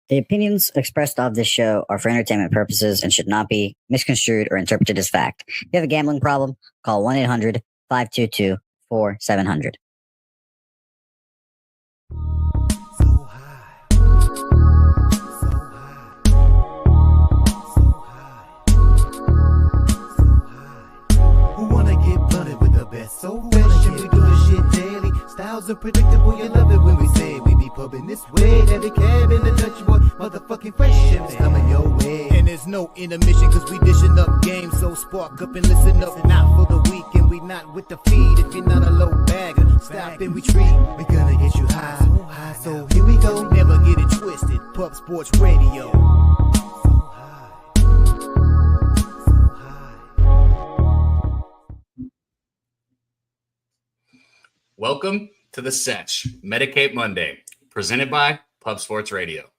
The opinions expressed of this show are for entertainment purposes and should not be misconstrued or interpreted as fact. If you have a gambling problem, call 1-800-522-4700. So fresh, and we do this shit daily. Styles are predictable, you love it when we say we be pumping this way. Every cab in the touch boy, motherfucking fresh ships coming your way. And there's no intermission, cause we dishing up games. So spark up and listen up, not for the week. And we not with the feed, if you're not a low bagger. Stop and retreat, we gonna get you high. So here we go, never get it twisted. Pub Sports Radio. Welcome to the Sesh, Medicate Monday, presented by Pub Sports Radio.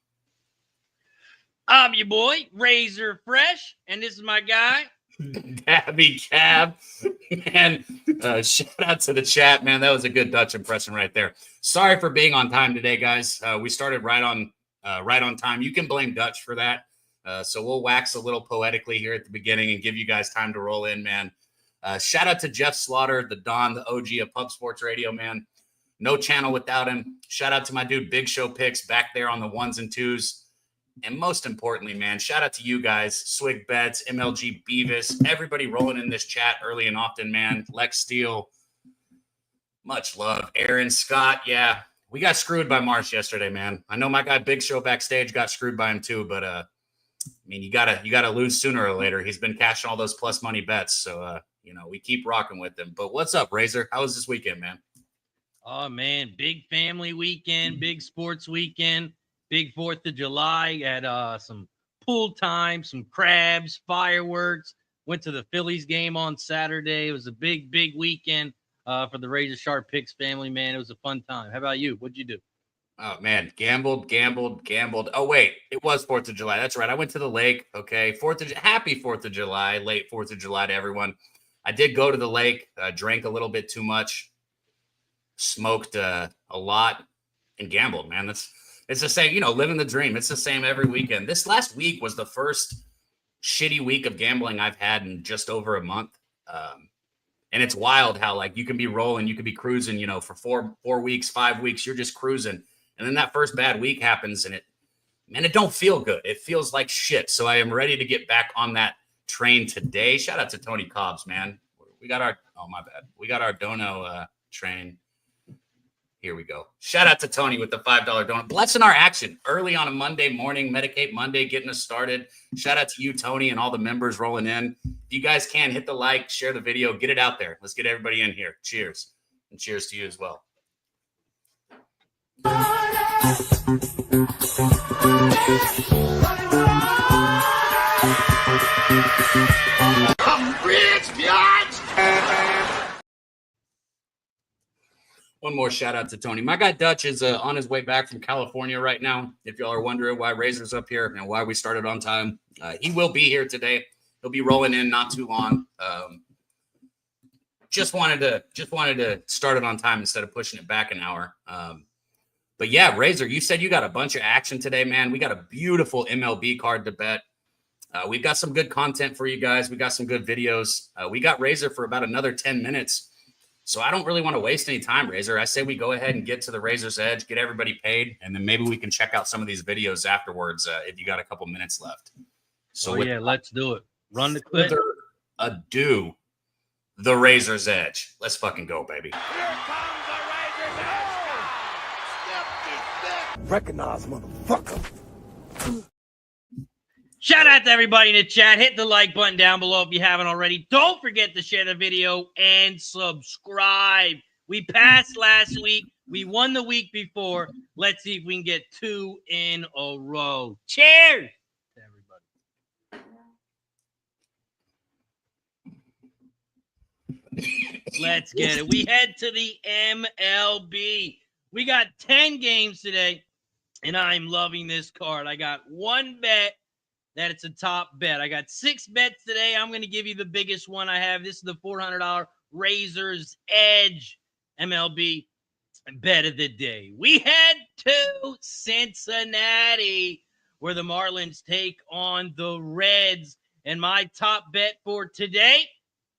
I'm your boy, Razor Fresh, and this is my guy, Daby Cab. And shout out to the chat, man. That was a good Dutch impression right there. Sorry for being on time today, guys. We started right on time. You can blame Dutch for that. So we'll wax a little poetically here at the beginning and give you guys time to roll in, man. Shout out to Jeff Slaughter, the Don, the OG of Pub Sports Radio, man. No channel without him. Shout out to my dude, Big Show Picks, back there on the ones and twos. And most importantly, man, shout out to you guys, Swig Bets, MLG Beavis, everybody rolling in this chat early and often, man. Lex Steele, much love. Aaron Scott, yeah. We got screwed by Marsh yesterday, man. I know my guy Big Show backstage got screwed by him too, but I mean, you gotta lose sooner or later. He's been cashing all those plus money bets, so we keep rocking with him. But what's up, Razor? How was this weekend, man? Oh, man, big family weekend, big sports weekend, big 4th of July. Had some pool time, some crabs, fireworks. Went to the Phillies game on Saturday. It was a big, big weekend for the Razor Sharp Picks family, man. It was a fun time. How about you? What'd you do? Oh, man, gambled. Oh, wait, it was 4th of July. That's right. I went to the lake, okay? Happy 4th of July, late 4th of July to everyone. I did go to the lake, drank a little bit too much, smoked a lot, and gambled, man. It's the same, living the dream. It's the same every weekend. This last week was the first shitty week of gambling I've had in just over a month. And it's wild how, like, you can be rolling, you can be cruising, for 4 weeks, 5 weeks, you're just cruising. And then that first bad week happens, and it don't feel good. It feels like shit. So I am ready to get back on that train today. Shout out to Tony Cobbs, man. We got our dono train. Here we go. Shout out to Tony with the $5 donut. Blessing our action early on a Monday morning, Medicate Monday, getting us started. Shout out to you, Tony, and all the members rolling in. If you guys can, hit the like, share the video, get it out there. Let's get everybody in here. Cheers. And cheers to you as well. I'm rich, bitch. One more shout out to Tony. My guy Dutch is on his way back from California right now. If y'all are wondering why Razor's up here and why we started on time, he will be here today. He'll be rolling in not too long. Just wanted to start it on time instead of pushing it back an hour. But yeah, Razor, you said you got a bunch of action today, man. We got a beautiful MLB card to bet. We've got some good content for you guys. We got some good videos. We got Razor for about another 10 minutes. So I don't really want to waste any time, Razor. I say we go ahead and get to the Razor's Edge, get everybody paid, and then maybe we can check out some of these videos afterwards if you got a couple minutes left. So let's do it. Run the clip. Ado, the Razor's Edge. Let's fucking go, baby. Here comes the Razor's Edge. Recognize, motherfucker. Shout out to everybody in the chat. Hit the like button down below if you haven't already. Don't forget to share the video and subscribe. We passed last week. We won the week before. Let's see if we can get 2 in a row. Cheers to everybody. Let's get it. We head to the MLB. We got 10 games today, and I'm loving this card. I got one bet that it's a top bet. I got 6 bets today. I'm going to give you the biggest one I have. This is the $400 Razor's Edge MLB bet of the day. We head to Cincinnati. where the Marlins take on the Reds. And my top bet for today,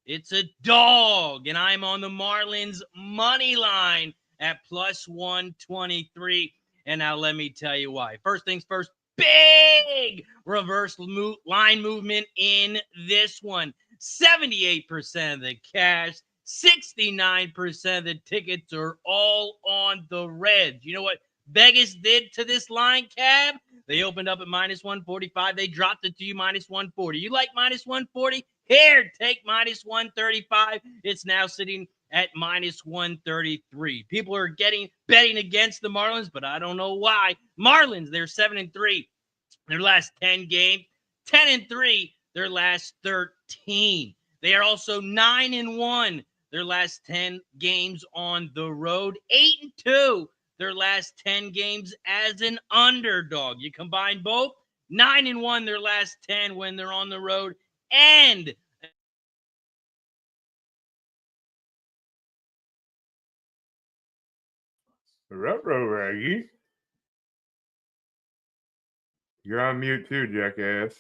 it's a dog, and I'm on the Marlins money line at plus 123. And now let me tell you why. First things first, big reverse line movement in this one. 78% of the cash, 69% of the tickets are all on the Reds. You know what Vegas did to this line, Cab? They opened up at minus 145. They dropped it to you minus 140. You like minus 140? Here, take minus 135. It's now sitting at minus 133. People are betting against the Marlins, but I don't know why. Marlins, they're 7-3 their last 10 games, 10-3 their last 13. They are also 9-1 their last 10 games on the road, 8-2 their last 10 games as an underdog. You combine both, 9-1 their last 10 when they're on the road, and Raggy. You're on mute too, jackass.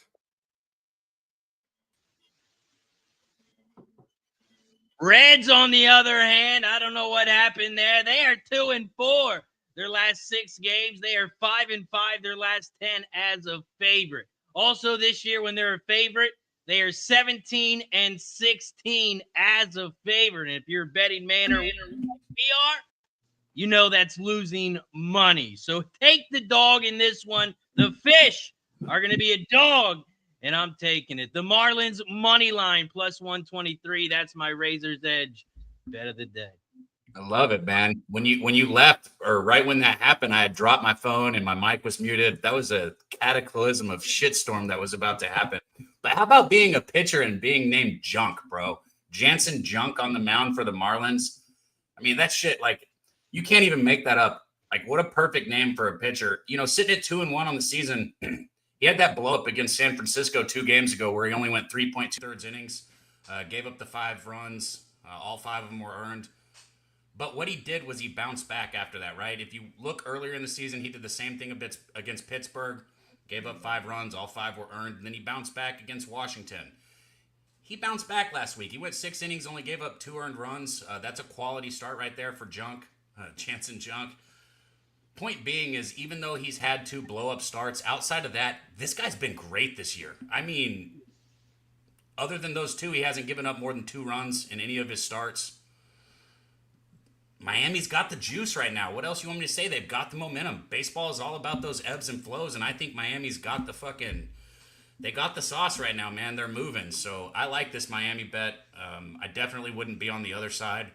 Reds, on the other hand, I don't know what happened there. They are 2-4 their last 6 games. They are 5-5 their last 10 as a favorite. Also this year, when they're a favorite, they are 17-16 as a favorite. And if you're a betting man or winner like we are, you know that's losing money. So take the dog in this one. The fish are going to be a dog, and I'm taking it. The Marlins money line plus 123. That's my Razor's Edge bet of the day. I love it, man. When you left, or right when that happened, I had dropped my phone and my mic was muted. That was a cataclysm of shitstorm that was about to happen. But how about being a pitcher and being named Junk, bro? Jansen Junk on the mound for the Marlins. I mean, that shit, like, you can't even make that up. Like, what a perfect name for a pitcher. You know, sitting at 2-1 on the season, he had that blow up against San Francisco 2 games ago where he only went 3.2 innings, gave up the 5 runs. All 5 of them were earned. But what he did was he bounced back after that, right? If you look earlier in the season, he did the same thing a bit against Pittsburgh, gave up 5 runs, all 5 were earned, and then he bounced back against Washington. He bounced back last week. He went 6 innings, only gave up 2 earned runs. That's a quality start right there for Junk, Jansen Junk. Point being is, even though he's had 2 blow-up starts, outside of that, this guy's been great this year. I mean, other than those 2, he hasn't given up more than 2 runs in any of his starts. Miami's got the juice right now. What else you want me to say? They've got the momentum. Baseball is all about those ebbs and flows, and I think Miami's got they got the sauce right now, man. They're moving. So I like this Miami bet. I definitely wouldn't be on the other side.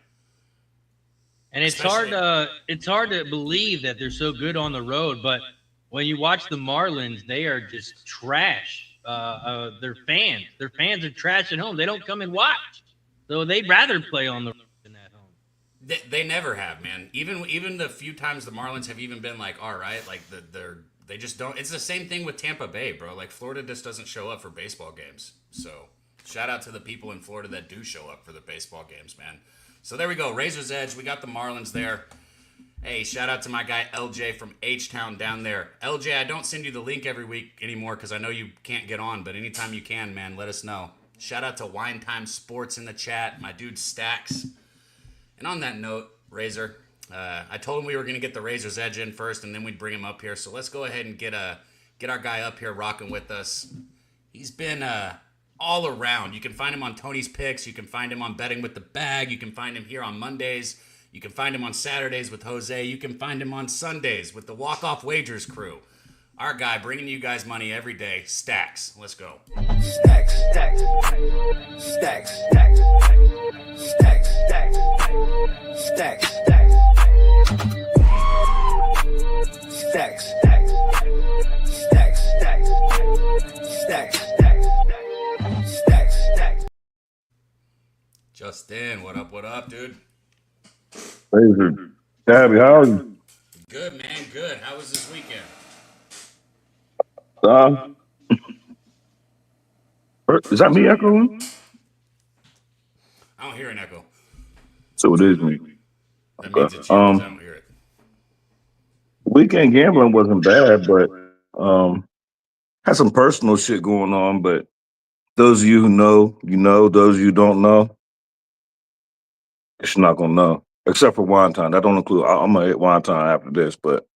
And it's hard to believe that they're so good on the road, but when you watch the Marlins, they are just trash. Their fans are trash at home. They don't come and watch, so they'd rather play on the road than at home. They never have, man. Even the few times the Marlins have even been like, all right, like they just don't. It's the same thing with Tampa Bay, bro. Like, Florida just doesn't show up for baseball games. So shout out to the people in Florida that do show up for the baseball games, man. So there we go. Razor's Edge. We got the Marlins there. Hey, shout out to my guy LJ from H-Town down there. LJ, I don't send you the link every week anymore because I know you can't get on, but anytime you can, man, let us know. Shout out to Wine Time Sports in the chat. My dude Stacks. And on that note, Razor, I told him we were going to get the Razor's Edge in first, and then we'd bring him up here. So let's go ahead and get our guy up here rocking with us. He's been all around. You can find him on Tony's Picks. You can find him on Betting with the Bag. You can find him here on Mondays. You can find him on Saturdays with Jose. You can find him on Sundays with the Walk Off Wagers crew. Our guy bringing you guys money every day, Stacks. Let's go. Stacks, stacks, stacks, stacks, stacks, stacks, stacks, stacks, stacks, stacks, stacks, stacks, stacks, stacks. Justin, what up, dude? Razor. Daby, how are you? Good, man, good. How was this weekend? Is that me echoing? I don't hear an echo. So it is me. That means it's you 'cause I don't hear it. Weekend gambling wasn't bad, but Had some personal shit going on, but those of you who know, you know. Those of you who don't know, it's not gonna know. Except for wine time. That don't include. I'm gonna hit wine time after this, but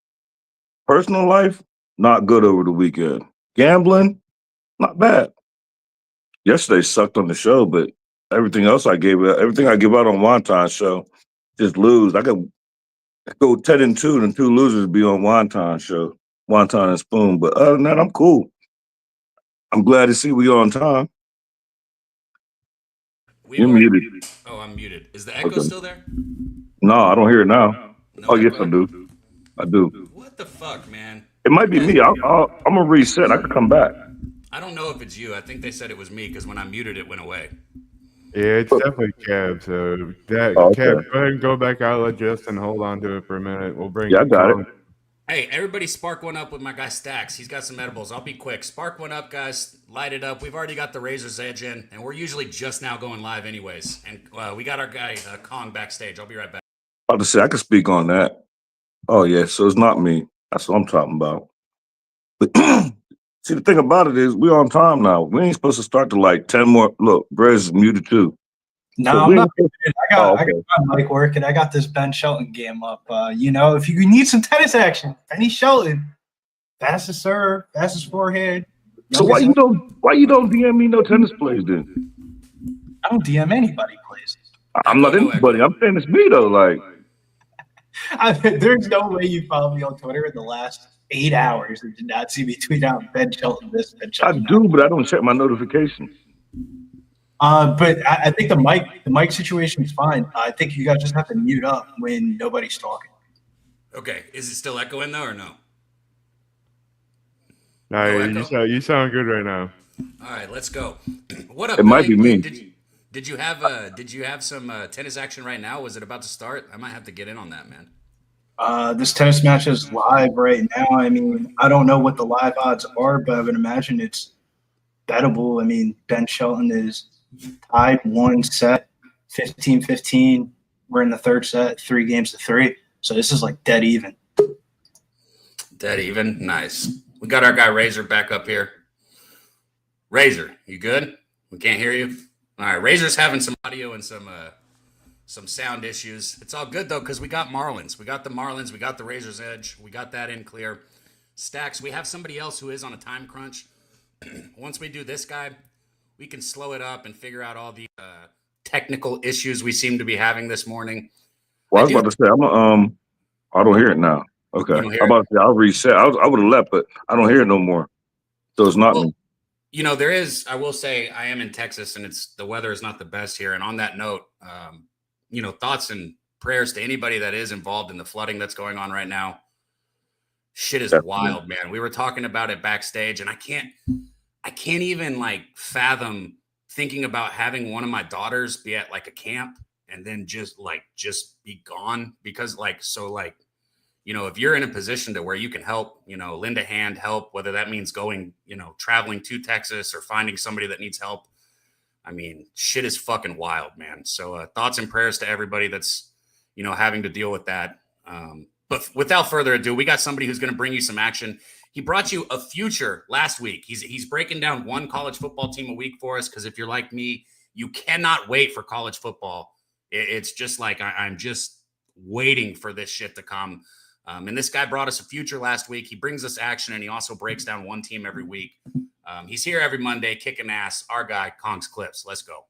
personal life, not good over the weekend. Gambling, not bad. Yesterday sucked on the show, but everything else everything I give out on wine time show, just lose. I could go 10-2, and 2 losers be on wine time show, wine time and spoon. But other than that, I'm cool. I'm glad to see we on time. You're muted. Oh, I'm muted. Is the echo Okay. still there? No, I don't hear it now. No Oh, yes, echo? I do. I do. What the fuck, man? It might be me. I'm gonna reset. I could come back. I don't know if it's you. I think they said it was me because when I muted, it went away. Yeah, it's definitely Kev. So that Okay. Kev, go ahead and go back out. Let Justin hold on to it for a minute. We'll bring. Yeah, I got it. Hey, everybody spark one up with my guy Stacks. He's got some edibles. I'll be quick. Spark one up, guys. Light it up. We've already got the Razor's Edge in, and we're usually just now going live anyways. And we got our guy Kong backstage. I'll be right back. About to say I can speak on that. Oh yeah, so it's not me. That's what I'm talking about. But see, the thing about it is we're on time now. We ain't supposed to start to like 10 more. Look, Brez is muted too. No, So I'm we not. ain't- I got okay. my mic working. I got this Ben Shelton game up. If you need some tennis action, Benny Shelton, fastest serve, fastest forehand. So why you don't DM me no tennis plays then? I don't DM anybody, please. I'm not anybody. I'm saying it's me though. Like There's no way you followed me on Twitter in the last 8 hours and did not see me tweet out Ben Shelton this, Ben I Shelton do, that. but I don't check my notifications. But I think the mic situation is fine. I think you guys just have to mute up when nobody's talking. Okay. Is it still echoing though or no? No, echo? you sound good right now. All right, let's go. What up? It might be Billy? me. Did you have some tennis action right now? Was it about to start? I might have to get in on that, man. This tennis match is live right now. I mean, I don't know what the live odds are, but I would imagine it's bettable. I mean, Ben Shelton is tied 1 set, 15-15. We're in the third set, 3-3. So this is like dead even. Dead even? Nice. We got our guy Razor back up here. Razor, you good? We can't hear you. All right, Razor's having some audio and some sound issues. It's all good though because we got Marlins. We got the Marlins. We got the Razor's Edge. We got that in clear. Stacks, we have somebody else who is on a time crunch. Once we do this guy, we can slow it up and figure out all the technical issues we seem to be having this morning. Well, I was about to say I don't hear it now. Okay, You don't hear I'm about to say I'll reset. I would have left, but I don't hear it no more. So it's not me. You know, there is, I will say, I am in Texas and the weather is not the best here. And on that note, thoughts and prayers to anybody that is involved in the flooding that's going on right now. Shit is wild, man. We were talking about it backstage and I can't even like fathom thinking about having one of my daughters be at like a camp and then just be gone because if you're in a position to where you can help, lend a hand, help, whether that means going, traveling to Texas or finding somebody that needs help. I mean, shit is fucking wild, man. So thoughts and prayers to everybody that's, having to deal with that. But without further ado, we got somebody who's going to bring you some action. He brought you a future last week. He's breaking down one college football team a week for us because if you're like me, you cannot wait for college football. It's just like I'm just waiting for this shit to come. And this guy brought us a future last week. He brings us action, and he also breaks down one team every week. He's here every Monday, kicking ass. Our guy, Kong's Clips. Let's go.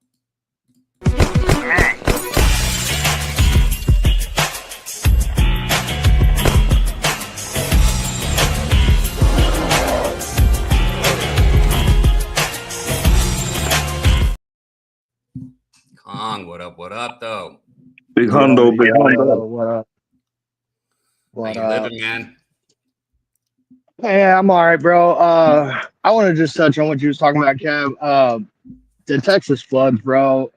Kong, what up, though? Big hundo, big hundo. What up? How you living, man? Yeah, I'm all right, bro. I want to just touch on what you was talking about, Kev. The Texas floods, bro.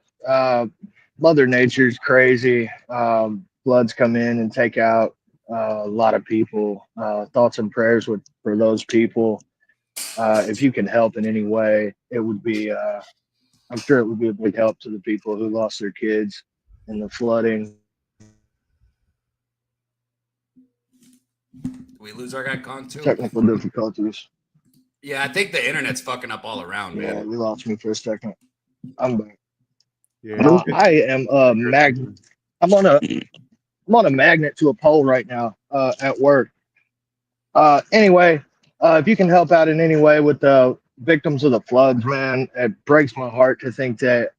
Mother Nature's crazy. Floods come in and take out a lot of people. Thoughts and prayers for those people. If you can help in any way, it would be. I'm sure it would be a big help to the people who lost their kids in the flooding. Did we lose our guy Kong too? Technical difficulties. Yeah, I think the internet's fucking up all around, Yeah, man. you lost me for a second. I'm back. Yeah. I am I'm on a magnet to a pole right now at work. Anyway, if you can help out in any way with the victims of the floods, man, it breaks my heart to think that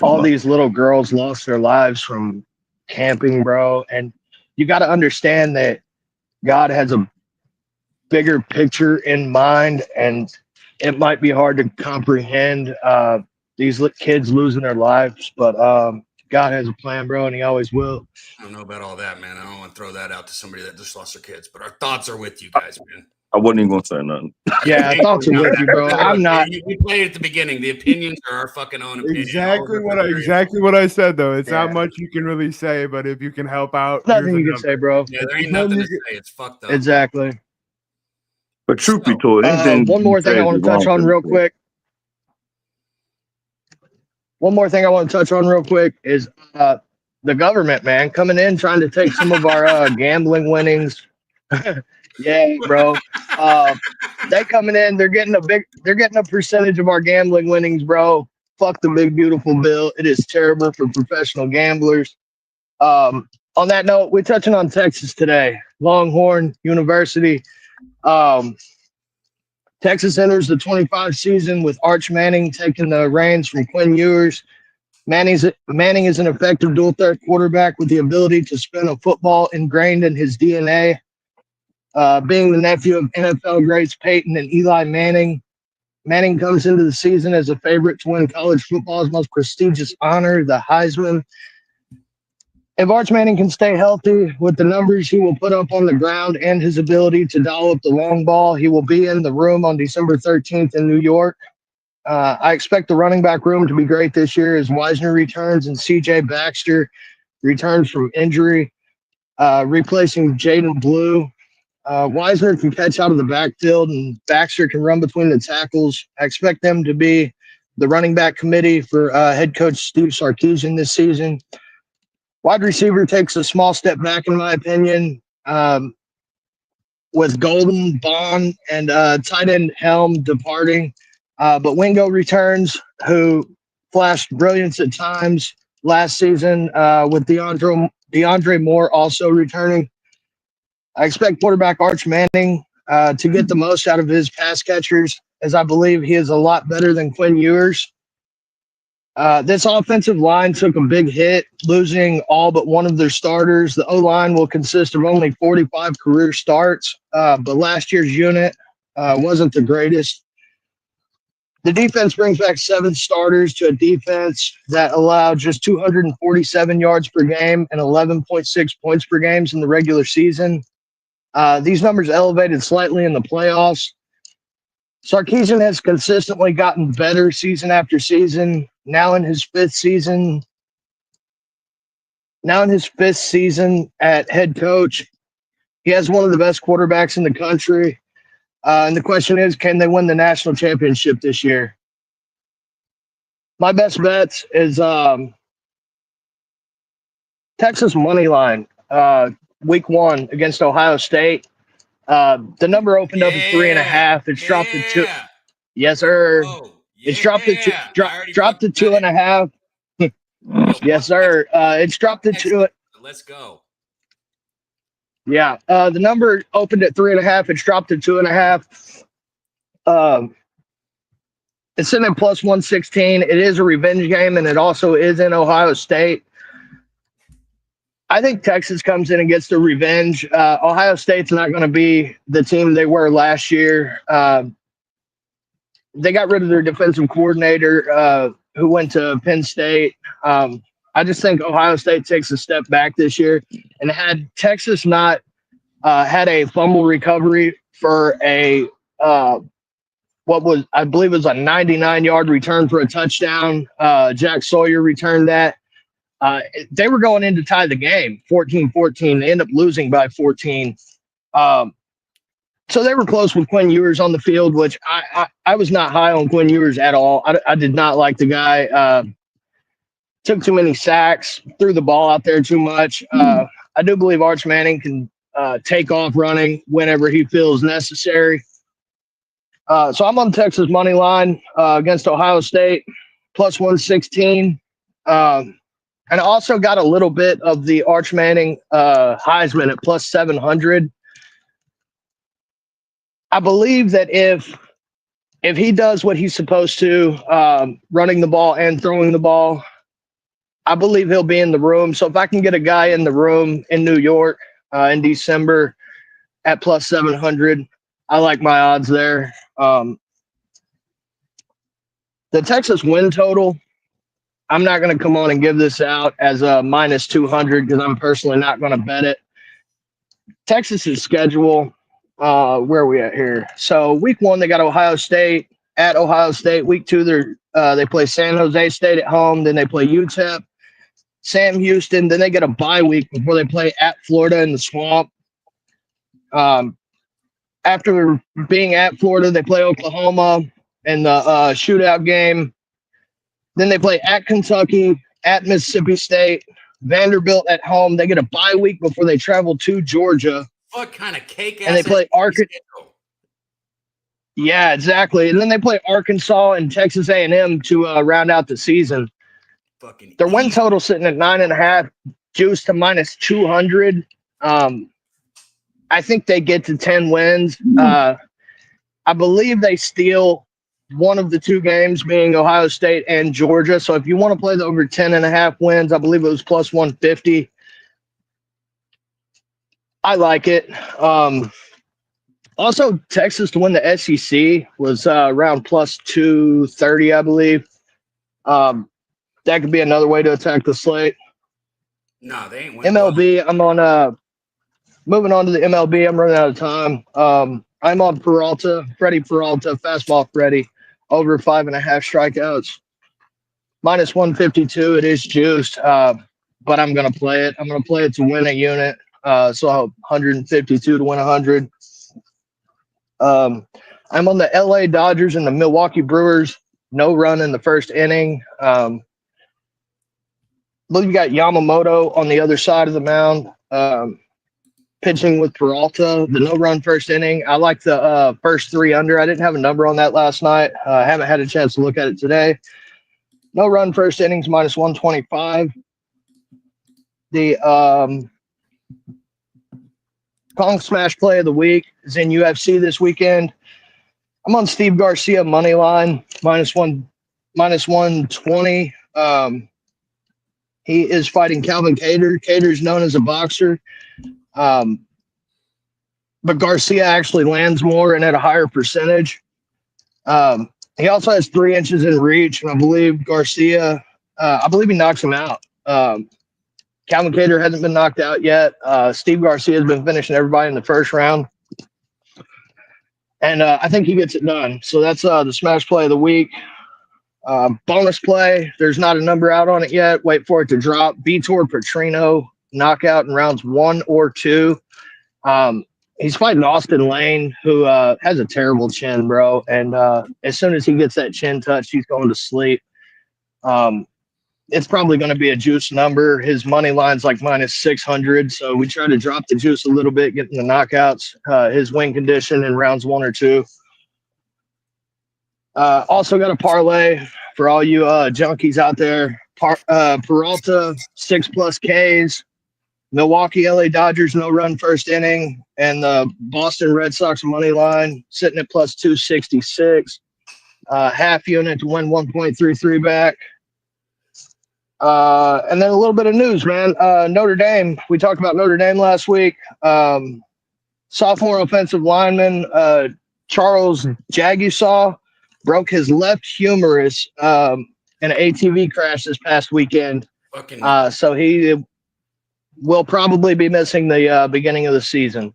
all these little girls lost their lives from camping, bro. And you got to understand that God has a bigger picture in mind, and it might be hard to comprehend these kids losing their lives, but God has a plan, bro, and He always will. I don't know about all that, man. I don't want to throw that out to somebody that just lost their kids, but our thoughts are with you guys, man. I wasn't even gonna say nothing. Yeah, thoughts are with you, bro. I'm not. We played at the beginning. The opinions are our fucking own opinion. Exactly what I said, though. It's not much you can really say, but if you can help out, Nothing you can say, bro. Yeah, there ain't nothing to say. It's fucked up. Exactly. But truth be told, anything one more thing I want to touch on real quick. One more thing I want to touch on real quick is the government, man, coming in trying to take some of our gambling winnings. Yeah, bro. They coming in, they're getting a percentage of our gambling winnings, bro. Fuck the big beautiful bill. It is terrible for professional gamblers. On that note, we're touching on Texas today. Longhorn University. Texas enters the 25 season with Arch Manning taking the reins from Quinn Ewers. Manning is an effective dual threat quarterback with the ability to spin a football ingrained in his DNA. Being the nephew of NFL greats Peyton and Eli Manning, Manning comes into the season as a favorite to win college football's most prestigious honor, the Heisman. If Arch Manning can stay healthy with the numbers he will put up on the ground and his ability to dial up the long ball, he will be in the room on December 13th in New York. I expect the running back room to be great this year as Wisner returns and C.J. Baxter returns from injury, replacing Jaden Blue. Wisner can catch out of the backfield and Baxter can run between the tackles. I expect them to be the running back committee for head coach Steve Sarkisian this season. Wide receiver takes a small step back, in my opinion, with Golden, Bond, and tight end Helm departing. But Wingo returns, who flashed brilliance at times last season, with DeAndre Moore also returning. I expect quarterback Arch Manning to get the most out of his pass catchers, as I believe he is a lot better than Quinn Ewers. This offensive line took a big hit, losing all but one of their starters. The O-line will consist of only 45 career starts, but last year's unit wasn't the greatest. The defense brings back 7 starters to a defense that allowed just 247 yards per game and 11.6 points per game in the regular season. These numbers elevated slightly in the playoffs. Sarkisian has consistently gotten better season after season. Now in his fifth season at head coach, he has one of the best quarterbacks in the country. And the question is, can they win the national championship this year? My best bets is Texas money line, week 1 against Ohio State. The number opened up at 3.5. It's dropped to 2. Yes, sir. It's dropped to 2.5. Yes, sir. It's dropped to 2. Let's go. Yeah. The number opened at 3.5. It's dropped to 2.5. It's sitting at plus 116. It is a revenge game, and it also is in Ohio State. I think Texas comes in and gets the revenge. Ohio State's not going to be the team they were last year. They got rid of their defensive coordinator who went to Penn State. I just think Ohio State takes a step back this year. And had Texas not had a fumble recovery for a I believe it was a 99-yard return for a touchdown. Jack Sawyer returned that. They were going in to tie the game, 14-14. They end up losing by 14. So they were close with Quinn Ewers on the field, which I was not high on Quinn Ewers at all. I did not like the guy. Took too many sacks, threw the ball out there too much. I do believe Arch Manning can take off running whenever he feels necessary. So I'm on Texas money line against Ohio State, plus 116. And I also got a little bit of the Arch Manning Heisman at plus 700. I believe that if he does what he's supposed to, running the ball and throwing the ball, I believe he'll be in the room. So if I can get a guy in the room in New York in December at plus 700, I like my odds there. The Texas win total, I'm not going to come on and give this out as a minus 200 because I'm personally not going to bet it. Texas's schedule, where are we at here? So week 1, they got Ohio State at Ohio State. Week 2, they play San Jose State at home. Then they play UTEP, Sam Houston. Then they get a bye week before they play at Florida in the Swamp. After being at Florida, they play Oklahoma in the shootout game. Then they play at Kentucky, at Mississippi State, Vanderbilt at home. They get a bye week before they travel to Georgia. What kind of cake ass? And they play Arkansas. Yeah, exactly. And then they play Arkansas and Texas A&M to round out the season. Their win total sitting at 9.5, juice to minus 200. I think they get to 10 wins. I believe they steal one of the 2 games, being Ohio State and Georgia. So if you want to play the over 10.5 wins, I believe it was plus 150. I like it. Also, Texas to win the SEC was around plus 230, I believe. That could be another way to attack the slate. No, they ain't winning. MLB, I'm on moving on to the MLB. I'm running out of time. I'm on Peralta, Freddie Peralta, fastball Freddie, over 5.5 strikeouts. Minus 152. It is juiced, but I'm going to play it. I'm going to play it to win a unit. So 152 to win 100. I'm on the LA Dodgers and the Milwaukee Brewers. No run in the first inning. I believe you got Yamamoto on the other side of the mound, pitching with Peralta. The no-run first inning. I like the first 3 under. I didn't have a number on that last night. I haven't had a chance to look at it today. No-run first innings, minus 125. The Kong Smash play of the week is in UFC this weekend. I'm on Steve Garcia money line, minus 120. He is fighting Calvin Kattar. Kattar's known as a boxer. But Garcia actually lands more and at a higher percentage. He also has 3 inches in reach, and I believe Garcia, he knocks him out. Calvin Kattar hasn't been knocked out yet. Steve Garcia has been finishing everybody in the first round. And I think he gets it done. So that's the smash play of the week. Bonus play, there's not a number out on it yet. Wait for it to drop. Vitor Petrino, knockout in rounds 1 or 2. He's fighting Austin Lane, who has a terrible chin, bro. And as soon as he gets that chin touch, he's going to sleep. It's probably going to be a juice number. His money line's like minus 600. So we try to drop the juice a little bit, getting the knockouts, his win condition in rounds 1 or 2. Also got a parlay for all you junkies out there. Peralta, 6+ Ks. Milwaukee, LA Dodgers, no run first inning. And the Boston Red Sox money line sitting at plus 266. Half unit to win 1.33 back. And then a little bit of news, man. Notre Dame. We talked about Notre Dame last week. Sophomore offensive lineman Charles Jagusaw broke his left humerus in an ATV crash this past weekend. So he will probably be missing the beginning of the season.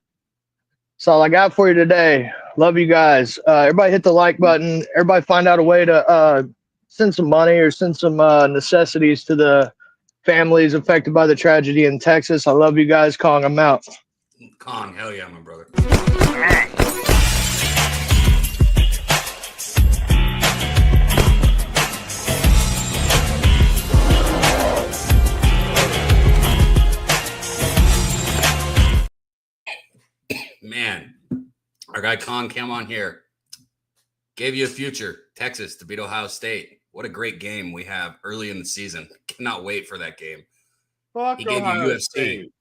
That's all I got for you today. Love you guys. Everybody hit the like button. Everybody find out a way to send some money or send some necessities to the families affected by the tragedy in Texas. I love you guys. Kong, I'm out. Kong, hell yeah, my brother. Man, our guy Kong came on here. Gave you a future. Texas to beat Ohio State. What a great game we have early in the season. Cannot wait for that game. Fuck He gave Ohio you UFC. State.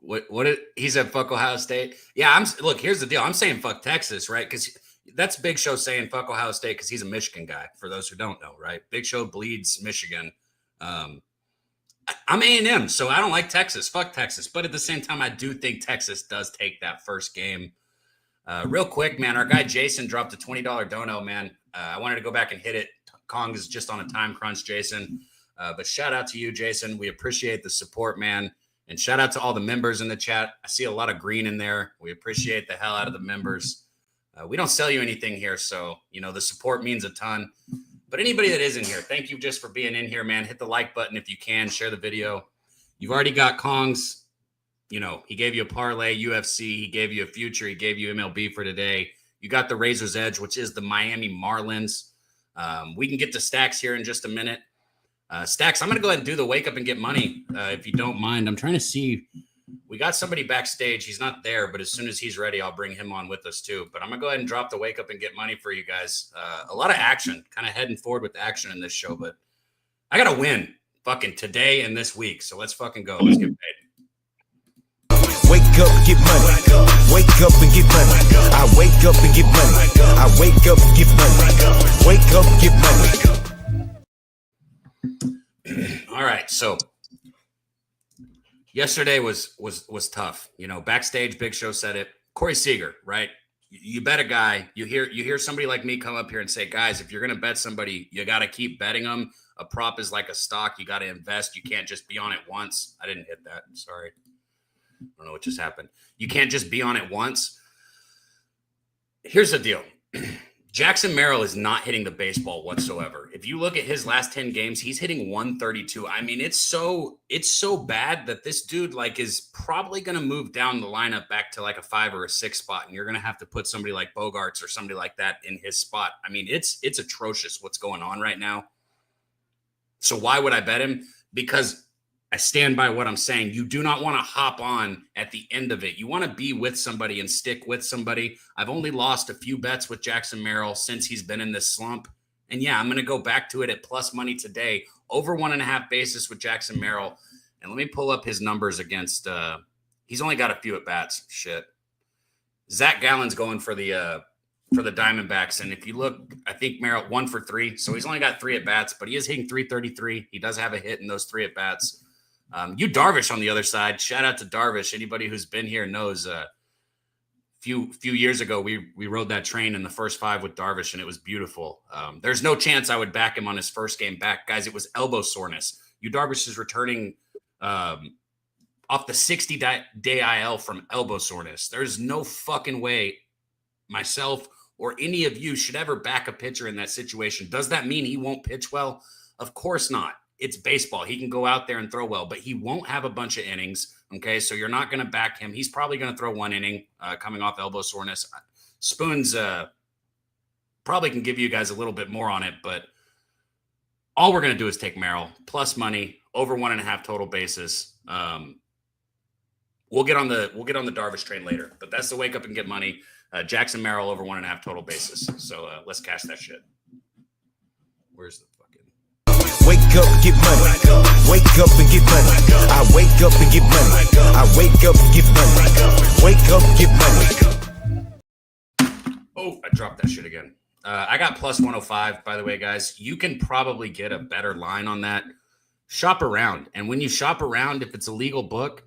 What did he said? Fuck Ohio State. Yeah, look. Here's the deal. I'm saying fuck Texas, right? Because that's Big Show saying fuck Ohio State because he's a Michigan guy. For those who don't know, right? Big Show bleeds Michigan. I'm A&M, so I don't like Texas. Fuck Texas. But at the same time, I do think Texas does take that first game. Real quick, man. Our guy Jason dropped a $20 dono, man. I wanted to go back and hit it. Kong is just on a time crunch, Jason. But shout out to you, Jason. We appreciate the support, man. And shout out to all the members in the chat. I see a lot of green in there. We appreciate the hell out of the members. We don't sell you anything here, so, the support means a ton. But anybody that is in here, thank you just for being in here, man. Hit the like button if you can. Share the video. You've already got Kong's. He gave you a parlay, UFC. He gave you a future. He gave you MLB for today. You got the Razor's Edge, which is the Miami Marlins. We can get to Stacks here in just a minute. Stacks, I'm going to go ahead and do the wake up and get money, if you don't mind. I'm trying to see. We got somebody backstage. He's not there, but as soon as he's ready, I'll bring him on with us too. But I'm going to go ahead and drop the wake up and get money for you guys. A lot of action, kind of heading forward with the action in this show. But I got to win fucking today and this week. So let's fucking go. Let's get paid. Wake up, get money. Wake up and get money. I wake up and get money. I wake up and get money. Wake up, get money. All right, so yesterday was tough. Backstage, Big Show said it. Corey Seager, right? You bet a guy. You hear somebody like me come up here and say, guys, if you're gonna bet somebody, you got to keep betting them. A prop is like a stock. You got to invest. You can't just be on it once. I didn't hit that. Sorry. I don't know what just happened. You can't just be on it once. Here's the deal. Jackson Merrill is not hitting the baseball whatsoever. If you look at his last 10 games, he's hitting 132. I mean, it's so bad that this dude is probably going to move down the lineup back to a 5 or a 6 spot. And you're going to have to put somebody like Bogarts or somebody like that in his spot. I mean, it's atrocious what's going on right now. So why would I bet him? Because I stand by what I'm saying. You do not want to hop on at the end of it. You want to be with somebody and stick with somebody. I've only lost a few bets with Jackson Merrill since he's been in this slump. And yeah, I'm going to go back to it at plus money today, over 1.5 basis with Jackson Merrill. And let me pull up his numbers against, he's only got a few at bats. Shit. Zach Gallen's going for the Diamondbacks. And if you look, I think Merrill 1 for 3. So he's only got 3 at bats, but he is hitting 333. He does have a hit in those 3 at bats. You Darvish on the other side. Shout out to Darvish. Anybody who's been here knows few years ago we rode that train in the first 5 with Darvish, and it was beautiful. There's no chance I would back him on his first game back. Guys, it was elbow soreness. You Darvish is returning off the 60-day IL from elbow soreness. There's no fucking way myself or any of you should ever back a pitcher in that situation. Does that mean he won't pitch well? Of course not. It's baseball. He can go out there and throw well, but he won't have a bunch of innings. Okay, so you're not going to back him. He's probably going to throw 1 inning coming off elbow soreness. Spoons probably can give you guys a little bit more on it, but all we're going to do is take Merrill plus money over 1.5 total basis. We'll get on the Darvish train later, but that's the wake up and get money. Jackson Merrill over 1.5 total basis. So let's cash that shit. Where's the Wake up, get money. Wake up and get money. I wake up and get money. I wake up and get money. Wake up, get money. Oh, I dropped that shit again. I got plus 105, by the way, guys. You can probably get a better line on that. Shop around. And when you shop around, if it's a legal book,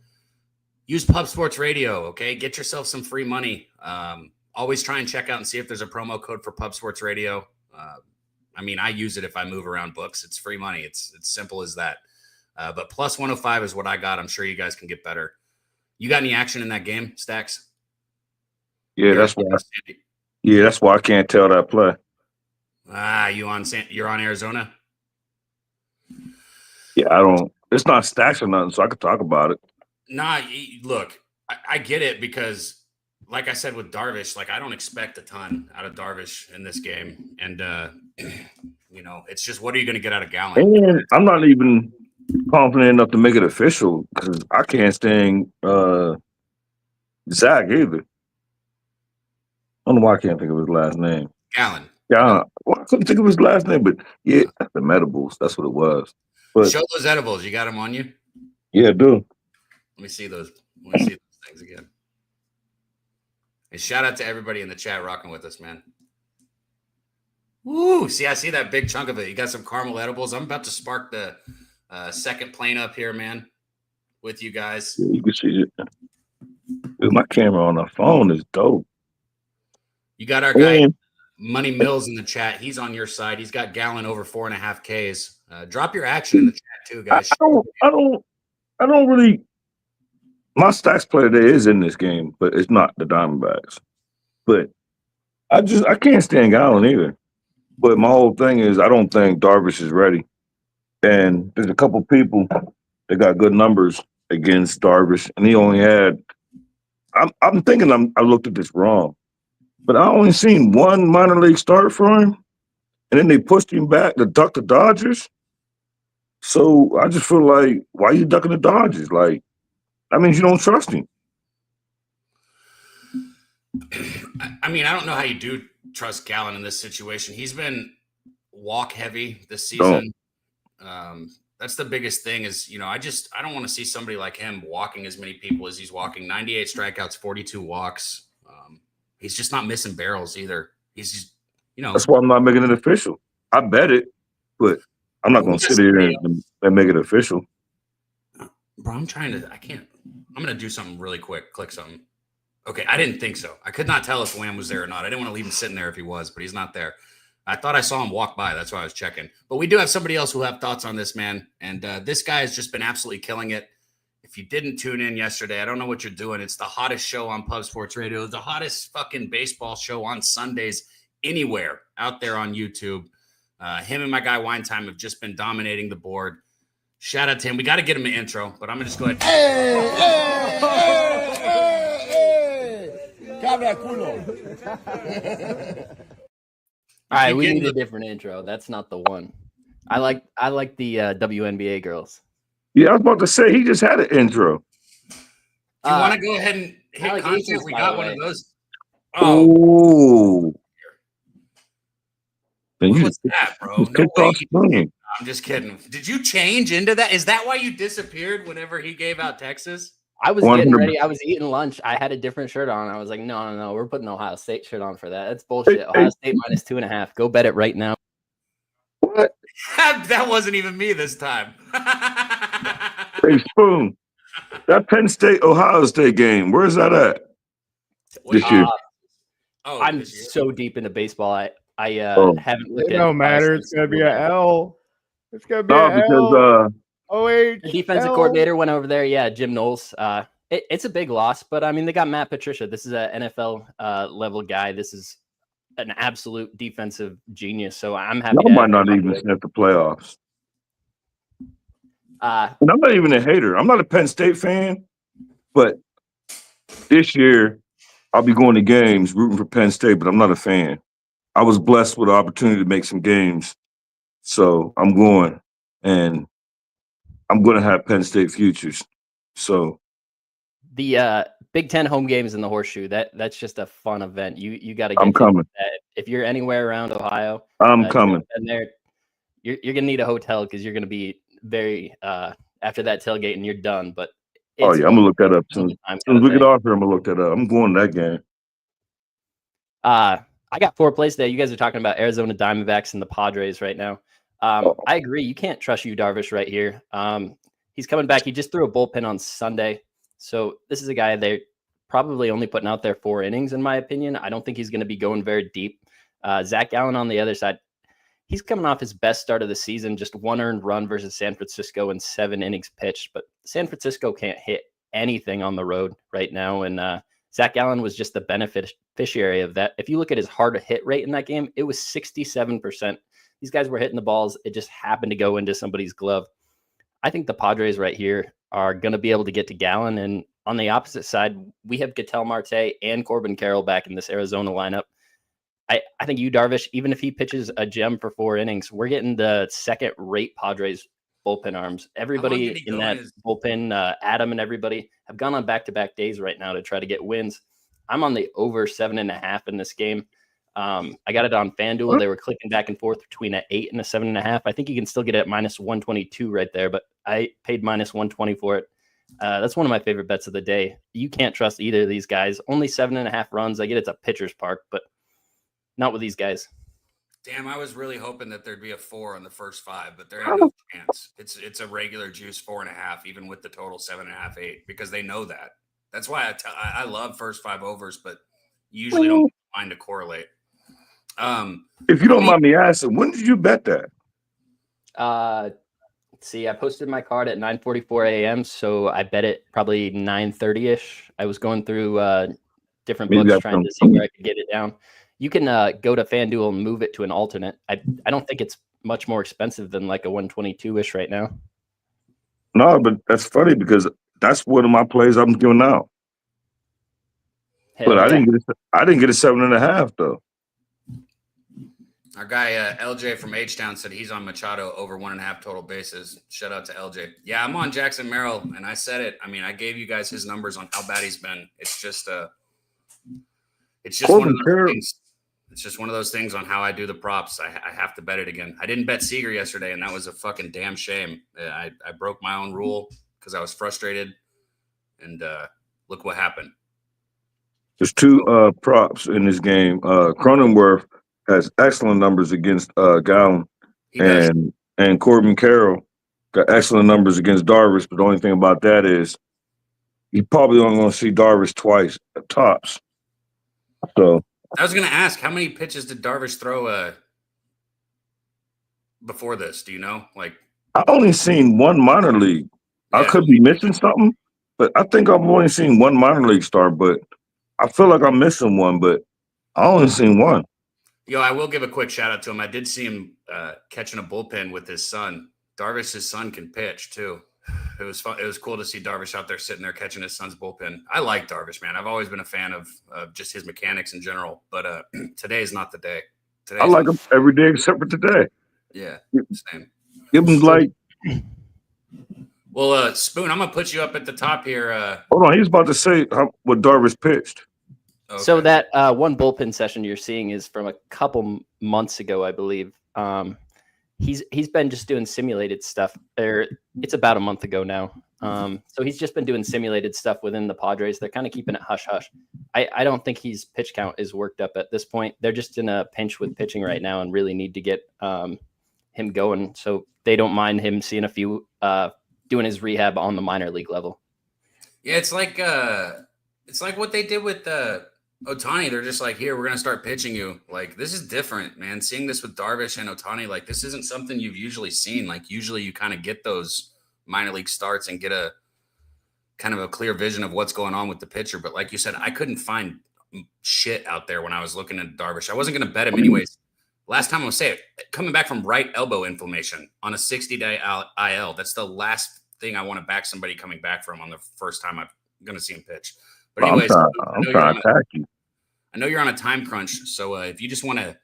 use Pub Sports Radio, okay? Get yourself some free money. Always try and check out and see if there's a promo code for Pub Sports Radio. I mean, I use it if I move around books. It's free money. It's simple as that. But plus 105 is what I got. I'm sure you guys can get better. You got any action in that game, Stacks? Yeah, that's why. That's why I can't tell that play. You're on Arizona? Yeah, I don't. It's not Stacks or nothing, so I could talk about it. Nah, look, I get it because, like I said with Darvish, I don't expect a ton out of Darvish in this game. And, it's just, what are you going to get out of Gallen? And I'm not even confident enough to make it official because I can't stand Zach either. I don't know why I can't think of his last name. Gallen. Yeah, well, I couldn't think of his last name, but yeah, the Medibles. That's what it was. But Show those edibles. You got them on you? yeah, I do. Let me see those. Let me see those things again. And shout out to everybody in the chat rocking with us, man. Woo! See, I see that big chunk of it. You got some caramel edibles. I'm about to spark the second plane up here, man, with you guys. Yeah, you can see it. Dude, my camera on the phone is dope. You got our guy Money Mills in the chat. He's on your side. He's got Gallon over 4.5 Ks. Drop your action in the chat too, guys. I don't really. My stacks player there is in this game, but it's not the Diamondbacks. But I can't stand Gallon either. But my whole thing is I don't think Darvish is ready. And there's a couple people that got good numbers against Darvish, and he only had. I'm thinking I looked at this wrong, but I only seen one minor league start for him, and then they pushed him back to duck the Dodgers. So I just feel like, why are you ducking the Dodgers? Like, that means you don't trust him. I mean, I don't know how you do trust Gallon in this situation. He's been walk heavy this season. That's the biggest thing is, I don't want to see somebody like him walking as many people as he's walking. 98 strikeouts, 42 walks. He's just not missing barrels either. He's just, That's why I'm not making it official. I bet it, but I'm not going to sit here and make it official. Bro, I'm going to do something really quick. Click something. Okay, I didn't think so. I could not tell if Wham was there or not. I didn't want to leave him sitting there if he was, but he's not there. I thought I saw him walk by. That's why I was checking. But we do have somebody else who have thoughts on this, man. And this guy has just been absolutely killing it. If you didn't tune in yesterday, I don't know what you're doing. It's the hottest show on Pub Sports Radio. It's the hottest fucking baseball show on Sundays anywhere out there on YouTube. Him and my guy Wine Time have just been dominating the board. Shout out to him. We got to get him an intro, but I'm going to just go ahead. All right, we need a different intro. That's not the one. I like the WNBA girls. Yeah, I was about to say he just had an intro. Do you want to go ahead and hit content? We got one of those. Oh. What's that, bro? No way. I'm just kidding. Did you change into that? Is that why you disappeared whenever he gave out Texas? I was getting ready. I was eating lunch. I had a different shirt on. I was like, no. We're putting the Ohio State shirt on for that. That's bullshit. Ohio State minus 2.5. Go bet it right now. What? That wasn't even me this time. Hey, Spoon. That Penn State Ohio State game. Where's that at? This year. I'm so deep into baseball. I haven't looked at it. It don't matter. It's gonna be an L. It's gonna be an L. The defensive coordinator went over there. Yeah, Jim Knowles. It's a big loss, but I mean, they got Matt Patricia. This is an NFL level guy. This is an absolute defensive genius. So I'm happy. I might not even sniff the playoffs. And I'm not even a hater. I'm not a Penn State fan, but this year I'll be going to games rooting for Penn State, but I'm not a fan. I was blessed with the opportunity to make some games, so I'm going, and I'm going to have Penn State futures. So the Big Ten home games in the Horseshoe, that's just a fun event. You got to get. I'm coming. That. If you're anywhere around Ohio, I'm coming. And there, you're gonna need a hotel because you're gonna be very after that tailgate and you're done. But I'm gonna look that up soon. As soon as we get off here, I'm gonna look that up. I'm going to that game. I got 4 plays today. You guys are talking about Arizona Diamondbacks and the Padres right now. I agree. You can't trust Yu Darvish right here. He's coming back. He just threw a bullpen on Sunday. So this is a guy they're probably only putting out there 4 innings, in my opinion. I don't think he's going to be going very deep. Zach Gallen on the other side, he's coming off his best start of the season, just 1 earned run versus San Francisco in 7 innings pitched. But San Francisco can't hit anything on the road right now. And Zach Gallen was just the beneficiary of that. If you look at his hard hit rate in that game, it was 67%. These guys were hitting the balls. It just happened to go into somebody's glove. I think the Padres right here are going to be able to get to Gallen. And on the opposite side, we have Ketel Marte and Corbin Carroll back in this Arizona lineup. I think Yu Darvish, even if he pitches a gem for 4 innings, we're getting the second-rate Padres bullpen arms. Everybody in that bullpen, Adam and everybody, have gone on back-to-back days right now to try to get wins. I'm on the over 7.5 in this game. I got it on FanDuel. They were clicking back and forth between an 8 and a 7.5. I think you can still get it at minus 122 right there, but I paid minus 120 for it. That's one of my favorite bets of the day. You can't trust either of these guys. Only 7.5 runs. I get it's a pitcher's park, but not with these guys. Damn, I was really hoping that there'd be a 4 on the first 5, but there ain't no chance. It's a regular juice 4.5, even with the total 7.5, 8, because they know that. That's why I love first 5 overs, but usually don't find to correlate. If you don't mind me asking, when did you bet that? Let's see, I posted my card at 9:44 a.m., so I bet it probably 9:30ish. I was going through different books trying to see where I could get it down. You can go to FanDuel and move it to an alternate. I don't think it's much more expensive than like a 122-ish right now. No, but that's funny because that's one of my plays I'm giving out. But I didn't get a 7.5 though. Our guy LJ from H-Town said he's on Machado over 1.5 total bases. Shout out to LJ. Yeah, I'm on Jackson Merrill, and I said it. I mean, I gave you guys his numbers on how bad he's been. It's just one of those things. It's just one of those things on how I do the props. I have to bet it again. I didn't bet Seager yesterday, and that was a fucking damn shame. I broke my own rule because I was frustrated, and look what happened. There's 2 props in this game. Cronenworth has excellent numbers against Gowan, and Corbin Carroll got excellent numbers against Darvish. But the only thing about that is you probably only going to see Darvish twice at tops. So I was going to ask, how many pitches did Darvish throw before this? Do you know? Like, I only seen one minor league. Yeah. I could be missing something, but I think I've only seen one minor league start. But I feel like I'm missing one, but I only seen one. Yo, I will give a quick shout out to him. I did see him catching a bullpen with his son. Darvish's son can pitch too. It was fun. It was cool to see Darvish out there sitting there catching his son's bullpen. I like Darvish, man. I've always been a fan of just his mechanics in general. But today is not the day. I like him every day except for today. Yeah, same. Give him like. Well, Spoon, I'm gonna put you up at the top here. Hold on, he was about to say what Darvish pitched. Okay. So that one bullpen session you're seeing is from a couple months ago, I believe. He's been just doing simulated stuff. It's about a month ago now. So he's just been doing simulated stuff within the Padres. They're kind of keeping it hush hush. I don't think his pitch count is worked up at this point. They're just in a pinch with pitching right now and really need to get him going. So they don't mind him seeing a few doing his rehab on the minor league level. Yeah, it's like what they did with Ohtani. They're just like, here, we're going to start pitching you. Like, this is different, man. Seeing this with Darvish and Ohtani, like, this isn't something you've usually seen. Like, usually you kind of get those minor league starts and get a kind of a clear vision of what's going on with the pitcher. But like you said, I couldn't find shit out there when I was looking at Darvish. I wasn't going to bet him anyways. Last time I'll say it, coming back from right elbow inflammation on a 60-day IL, that's the last thing I want to back somebody coming back from on the first time I'm going to see him pitch. But anyways, I'm trying to attack you. I know you're on a time crunch, so if you just want to,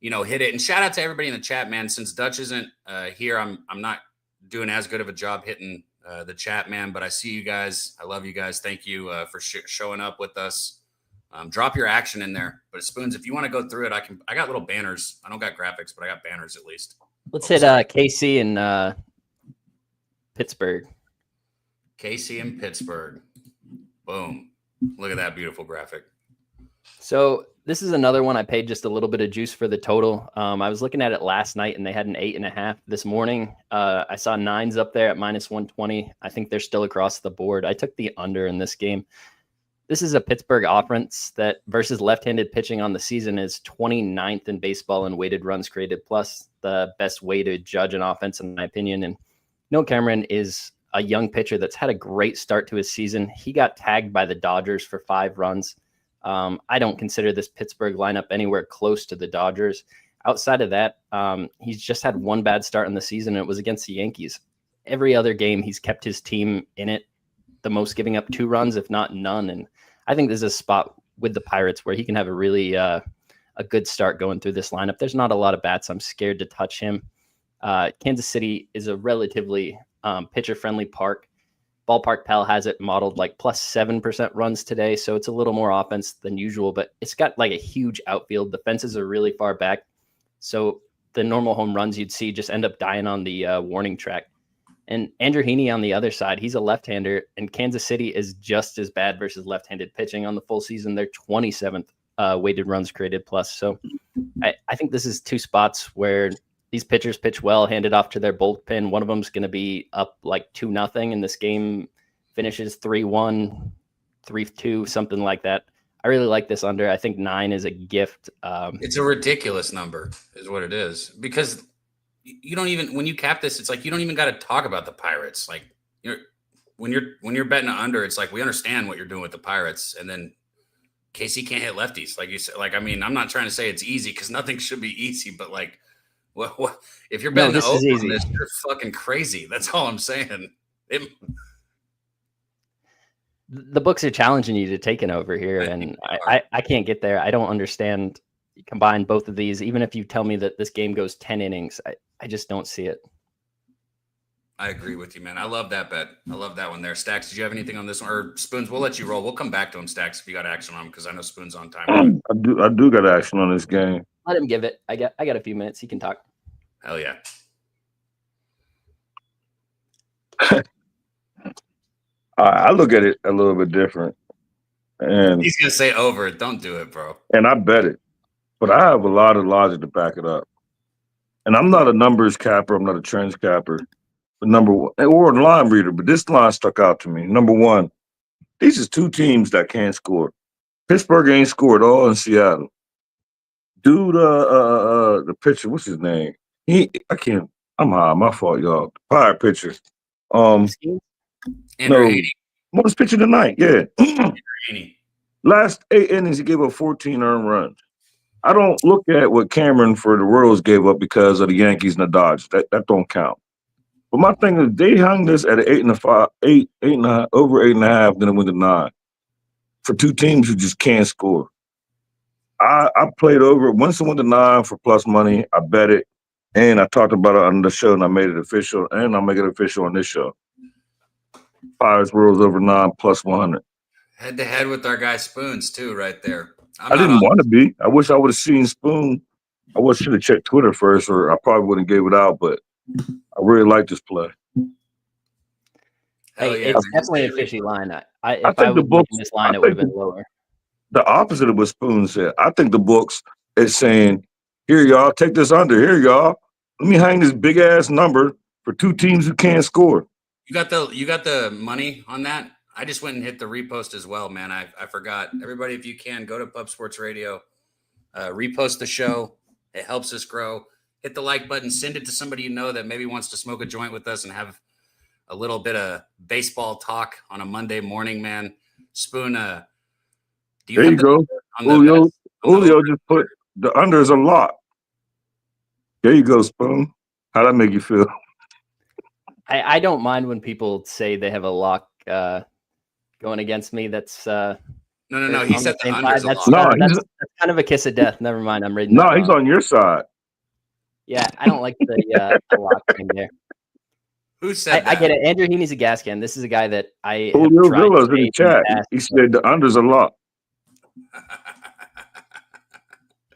hit it. And shout out to everybody in the chat, man. Since Dutch isn't here, I'm not doing as good of a job hitting the chat, man. But I see you guys. I love you guys. Thank you for showing up with us. Drop your action in there. But Spoons, if you want to go through it, I got little banners. I don't got graphics, but I got banners at least. Let's hit KC and Pittsburgh. KC and Pittsburgh. Boom. Look at that beautiful graphic. So this is another one I paid just a little bit of juice for the total. I was looking at it last night and they had an 8.5 this morning. I saw 9s up there at minus 120. I think they're still across the board. I took the under in this game. This is a Pittsburgh offense that versus left-handed pitching on the season is 29th in baseball in weighted runs created plus, the best way to judge an offense in my opinion. And Noah Cameron is a young pitcher that's had a great start to his season. He got tagged by the Dodgers for 5 runs. I don't consider this Pittsburgh lineup anywhere close to the Dodgers. Outside of that, he's just had one bad start in the season, and it was against the Yankees. Every other game, he's kept his team in it, the most giving up 2 runs, if not none. And I think there's a spot with the Pirates where he can have a really a good start going through this lineup. There's not a lot of bats. I'm scared to touch him. Kansas City is a relatively pitcher-friendly park. Ballpark Pal has it modeled like plus 7% runs today, so it's a little more offense than usual, but it's got like a huge outfield. The fences are really far back, so the normal home runs you'd see just end up dying on the warning track. And Andrew Heaney on the other side, he's a left-hander, and Kansas City is just as bad versus left-handed pitching on the full season. They're 27th weighted runs created plus. So I think this is two spots where these pitchers pitch well, hand it off to their bullpen. One of them's going to be up like 2-0, and this game finishes 3-1, 3-2, something like that. I really like this under. I think 9 is a gift. It's a ridiculous number is what it is, because you don't even, when you cap this, it's like you don't even got to talk about the Pirates. Like when you're betting under, it's like we understand what you're doing with the Pirates, and then KC can't hit lefties, like you said. Like, I mean, I'm not trying to say it's easy because nothing should be easy, but like, what if you're betting over on this, you're fucking crazy. That's all I'm saying. The books are challenging you to take an over here, and I can't get there. I don't understand. You combine both of these, even if you tell me that this game goes 10 innings, I just don't see it. I agree with you, man. I love that bet. I love that one there. Stacks, did you have anything on this one? Or Spoons, we'll let you roll. We'll come back to him, Stacks, if you got action on him, because I know Spoons on time. I do got action on this game. Let him give it. I got a few minutes. He can talk. Hell yeah. I look at it a little bit different. And he's going to say over. Don't do it, bro. And I bet it. But I have a lot of logic to back it up. And I'm not a numbers capper. I'm not a trends capper. But number one, or a line reader, but this line stuck out to me. Number one, these is two teams that can't score. Pittsburgh ain't scored all in Seattle. Dude, the pitcher, what's his name? I'm high. My fault, y'all. Pirate pitcher. Most pitcher tonight, yeah. Last 8 innings, he gave up 14 earned runs. I don't look at what Cameron for the Royals gave up because of the Yankees and the Dodgers. That don't count. But my thing is, they hung this at an 8.5, over 8.5, then it went to 9 for two teams who just can't score. I played over once it went to 9 for plus money. I bet it, and I talked about it on the show, and I made it official, and I'll make it official on this show. Pirates Royals over 9 plus 100. Head to head with our guy Spoons too, right there. I didn't want to be. I wish I would have seen Spoon. I should have checked Twitter first, or I probably wouldn't have gave it out. But I really like this play. Hey, it's definitely a fishy line. If I was looking this line, it would have been lower. The opposite of what Spoon said. I think the books is saying, "Here, y'all, take this under. Here, y'all, let me hang this big ass number for two teams who can't score." You got the money on that? I just went and hit the repost as well, man. I forgot. Everybody, if you can, go to Pub Sports Radio, repost the show. It helps us grow. Hit the like button. Send it to somebody you know that maybe wants to smoke a joint with us and have a little bit of baseball talk on a Monday morning, man. Spoon, there you go. Julio just put the under is a lock. There you go, Spoon. How'd that make you feel? I don't mind when people say they have a lock going against me. That's no. He said the under's a lock. That's kind of a kiss of death. Never mind. I'm reading. No, he's on your side. Yeah, I don't like the lock thing there. Who said that? I get it. Andrew Heaney's a gas can. This is a guy that I Julio Villas in the chat. He said the under's a lock.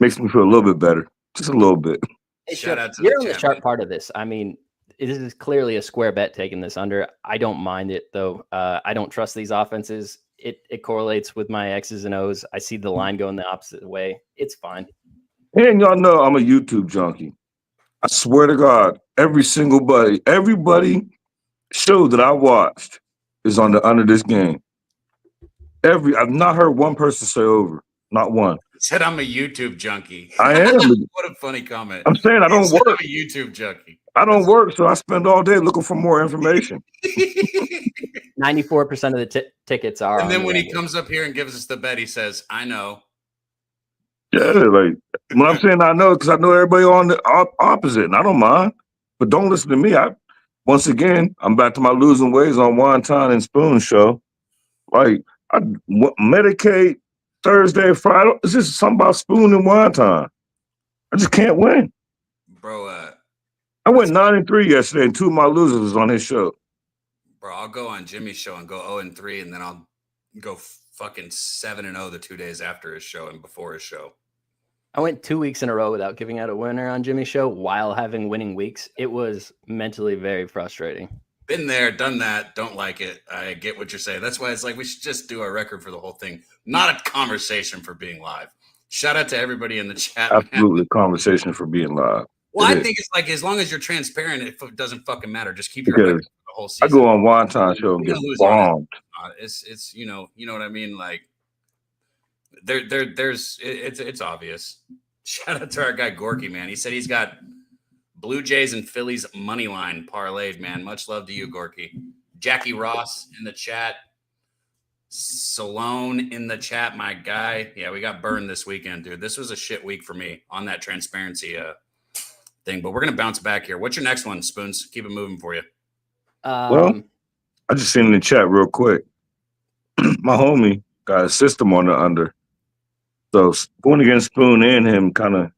Makes me feel a little bit better. Just a little bit. Hey, Shout out to you're on the sharp part of this. I mean, it is clearly a square bet taking this under. I don't mind it, though. I don't trust these offenses. It correlates with my X's and O's. I see the line going the opposite way. It's fine. And y'all know I'm a YouTube junkie. I swear to God, everybody show that I watched is on the under this game. I've not heard one person say over. Not one. He said I'm a YouTube junkie. I am. What a funny comment. I'm saying I don't work. I'm a YouTube junkie. I don't work, so I spend all day looking for more information. 94% of the tickets are. And then when he comes up here and gives us the bet, he says, "I know." Yeah, like when I'm saying I know, because I know everybody on the opposite, and I don't mind. But don't listen to me. Once again, I'm back to my losing ways on Wonton and Spoon show. Like Medicate Thursday, Friday. It's just something about Spoon and Wonton. I just can't win, bro. I went 9-3 yesterday, and 2 of my losers was on his show. Bro, I'll go on Jimmy's show and go 0-3, and then I'll go fucking 7-0 the 2 days after his show and before his show. I went 2 weeks in a row without giving out a winner on Jimmy's show while having winning weeks. It was mentally very frustrating. Been there, done that, don't like it. I get what you're saying. That's why it's like we should just do a record for the whole thing, not a conversation for being live. Shout out to everybody in the chat. Absolutely, man. Conversation for being live. Well, I think it's like as long as you're transparent, it doesn't fucking matter. Just keep your record for the whole season. I go on Wonton show and get bombed. It's you know what I mean. Like it's obvious. Shout out to our guy Gorky, man. He said he's got Blue Jays and Phillies money line parlayed, man. Much love to you, Gorky. Jackie Ross in the chat. Salone in the chat, my guy. Yeah, we got burned this weekend, dude. This was a shit week for me on that transparency thing, but we're gonna bounce back here. What's your next one, Spoons? Keep it moving for you. Well, I just seen in the chat real quick. My homie got a system on the under, so going against Spoon and him kind of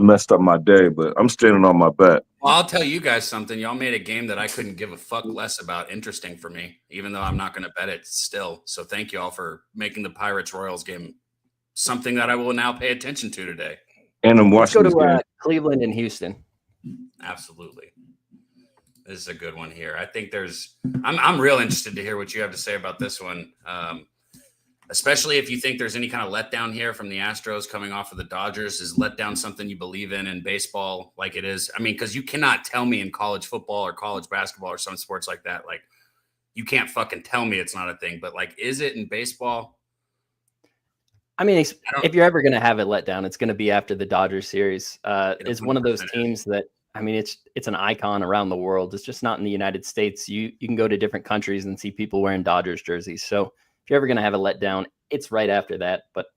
messed up my day. But I'm standing on my bet. Well, I'll tell you guys something. Y'all made a game that I couldn't give a fuck less about interesting for me, even though I'm not going to bet it still. So thank you all for making the Pirates Royals game something that I will now pay attention to today. And I'm watching. Let's go to Cleveland and Houston. Absolutely. This is a good one here. I think I'm real interested to hear what you have to say about this one. Especially if you think there's any kind of letdown here from the Astros coming off of the Dodgers. Is letdown something you believe in baseball like it is? I mean, because you cannot tell me in college football or college basketball or some sports like that, like you can't fucking tell me it's not a thing. But like, is it in baseball? I mean, if you're ever going to have it let down, it's going to be after the Dodgers series. It's one of those teams that, I mean, it's an icon around the world. It's just not in the United States. You can go to different countries and see people wearing Dodgers jerseys. So if you're ever going to have a letdown, it's right after that. But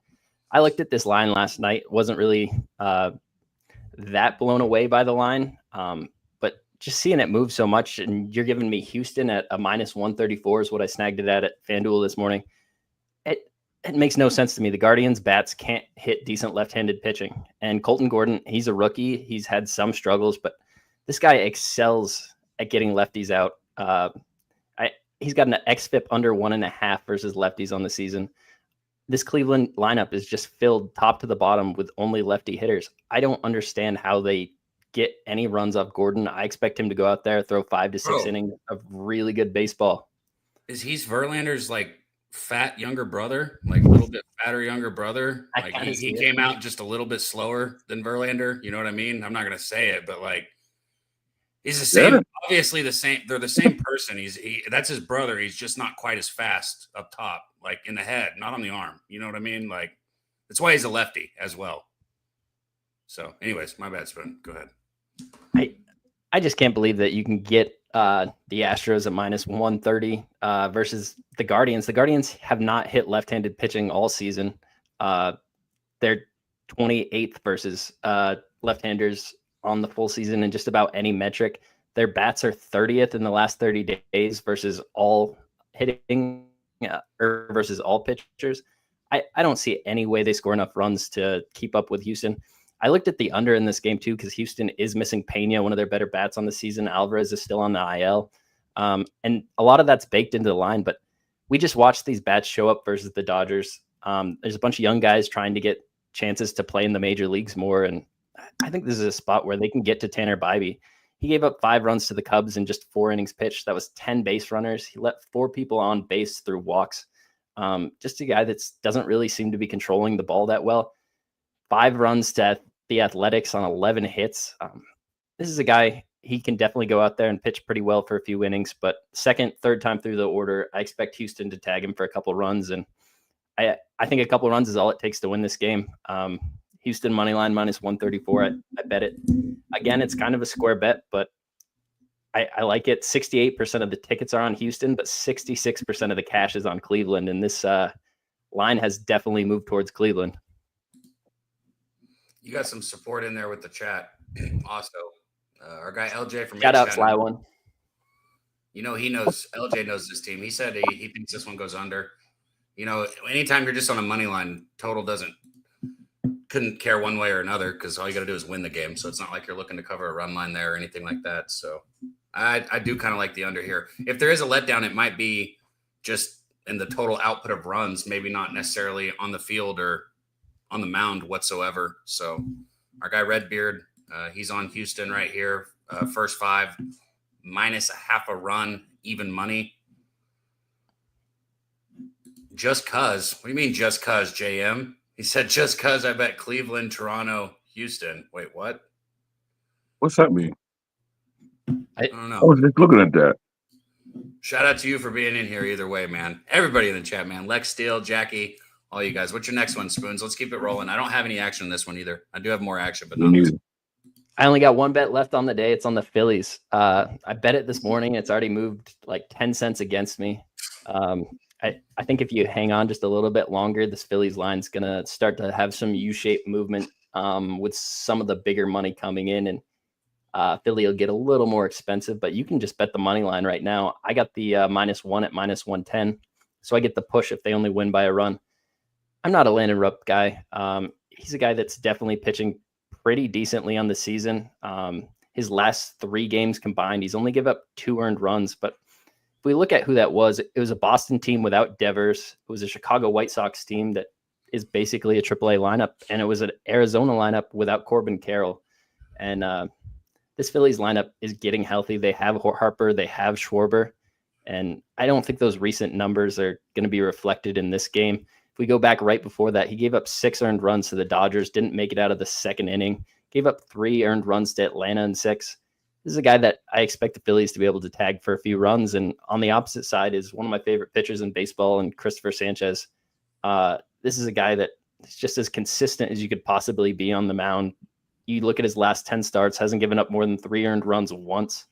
I looked at this line last night. Wasn't really that blown away by the line. But just seeing it move so much, and you're giving me Houston at a -134 is what I snagged it at FanDuel this morning. It makes no sense to me. The Guardians' bats can't hit decent left-handed pitching. And Colton Gordon, he's a rookie. He's had some struggles, but this guy excels at getting lefties out. He's got an xFIP under 1.5 versus lefties on the season. This Cleveland lineup is just filled top to the bottom with only lefty hitters. I don't understand how they get any runs off Gordon. I expect him to go out there, throw 5 to 6 innings of really good baseball. He's Verlander's like fat younger brother, like a little bit fatter younger brother. Like he came out just a little bit slower than Verlander. You know what I mean? I'm not going to say it, but like he's the same, obviously the same. They're the same person. That's his brother. He's just not quite as fast up top, like in the head, not on the arm. You know what I mean? Like that's why he's a lefty as well. So anyways, my bad, Spoon. Go ahead. I just can't believe that you can get the Astros at -130 versus the Guardians. The Guardians have not hit left-handed pitching all season. They're 28th versus left-handers on the full season in just about any metric. Their bats are 30th in the last 30 days versus all hitting or versus all pitchers. I don't see any way they score enough runs to keep up with Houston. I looked at the under in this game too because Houston is missing Pena, one of their better bats on the season. Alvarez is still on the IL. And a lot of that's baked into the line, but we just watched these bats show up versus the Dodgers. There's a bunch of young guys trying to get chances to play in the major leagues more. And I think this is a spot where they can get to Tanner Bybee. He gave up 5 runs to the Cubs in just 4 innings pitched. That was 10 base runners. He let 4 people on base through walks. Just a guy that doesn't really seem to be controlling the ball that well. 5 runs to the Athletics on 11 hits. This is a guy, he can definitely go out there and pitch pretty well for a few innings, but second, third time through the order, I expect Houston to tag him for a couple runs. And I think a couple runs is all it takes to win this game. Houston money line -134. I bet it. Again, it's kind of a square bet, but I like it. 68% of the tickets are on Houston, but 66% of the cash is on Cleveland. And this line has definitely moved towards Cleveland. You got some support in there with the chat. Also, our guy LJ from Shout out Sly One. You know, LJ knows this team. He said he thinks this one goes under. You know, anytime you're just on a money line, total couldn't care one way or another because all you got to do is win the game. So it's not like you're looking to cover a run line there or anything like that. So I do kind of like the under here. If there is a letdown, it might be just in the total output of runs, maybe not necessarily on the field or on the mound whatsoever. So our guy Redbeard, he's on Houston right here. First 5, minus a half a run, even money. Just cuz. What do you mean just cuz, JM? He said just cuz I bet Cleveland, Toronto, Houston. Wait, what? What's that mean? I don't know. I was just looking at that. Shout out to you for being in here either way, man. Everybody in the chat, man. Lex Steele, Jackie, all you guys. What's your next one, Spoons? Let's keep it rolling. I don't have any action in this one either. I do have more action, but not this one. I only got one bet left on the day. It's on the Phillies. I bet it this morning. It's already moved like 10 cents against me. I think if you hang on just a little bit longer, this Phillies line's going to start to have some U-shaped movement with some of the bigger money coming in. And Philly will get a little more expensive, but you can just bet the money line right now. I got the -1 at -110. So I get the push if they only win by a run. I'm not a Landon Rupp guy. He's a guy that's definitely pitching pretty decently on the season. His last 3 games combined, he's only give up 2 earned runs. But if we look at who that was, it was a Boston team without Devers. It was a Chicago White Sox team that is basically a AAA lineup. And it was an Arizona lineup without Corbin Carroll. And this Phillies lineup is getting healthy. They have Harper, they have Schwarber. And I don't think those recent numbers are going to be reflected in this game. If we go back right before that, he gave up 6 earned runs to the Dodgers, didn't make it out of the second inning, gave up 3 earned runs to Atlanta in 6. This is a guy that I expect the Phillies to be able to tag for a few runs. And on the opposite side is one of my favorite pitchers in baseball, and Christopher Sanchez. This is a guy that is just as consistent as you could possibly be on the mound. You look at his last 10 starts, hasn't given up more than 3 earned runs once.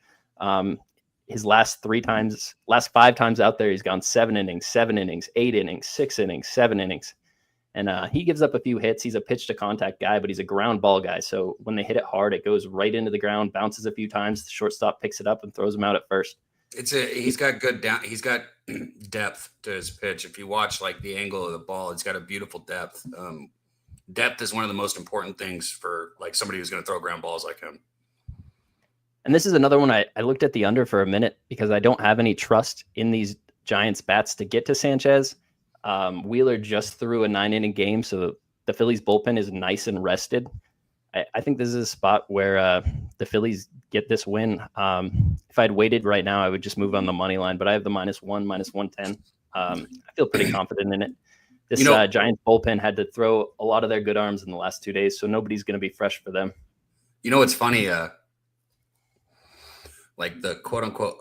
His last 5 times out there, he's gone 7 innings, 8 innings, 6 innings, 7 innings. And he gives up a few hits. He's a pitch to contact guy, but he's a ground ball guy. So when they hit it hard, it goes right into the ground, bounces a few times. The shortstop picks it up and throws him out at first. He's got he's got depth to his pitch. If you watch like the angle of the ball, it's got a beautiful depth. Depth is one of the most important things for like somebody who's going to throw ground balls like him. And this is another one I looked at the under for a minute because I don't have any trust in these Giants bats to get to Sanchez. Wheeler just threw a 9-inning game, so the Phillies bullpen is nice and rested. I think this is a spot where the Phillies get this win. If I'd waited right now, I would just move on the money line, but I have the -1, -110. I feel pretty confident in it. This Giants bullpen had to throw a lot of their good arms in the last 2 days, so nobody's going to be fresh for them. You know what's funny? Like the quote unquote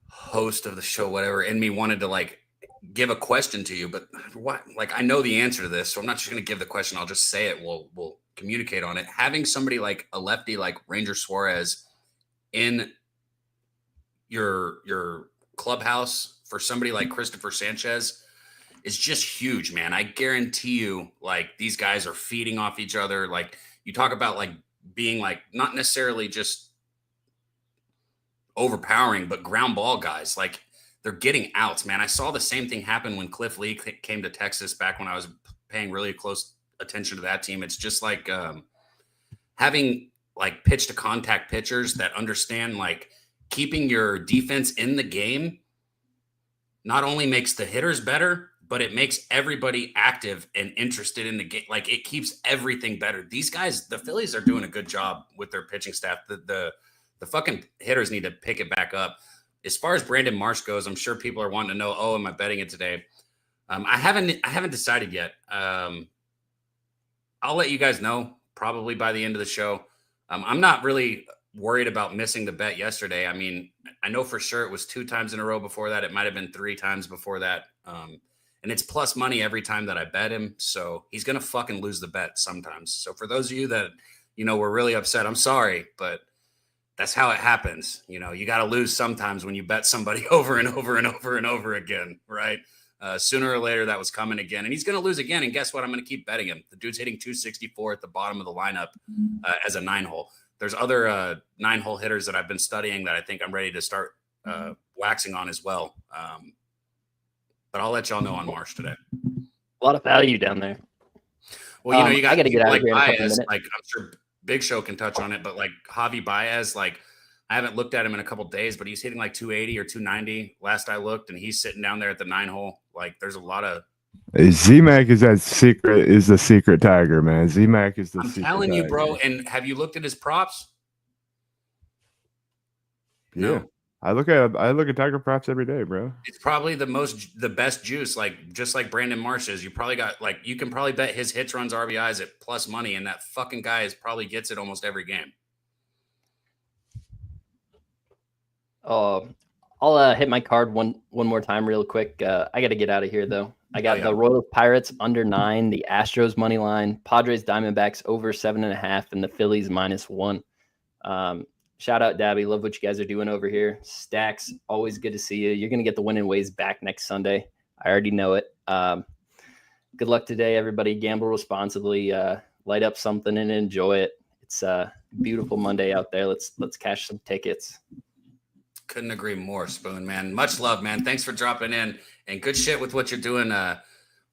host of the show, whatever, in me wanted to like give a question to you, but what? Like I know the answer to this, so I'm not just going to give the question. I'll just say it. We'll communicate on it. Having somebody like a lefty like Ranger Suarez in your clubhouse for somebody like Christopher Sanchez is just huge, man. I guarantee you, like these guys are feeding off each other. Like you talk about like being like not necessarily just overpowering, but ground ball guys, like they're getting outs, man. I saw the same thing happen when Cliff Lee came to Texas back when I was paying really close attention to that team. It's just like having like pitch to contact pitchers that understand like keeping your defense in the game not only makes the hitters better, but it makes everybody active and interested in the game. Like it keeps everything better. These guys, the Phillies are doing a good job with their pitching staff. The fucking hitters need to pick it back up. As far as Brandon Marsh goes, I'm sure people are wanting to know, oh, am I betting it today? I haven't decided yet. I'll let you guys know probably by the end of the show. I'm not really worried about missing the bet yesterday. I mean, I know for sure it was 2 times in a row before that. It might have been 3 times before that. And it's plus money every time that I bet him. So he's going to fucking lose the bet sometimes. So for those of you that, were really upset, I'm sorry, but that's how it happens. You got to lose sometimes when you bet somebody over and over and over and over again, right? Sooner or later, that was coming again. And he's going to lose again. And guess what? I'm going to keep betting him. The dude's hitting 264 at the bottom of the lineup as a 9-hole. There's other 9-hole hitters that I've been studying that I think I'm ready to start waxing on as well. But I'll let y'all know on Marsh today. A lot of value down there. Well, you got I got to get out of here in a couple Baez, minutes. like I'm sure Big Show can touch on it, but like Javi Baez, like I haven't looked at him in a couple days, but he's hitting like 280 or 290 last I looked, and he's sitting down there at the 9-hole. Like, there's a lot of. Z-Mac is the secret tiger, man. Z-Mac is the I'm secret telling you, tiger. bro. And have you looked at his props? Yeah. No. I look at tiger props every day, bro. It's probably the best juice, like just like Brandon Marsh is. You probably got like you can probably bet his hits, runs, RBIs at plus money, and that fucking guy probably gets it almost every game. I'll hit my card one more time real quick. I got to get out of here though. I got the Royals Pirates under 9, the Astros money line, Padres Diamondbacks over 7.5, and the Phillies -1. Shout out Daby. Love what you guys are doing over here. Stacks, always good to see you. You're going to get the winning ways back next Sunday. I already know it. Good luck today, everybody. Gamble responsibly. Light up something and enjoy it. It's a beautiful Monday out there. Let's cash some tickets. Couldn't agree more, Spoon, man. Much love, man. Thanks for dropping in. And good shit with what you're doing.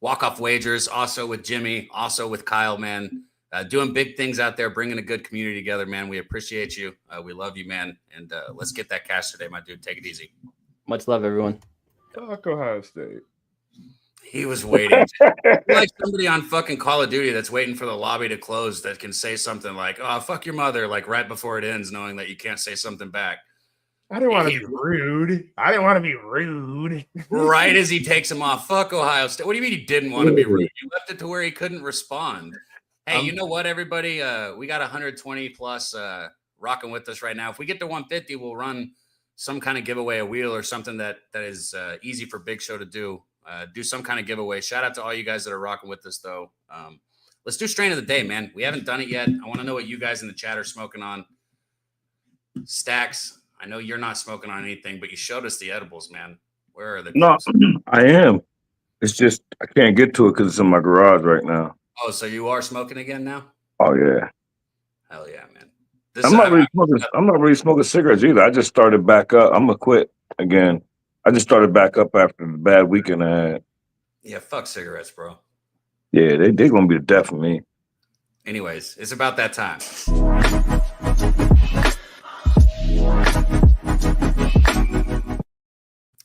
Walk-off wagers, also with Jimmy, also with Kyle, man. Doing big things out there, bringing a good community together, man. We appreciate you. We love you, man. And let's get that cash today, my dude. Take it easy. Much love, everyone. Fuck Ohio State. He was waiting. Like somebody on fucking Call of Duty that's waiting for the lobby to close that can say something like, oh, fuck your mother, like right before it ends, knowing that you can't say something back. I didn't want to be rude. Right as he takes him off. Fuck Ohio State. What do you mean he didn't want to be rude? You left it to where he couldn't respond. Hey, you know what, everybody? We got 120 plus rocking with us right now. If we get to 150, we'll run some kind of giveaway, a wheel or something that is easy for Big Show to do. Do some kind of giveaway. Shout out to all you guys that are rocking with us, though. Let's do strain of the day, man. We haven't done it yet. I want to know what you guys in the chat are smoking on. Stacks, I know you're not smoking on anything, but you showed us the edibles, man. Where are they? No, I am. It's just I can't get to it because it's in my garage right now. Oh, so you are smoking again now? Oh yeah. Hell yeah, man. I'm not really smoking cigarettes either. I just started back up. I'm gonna quit again. I just started back up after the bad weekend I had. Yeah, fuck cigarettes, bro. Yeah, they're gonna be the death of me. Anyways, it's about that time.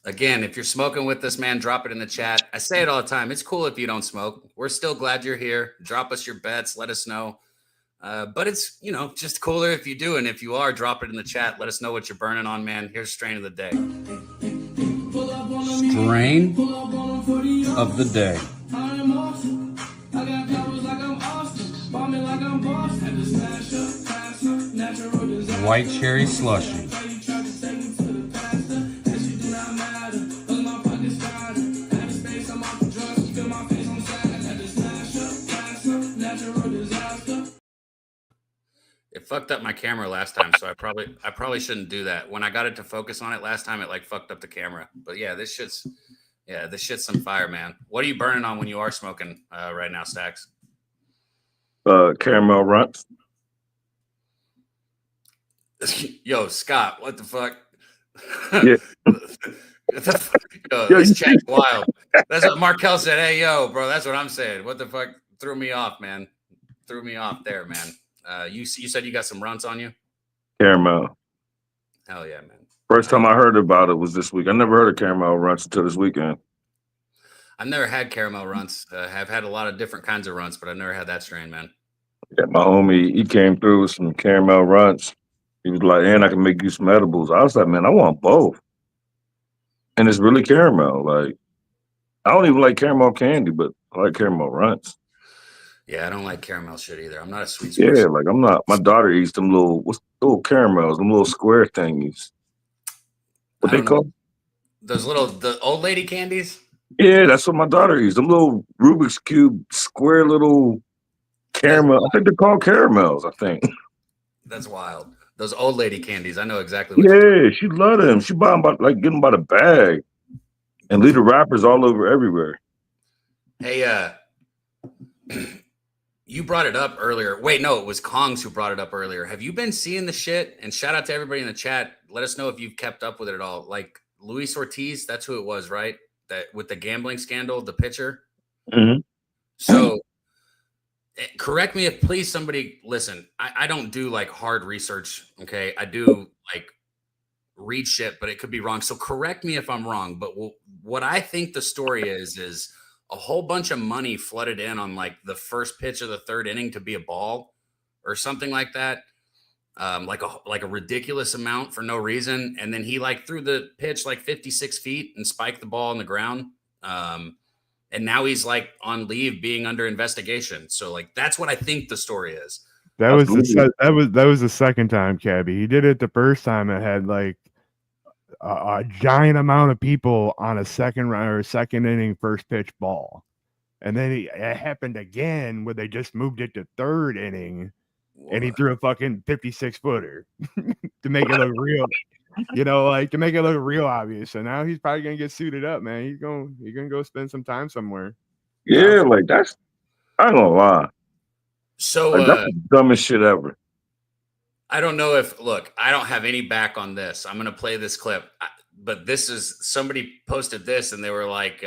Again, if you're smoking with us, man, drop it in the chat. I say it all the time. It's cool if you don't smoke. We're still glad you're here. Drop us your bets. Let us know. But it's, just cooler if you do. And if you are, drop it in the chat. Let us know what you're burning on, man. Here's strain of the day. Strain of the day. White cherry slushy. It fucked up my camera last time, so I probably shouldn't do that. When I got it to focus on it last time, it fucked up the camera. But yeah, this shit's some fire, man. What are you burning on when you are smoking right now, Stacks? Caramel runts. Yo, Scott, what the fuck? Yeah. This chat's wild. That's what Markel said. Hey, yo, bro, that's what I'm saying. What the fuck threw me off, man? Threw me off there, man. You said you got some runts on you? Caramel. Hell yeah, man. First time I heard about it was this week. I never heard of caramel runts until this weekend. I've never had caramel runts. Have had a lot of different kinds of runts, but I've never had that strain, man. Yeah, my homie, he came through with some caramel runts. He was like, and I can make you some edibles. I was like, man, I want both. And it's really caramel. Like, I don't even like caramel candy, but I like caramel runts. Yeah, I don't like caramel shit either. I'm not a sweet Yeah, person. like I'm not. My daughter eats them little caramels, them little square thingies. What they call? The old lady candies? Yeah, that's what my daughter eats. Them little Rubik's Cube square little caramel. I think they're called caramels, I think. That's wild. Those old lady candies. I know exactly what she love them. She buy them get them by the bag. And leave the wrappers all over everywhere. Hey, you brought it up earlier. Wait, no, it was Kongs who brought it up earlier. Have you been seeing the shit? And shout out to everybody in the chat. Let us know if you've kept up with it at all. Like Luis Ortiz, that's who it was, right? That with the gambling scandal, the pitcher. Mm-hmm. So correct me if please somebody listen. I don't do hard research. Okay. I do read shit, but it could be wrong. So correct me if I'm wrong. But what I think the story is a whole bunch of money flooded in on like the first pitch of the third inning to be a ball or something like that. Like a ridiculous amount for no reason. And then he like threw the pitch like 56 feet and spiked the ball on the ground. And now he's like on leave being under investigation. So like, that's what I think the story is. That was the second time, Cabby. He did it the first time. It had like a giant amount of people on a second inning first pitch ball, and then it happened again where they just moved it to third inning, and he threw a fucking 56-footer to make it look real. To make it look real obvious. So now he's probably gonna get suited up, man. He's gonna go spend some time somewhere. Yeah, like that's. I ain't gonna lie. So like, that's the dumbest shit ever. I don't know look, I don't have any back on this. I'm going to play this clip, but this is somebody posted this and they were like,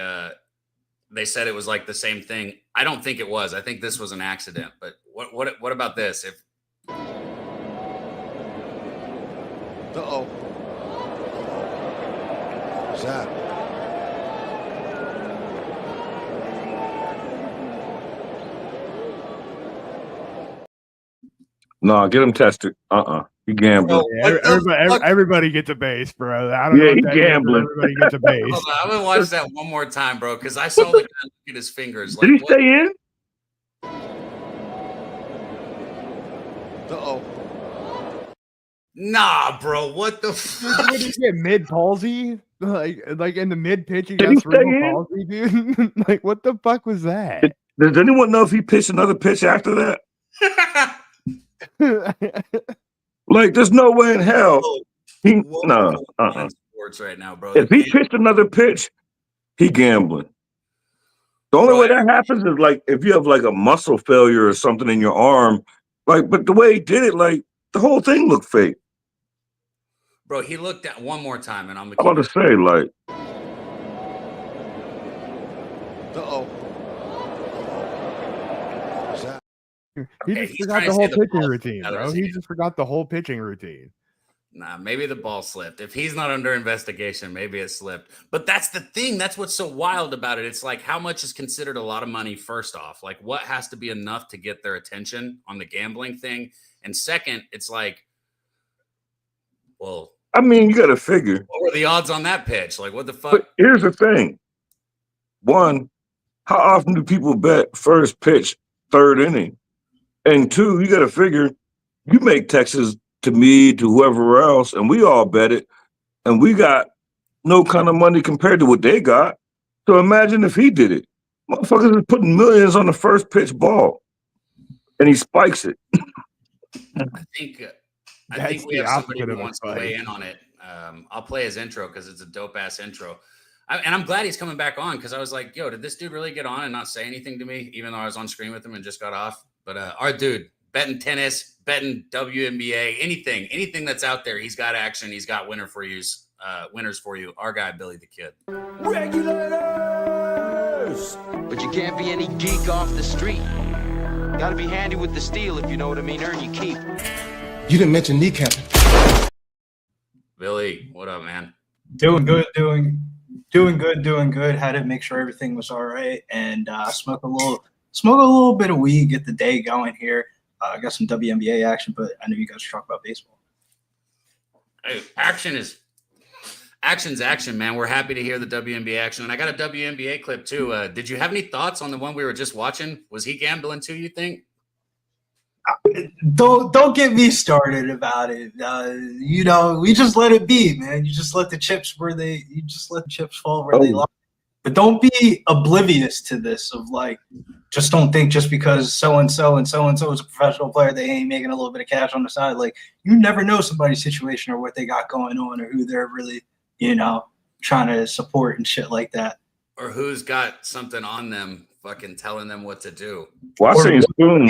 they said it was like the same thing. I don't think it was. I think this was an accident, but what about this? Uh-oh. Shot. No, get him tested. He gambling. Yeah, everybody gets a base, bro. I don't know. He gambling. Everybody gets a base. Hold on, I'm gonna watch that one more time, bro, because I saw the guy look at his fingers. Did he stay in? Uh-oh. Nah, bro. What the fuck? Did he get mid palsy? Like in the mid pitch, he Did got he cerebral stay in? palsy, dude. Like, what the fuck was that? Does anyone know if he pitched another pitch after that? Like, there's no way in hell. Sports right now, bro. If he pitched another pitch, he gambling. The only way that happens is like if you have like a muscle failure or something in your arm. Like, but the way he did it, like the whole thing looked fake. Bro, he looked at one more time, and I'm about to say, like, uh-oh. He just forgot the whole pitching routine, bro. He just forgot the whole pitching routine. Nah, maybe the ball slipped. If he's not under investigation, maybe it slipped. But that's the thing. That's what's so wild about it. It's like, how much is considered a lot of money, first off? Like, what has to be enough to get their attention on the gambling thing? And second, it's like, well, I mean, you got to figure. What were the odds on that pitch? Like, what the fuck? But here's the thing. One, how often do people bet first pitch, third inning? And two, you got to figure, you make Texas to me, to whoever else, and we all bet it, and we got no kind of money compared to what they got. So imagine if he did it. Motherfuckers is putting millions on the first pitch ball, and he spikes it. I think we have somebody who wants to weigh in on it. I'll play his intro because it's a dope-ass intro. And I'm glad he's coming back on because I was like, yo, did this dude really get on and not say anything to me, even though I was on screen with him and just got off? But our dude, betting tennis, betting WNBA, anything that's out there, he's got action. He's got winners for you. Our guy, Billy the Kid. Regulators! But you can't be any geek off the street. Gotta be handy with the steel, if you know what I mean. Earn your keep. You didn't mention kneecapping. Billy, what up, man? Doing good. Had to make sure everything was all right, and smoke a little bit of weed, get the day going here. I got some WNBA action, but I know you guys talk about baseball. Hey, action's action, man. We're happy to hear the WNBA action, and I got a WNBA clip too. Did you have any thoughts on the one we were just watching? Was he gambling too, you think? Don't get me started about it. We just let it be, man. You just let the chips fall where they lie. But don't be oblivious to this of like, just don't think just because so-and-so is a professional player, they ain't making a little bit of cash on the side. Like, you never know somebody's situation or what they got going on or who they're really, trying to support and shit like that. Or who's got something on them fucking telling them what to do. Well, I seen Spoon.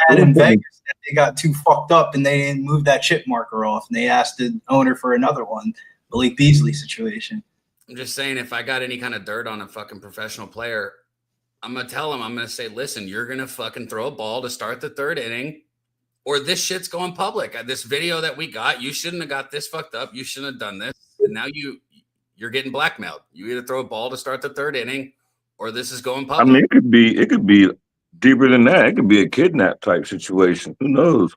In Vegas, they got too fucked up and they didn't move that chip marker off, and they asked the owner for another one. The Malik Beasley situation. I'm just saying, if I got any kind of dirt on a fucking professional player, I'm going to tell him, I'm going to say, listen, you're going to fucking throw a ball to start the third inning, or this shit's going public. This video that we got, you shouldn't have got this fucked up. You shouldn't have done this. And now you're getting blackmailed. You either throw a ball to start the third inning, or this is going public. I mean, it could be deeper than that. It could be a kidnap type situation. Who knows?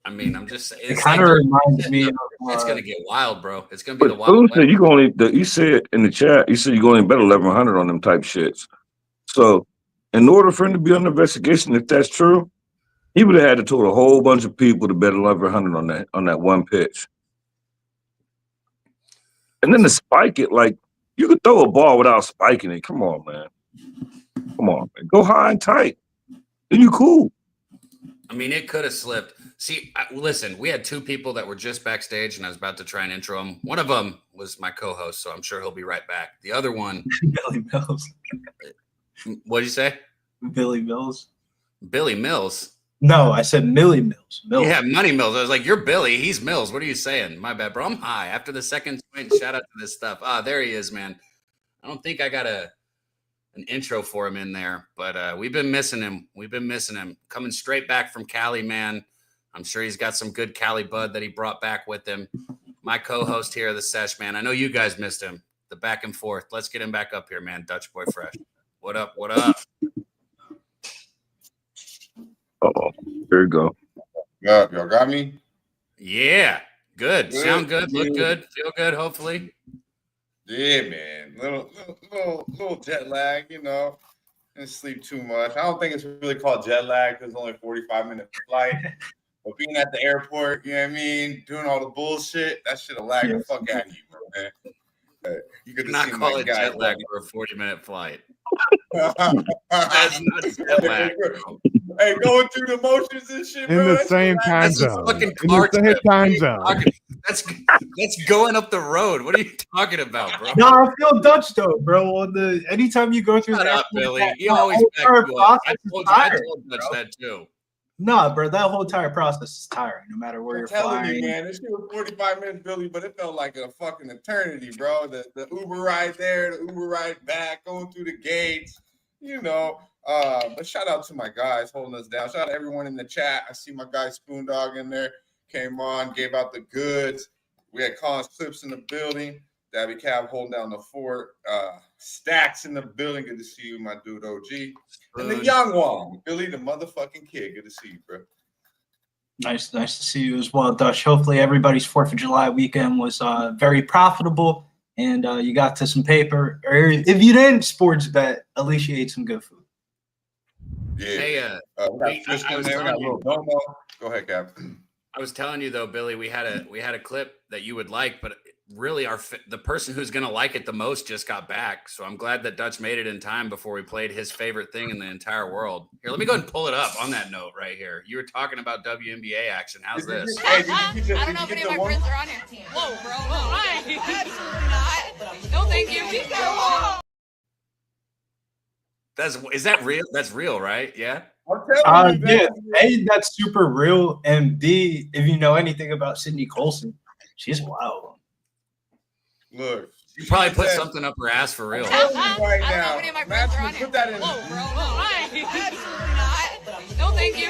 I mean, I'm just saying. It kind of reminds me of. It's gonna get wild, bro. It's gonna be the Who wild. said you can only? You said in the chat. You said you can only bet 1,100 on them type shits. So, in order for him to be under investigation, if that's true, he would have had to told a whole bunch of people to bet 1,100 on that one pitch. And then to spike it, like you could throw a ball without spiking it. Come on, man. Come on, man. Go high and tight. Then you cool. I mean, it could have slipped. See, listen, we had two people that were just backstage, and I was about to try and intro them. One of them was my co-host, so I'm sure he'll be right back. The other one, Billy Mills. What'd you say? Billy Mills. Billy Mills. No, I said Millie Mills. Yeah, Money Mills. I was like, you're Billy. He's Mills. What are you saying? My bad, bro. I'm high. After the second point, shout out to this stuff. Ah, there he is, man. I don't think I got an intro for him in there, but we've been missing him. We've been missing him. Coming straight back from Cali, man. I'm sure he's got some good Cali bud that he brought back with him. My co-host here, the Sesh, man. I know you guys missed him. The back and forth. Let's get him back up here, man. Dutch Boy Fresh. What up? What up? Uh-oh. There you go. Yeah, y'all got me? Yeah. Good. Sound good. Look good. Feel good, hopefully. Yeah, man. Little jet lag, you know. Didn't sleep too much. I don't think it's really called jet lag because it's only a 45-minute flight. But being at the airport, you know what I mean, doing all the bullshit, that shit'll lag the fuck out of you, bro, man. You could not call it jet lag for a 40-minute flight. That's not jet lag. Hey, going through the motions and shit, bro. In the same time zone. In the same time zone. That's going up the road. What are you talking about, bro? No, I feel Dutch though, bro. Anytime you go through Shut that, up, Billy. You always back you up. I told Dutch that too. Nah, bro, that whole entire process is tiring, no matter where you're flying. You, man, this shit was 45 minutes, Billy, but it felt like a fucking eternity, bro. The Uber ride there, the Uber ride back, going through the gates, you know. But shout out to my guys holding us down. Shout out to everyone in the chat. I see my guy Spoondog in there. Came on, gave out the goods. We had Collins Clips in the building. Daby Cab holding down the fort. Stacks in the building. Good to see you, my dude OG. And the young one, Billy, the motherfucking kid. Good to see you, bro. Nice to see you as well, Dutch. Hopefully everybody's 4th of July weekend was very profitable and you got to some paper. Or if you didn't sports bet, at least you ate some good food. Yeah. Hey, Go ahead, Cap. I was telling you though, Billy, we had a clip that you would like, but really the person who's going to like it the most just got back. So I'm glad that Dutch made it in time before we played his favorite thing in the entire world. Here, let me go ahead and pull it up on that note right here. You were talking about WNBA action. How's this? I don't know if any of my friends are on your team. Whoa, bro. Whoa, absolutely not. No, thank you. Is that real? That's real, right? Yeah. Yeah. A, that's super real. And B, if you know anything about Sydney Colson, she's wild. Look, you probably put something up her ass for real. Right now, put that in. Whoa, bro. Absolutely not. No, thank you.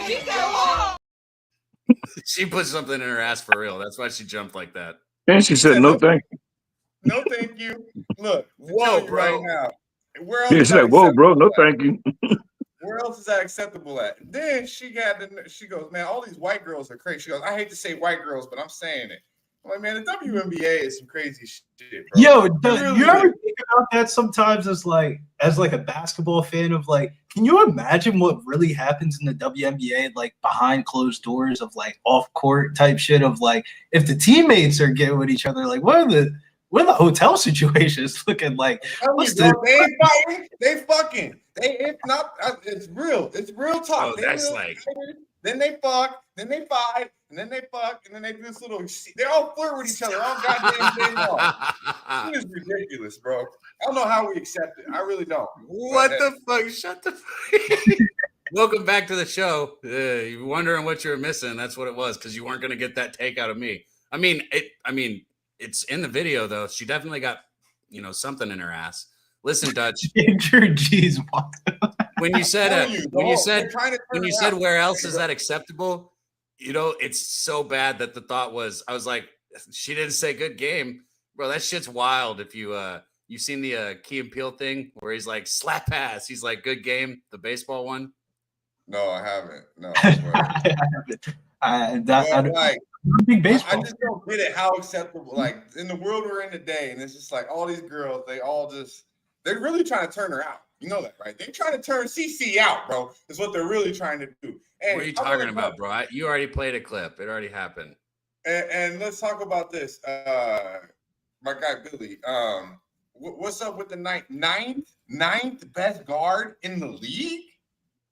She put something in her ass for real. That's why she jumped like that. And she said, "No, thank you." No, thank you. Look, whoa, bro. Right now, where else? Yeah, she's like, "Whoa, bro, no, thank you." Where else is that acceptable at? Then she goes, man, all these white girls are crazy. She goes, I hate to say white girls, but I'm saying it. I'm like, man, the WNBA is some crazy shit, bro. Yo, you ever think about that sometimes as like a basketball fan of like, can you imagine what really happens in the WNBA, like behind closed doors of like off court type shit of like, if the teammates are getting with each other, like what are the hotel situations looking like? They ain't fighting. They fucking. It's not. It's real. It's real talk. Oh, that's like. Then they fuck. Then they fight. And then they fuck. And then they do this little. They all flirt with each other all goddamn day long. It is ridiculous, bro. I don't know how we accept it. I really don't. What the fuck? Shut the fuck. Welcome back to the show. You're wondering what you're missing. That's what it was because you weren't going to get that take out of me. I mean, it's in the video though. She definitely got, something in her ass. Listen, Dutch. When you said where else is that acceptable? You know, it's so bad that the thought was, I was like, she didn't say good game. Bro, that shit's wild. If you've seen the Key and Peele thing where he's like, slap pass. He's like, good game, the baseball one. No, I haven't. No, I swear. I just don't get it how acceptable, like in the world we're in today, and it's just like all these girls, they're really trying to turn her out. You know that, right? They're trying to turn CC out, bro. Is what they're really trying to do. And what are you talking about, bro? You already played a clip. It already happened. And let's talk about this. My guy Billy. What's up with the ninth best guard in the league?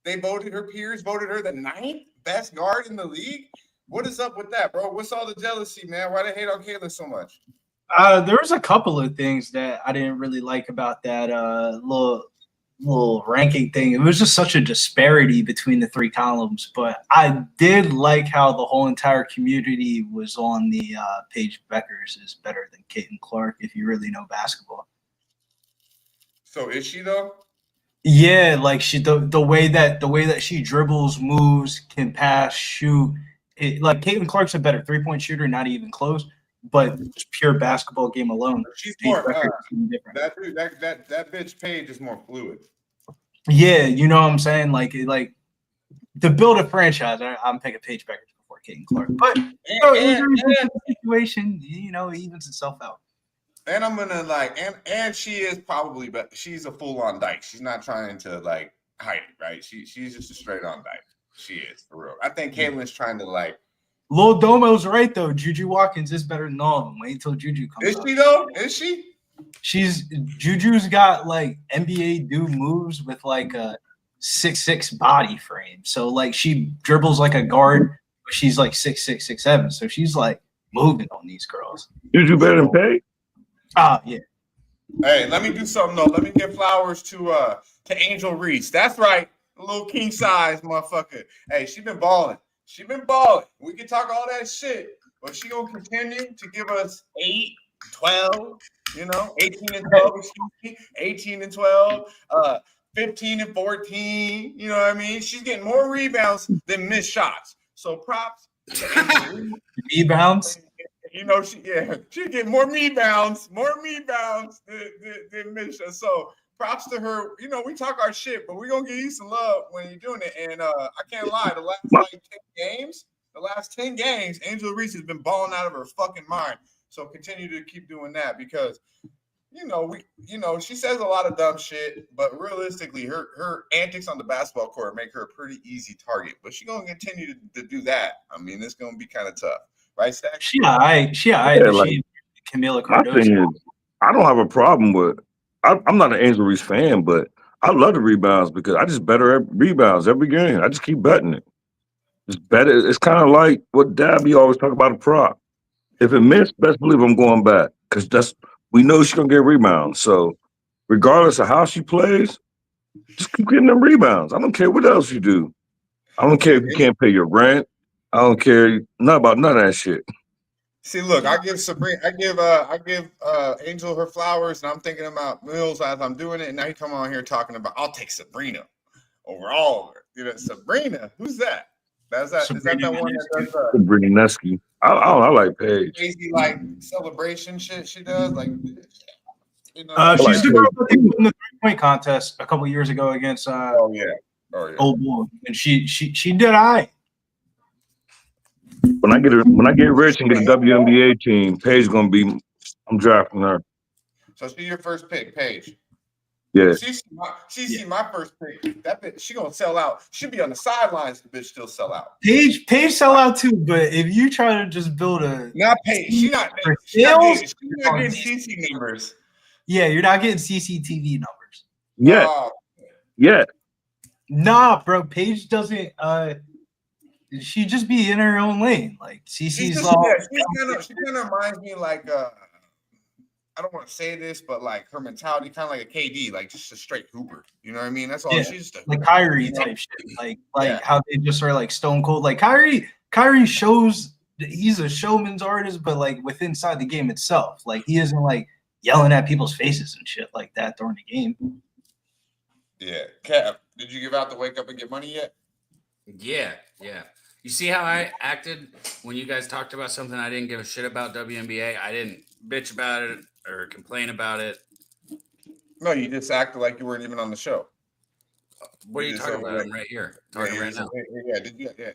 Her peers voted her the 9th best guard in the league. What is up with that, bro? What's all the jealousy, man? Why they hate on Kayla so much? There was a couple of things that I didn't really like about that little ranking thing. It was just such a disparity between the 3 columns, but I did like how the whole entire community was on the Paige Beckers is better than Caitlin Clark if you really know basketball. So is she though? Yeah, like the way that she dribbles, moves, can pass, shoot. Like Caitlin Clark's a better 3-point shooter, not even close. But just pure basketball game alone, she's more different. That bitch Paige is more fluid. Yeah, you know what I'm saying? Like to build a franchise, I'm picking Paige Beckers before Caitlin Clark. But the situation, it evens itself out. And I'm gonna and she is probably, but she's a full on dyke. She's not trying to hide it, right? She's just a straight on dyke. She is for real. I think Caitlin's trying to Lil Domo's right though. Juju Watkins is better than all of them. Wait until Juju comes. Is she though? Is she? Juju's got NBA dude moves with a 6'6" body frame. So she dribbles like a guard, but she's 6'6", 6'7". So she's moving on these girls. Juju better than Paige? Yeah. Hey, let me do something though. Let me give flowers to Angel Reese. That's right, a little king size motherfucker. Hey, she been balling. We can talk all that shit, but she gonna continue to give us 8, 12, 18 and 12, 18 and 12, 15 and 14. You know what I mean? She's getting more rebounds than missed shots. So props to rebounds. She get more rebounds than missed shots. So props to her. We talk our shit, but we're gonna give you some love when you're doing it. And I can't lie, the last 10 games, Angel Reese has been balling out of her fucking mind. So continue to keep doing that because she says a lot of dumb shit, but realistically, her antics on the basketball court make her a pretty easy target. But she's gonna continue to do that. I mean, it's gonna be kind of tough, right, Stack? She Camila Cardoso. I don't have a problem with. I'm not an Angel Reese fan, but I love the rebounds because I just better at rebounds every game. I just keep betting it. It's better. It's kind of like what Daby always talk about a prop. If it missed, best believe I'm going back because we know she's gonna get rebounds. So regardless of how she plays, just keep getting them rebounds. I don't care what else you do. I don't care if you can't pay your rent. I don't care not about none of that shit. See, look, I give Angel her flowers, and I'm thinking about Mills as I'm doing it, and now you come on here talking about I'll take Sabrina over all of her. Sabrina, who's that? Is that the one that does Sabrina Nesky. I like Paige. Crazy celebration shit she does, she's the girl that they put in the 3-point contest a couple years ago against Old Bull, and she did I. When I get rich and get a WNBA team, Paige gonna be. I'm drafting her. So she's your first pick, Paige. Yeah. She's my first pick. That bitch, she gonna sell out. She'll be on the sidelines. The bitch still sell out. Paige sell out too, but if you try to just build not Paige, she's not getting CC numbers. Yeah, you're not getting CCTV numbers. Yeah. Nah, bro. Paige doesn't. She just be in her own lane. CC's she kind of reminds me I don't want to say this, but her mentality kind of like a KD, just a straight hooper. You know what I mean? That's all. Yeah, she's just Kyrie type shit. How they just are stone cold. Kyrie shows he's a showman's artist, but within inside the game itself, he isn't yelling at people's faces and shit like that during the game. Yeah, Cap, did you give out the wake up and get money yet? Yeah. You see how I acted when you guys talked about something I didn't give a shit about WNBA? I didn't bitch about it or complain about it. No, you just acted like you weren't even on the show. What are you talking about? I'm right here. Talking right now. Yeah.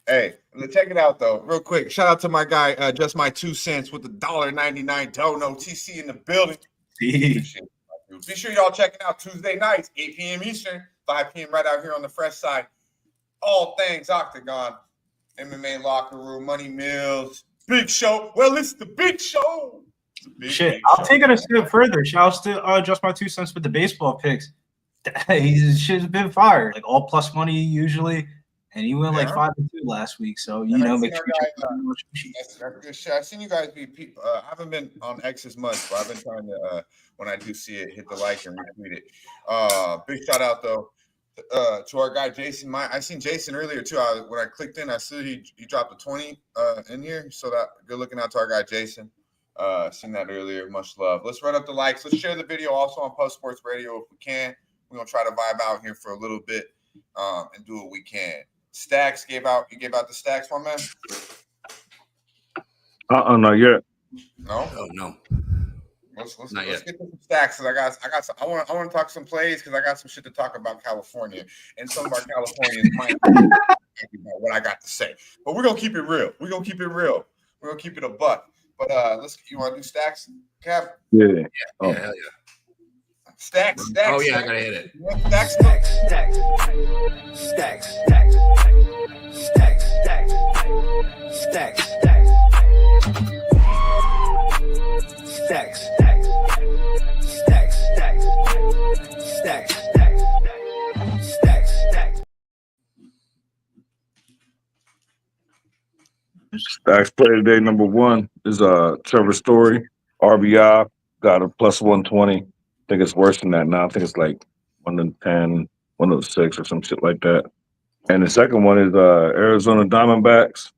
Hey, let's check it out though, real quick. Shout out to my guy, just my 2 cents with the $1.99 dono. TC in the building. Be sure y'all check it out Tuesday nights, 8 p.m. Eastern, 5 p.m. right out here on the fresh side. All things Octagon, MMA locker room, Money Mills, big show. Well, it's the big show. Shit, I'll take it a step further. Shouts to just my 2 cents with the baseball picks. His shit's been fired, like all plus money usually, and he went like 5-2 last week. So you know, make sure you check out that's good shit. I've seen you guys be people. I haven't been on X as much, but I've been trying to. When I do see it, hit the like and retweet it. Big shout out though to our guy Jason. I seen Jason earlier too. When I clicked in, I see he dropped a 20 in here. So that good looking out to our guy Jason. Seen that earlier. Much love. Let's run up the likes. Let's share the video also on Post Sports Radio if we can. We're gonna try to vibe out here for a little bit and do what we can. Stacks gave out the stacks, my man. Not yet. No, no. Let's get to some stacks because I want to talk some plays because I got some shit to talk about California and some of our Californians might about what I got to say. But we're gonna keep it real. We're gonna keep it a buck. But you want to do stacks, Cap? Yeah. Yeah, hell yeah. Stacks. Oh yeah, I gotta hit it. Stacks. Stacks play today. Number 1 is Trevor Story, RBI, got a plus 120. I think it's worse than that now. I think it's like 1-10, 1-6 or some shit like that. And the second one is Arizona Diamondbacks,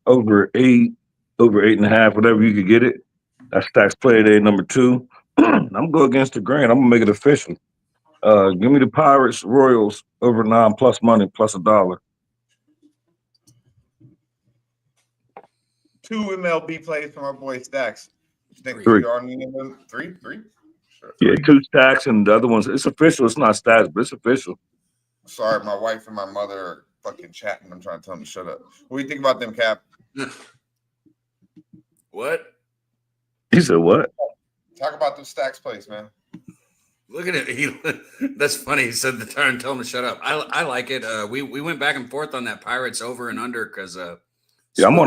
over 8.5, whatever you could get it. That's Stacks play today. Number 2. I'm gonna go against the grain. I'm gonna make it official. Give me the Pirates Royals over 9 plus money plus $1. 2 MLB plays from our boy Stacks. You think 3. we are on them? 3? Sure. Yeah, 2 stacks and the other one's it's official. It's not stats, but it's official. Sorry, my wife and my mother are fucking chatting. I'm trying to tell them to shut up. What do you think about them, Cap? What? He said what? Talk about the Stacks plays, man. Look at it. That's funny. He said the turn. Tell him to shut up. I like it. We went back and forth on that Pirates over and under because yeah, I'm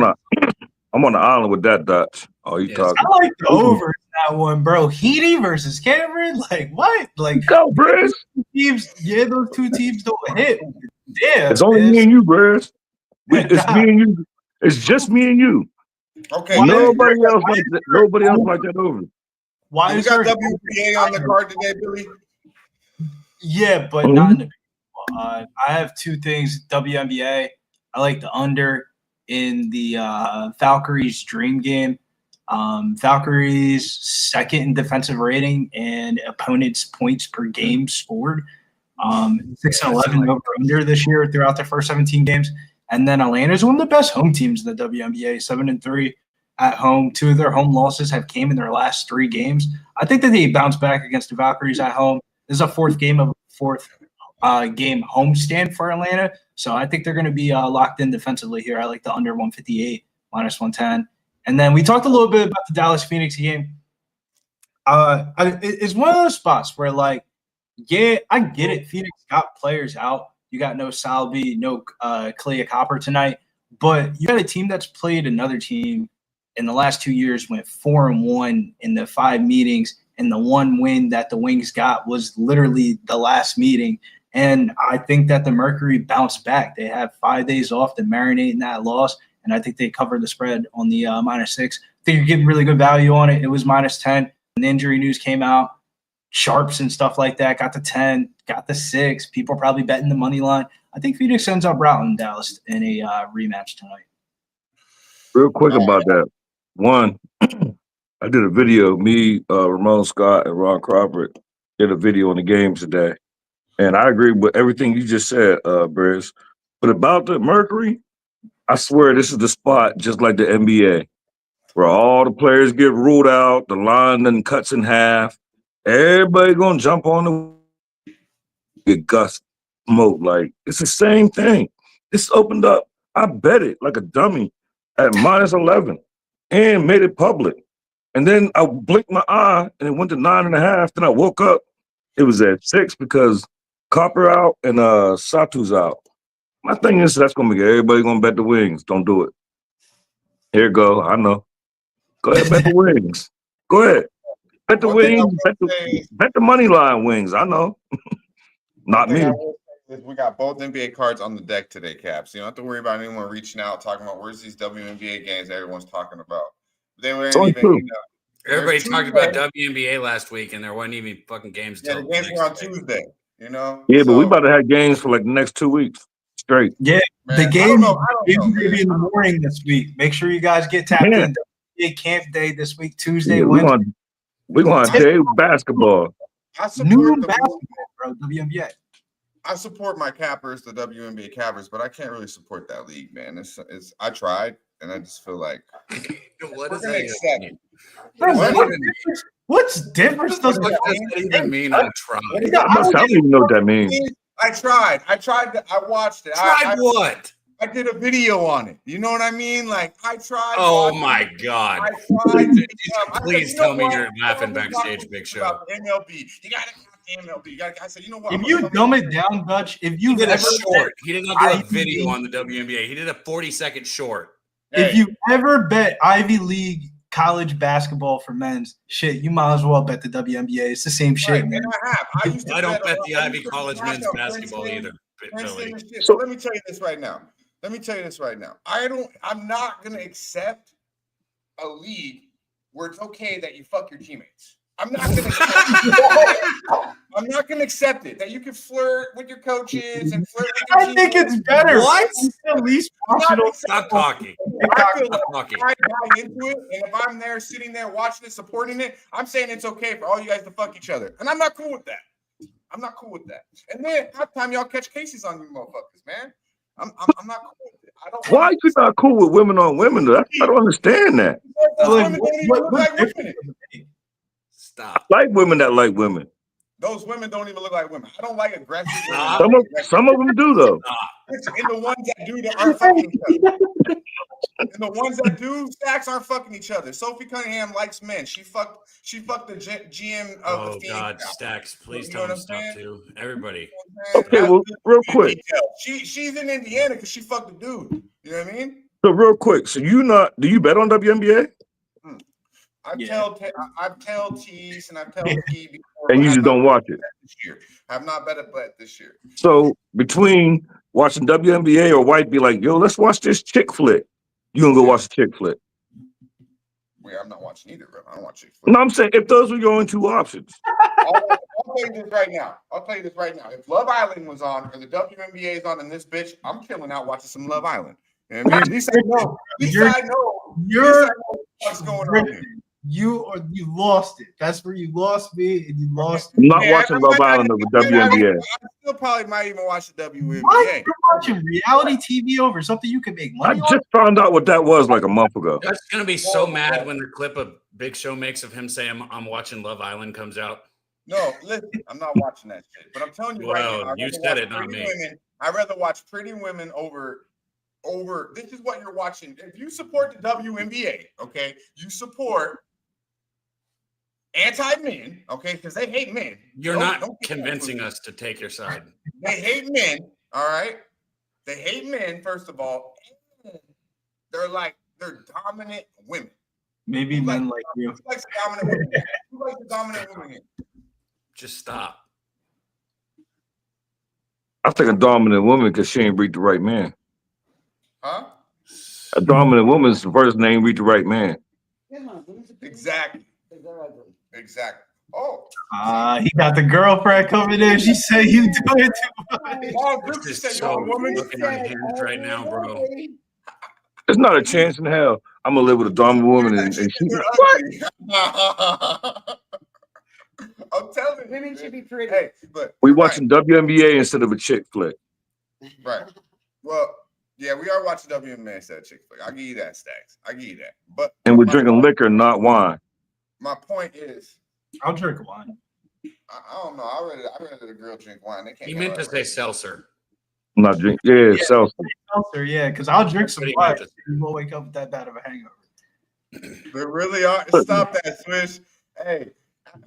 on the island with that Dutch. Oh, you talking? I like the over that one, bro. Heaty versus Cameron. Like what? Like go, Briz. Teams. Yeah, those 2 teams don't hit. Yeah, it's only me and you, Briz. It's me and you. It's just me and you. Okay. Nobody else like that. Nobody else like that over. Why you is got there WBA on the card today, Billy? Yeah, but not in the. I have 2 things. WNBA. I like the under in the Valkyries Dream game. Valkyries second in defensive rating and opponents' points per game scored. 6-11 over under this year throughout their first 17 games. And then Atlanta's one of the best home teams in the WNBA, 7-3 at home. 2 of their home losses have came in their last 3 games. I think that they bounce back against the Valkyries at home. This is a fourth game game homestand for Atlanta. So I think they're going to be locked in defensively here. I like the under 158, minus 110. And then we talked a little bit about the Dallas-Phoenix game. It's one of those spots where, like, yeah, I get it. Phoenix got players out. You got no Salvi, no Clea Copper tonight. But you got a team that's played another team in the last 2 years, went 4-1 in the 5 meetings, and the 1 win that the Wings got was literally the last meeting. And I think that the Mercury bounced back. They have 5 days off to marinate in that loss, and I think they covered the spread on the -6. I think you're getting really good value on it. It was -10. When the injury news came out, sharps and stuff like that got the 10, got the 6. People are probably betting the money line. I think Phoenix ends up routing Dallas in a rematch tonight. Real quick about that. 1, I did a video. Me, Ramon Scott, and Ron Crawford did a video on the games today. And I agree with everything you just said, Briz. But about the Mercury, I swear this is the spot, just like the NBA, where all the players get ruled out, the line then cuts in half. Everybody gonna jump on the get Gus smoke. Like it's the same thing. It's opened up. I bet it like a dummy at -11 and made it public. And then I blinked my eye and it went to 9.5. Then I woke up. It was at 6 because Copper out and Satu's out. My thing is that's gonna make everybody gonna bet the Wings. Don't do it. Here you go. I know. Go ahead, bet the Wings. Go ahead. Bet the One thing I Wings. will say Bet the money line Wings. I know. Not One thing me. I will say is we got both NBA cards on the deck today, Caps. You don't have to worry about anyone reaching out talking about where's these WNBA games everyone's talking about. They weren't only even, two. you know. Everybody There's talked about Tuesday. WNBA last week, and there wasn't even fucking games. Yeah, the till games next were on day. Tuesday. You know. Yeah, but we So, about to have games for like the next 2 weeks straight. Yeah, man, the I game don't know, is going to be in the morning this week. Make sure you guys get tapped Yeah. in. Big camp day this week, Tuesday, Yeah, Wednesday. we're gonna have day basketball. I support Noon the basketball, bro. WNBA. I support my Cappers, the WNBA Cappers, but I can't really support that league, man. It's I tried, and I just feel like What we're does gonna that accept. mean? Bro, What what even- difference? What's difference does What that does mean? that even mean? I tried. I don't even know what that means. I tried. I watched it. Tried what? I did a video on it. You know what I mean? Like I tried. Oh watching my it. God! I tried to I Please said, tell me what? you're laughing Everyone's backstage, talking Big Show. about the MLB. You gotta have the MLB. You gotta, I said, you know what? If you dumb it down, Dutch, if He you've did a ever short. He did not do a Ivy video League- on the WNBA. He did a 40-second short. if you ever bet Ivy League college basketball for men's, shit, you might as well bet the WNBA. It's the same shit, Right, man. and I have. I used to I don't bet the I Ivy used to College watch men's on basketball Princeton, either. Princeton Billy. and shit. So let me tell you this right now. I'm not gonna accept a league where it's okay that you fuck your teammates. I'm not gonna I'm not gonna accept it. That you can flirt with your coaches and flirt with your I think teammates. it's better. What? It's the least I'm not functional. Stop talking. I feel Stop like talking. I buy into it, and if I'm there sitting there watching it, supporting it, I'm saying it's okay for all you guys to fuck each other. And I'm not cool with that. I'm not cool with that. And then halftime y'all catch cases on you motherfuckers, man. I'm not cool with it. I don't Why want are you not cool with women on women? Though? I don't understand that. those Like, women don't even look like women. Stop. I like women that like women. Those women don't even look like women. I don't like aggressive women. Stop. Some of them do though. And the ones that do that aren't fucking each other. And the ones that do stacks aren't fucking each other. Sophie Cunningham likes men. She fucked the GM of the Oh Phoenix. God, Stacks, please You tell know him what to I'm stop saying? too. Everybody. Okay, well, real quick. She's in Indiana because she fucked a dude. You know what I mean? So real quick. So do you bet on WNBA? I tell T's and I tell T before. And you but just I've don't not watch bet it. this year. I've not bet a bet this year. So between watching WNBA or White be like, yo, let's watch this chick flick. You gonna go watch the chick flick? Wait, I'm not watching either, bro. I don't watch Chick-fil-A. No, I'm saying if those were your only two options. I'll tell you this right now. If Love Island was on or the WNBA is on in this bitch, I'm chilling out watching some Love Island. You know what I mean? At least I know. You're What's going on here. you lost it. That's where you lost me, and you lost. I'm not watching Love Island over WNBA. I still probably might even watch the WNBA. Why you're watching reality TV over something you can make I money on? just found out what that was like a month ago. That's gonna be so mad when the clip of Big Show makes of him saying I'm watching Love Island comes out. No, listen, I'm not watching that shit. But I'm telling you right Well, now, you said it, not me. I'd rather watch Pretty Women over. This is what you're watching. If you support the WNBA, okay, you support anti-men, okay, because they hate men. You're Don't not get convincing confused. us to take your side. They hate men, all right? They hate men, first of all. And they're dominant women. Maybe men like you. Who likes dominant women? Who likes the dominant women here? Just stop. I think a dominant woman because she ain't read the right man. Huh? A dominant woman's the first name read the right man. Exactly. Exactly. Oh. He got the girlfriend coming in. She said you do it too much. Oh, This is so fucking unhinged right now, bro. There's not a chance in hell I'm gonna live with a dominant woman and she. What? I'm telling you. Women should be pretty. Hey, but We watching WNBA instead of a chick flick. right. Well, Yeah, we are watching WMA said Chick Fil A. I'll give you that, Stacks. I'll give you that. But And we're drinking liquor, not wine. my point is, I'll drink wine. I don't know. I rather the girl drink wine. They can't. He meant to say seltzer. I'm not drinking. Yeah, seltzer. Seltzer, yeah, because I'll drink some Pretty wine. much. You won't wake up with that bad of a hangover. They really are. Stop that, Swish. Hey,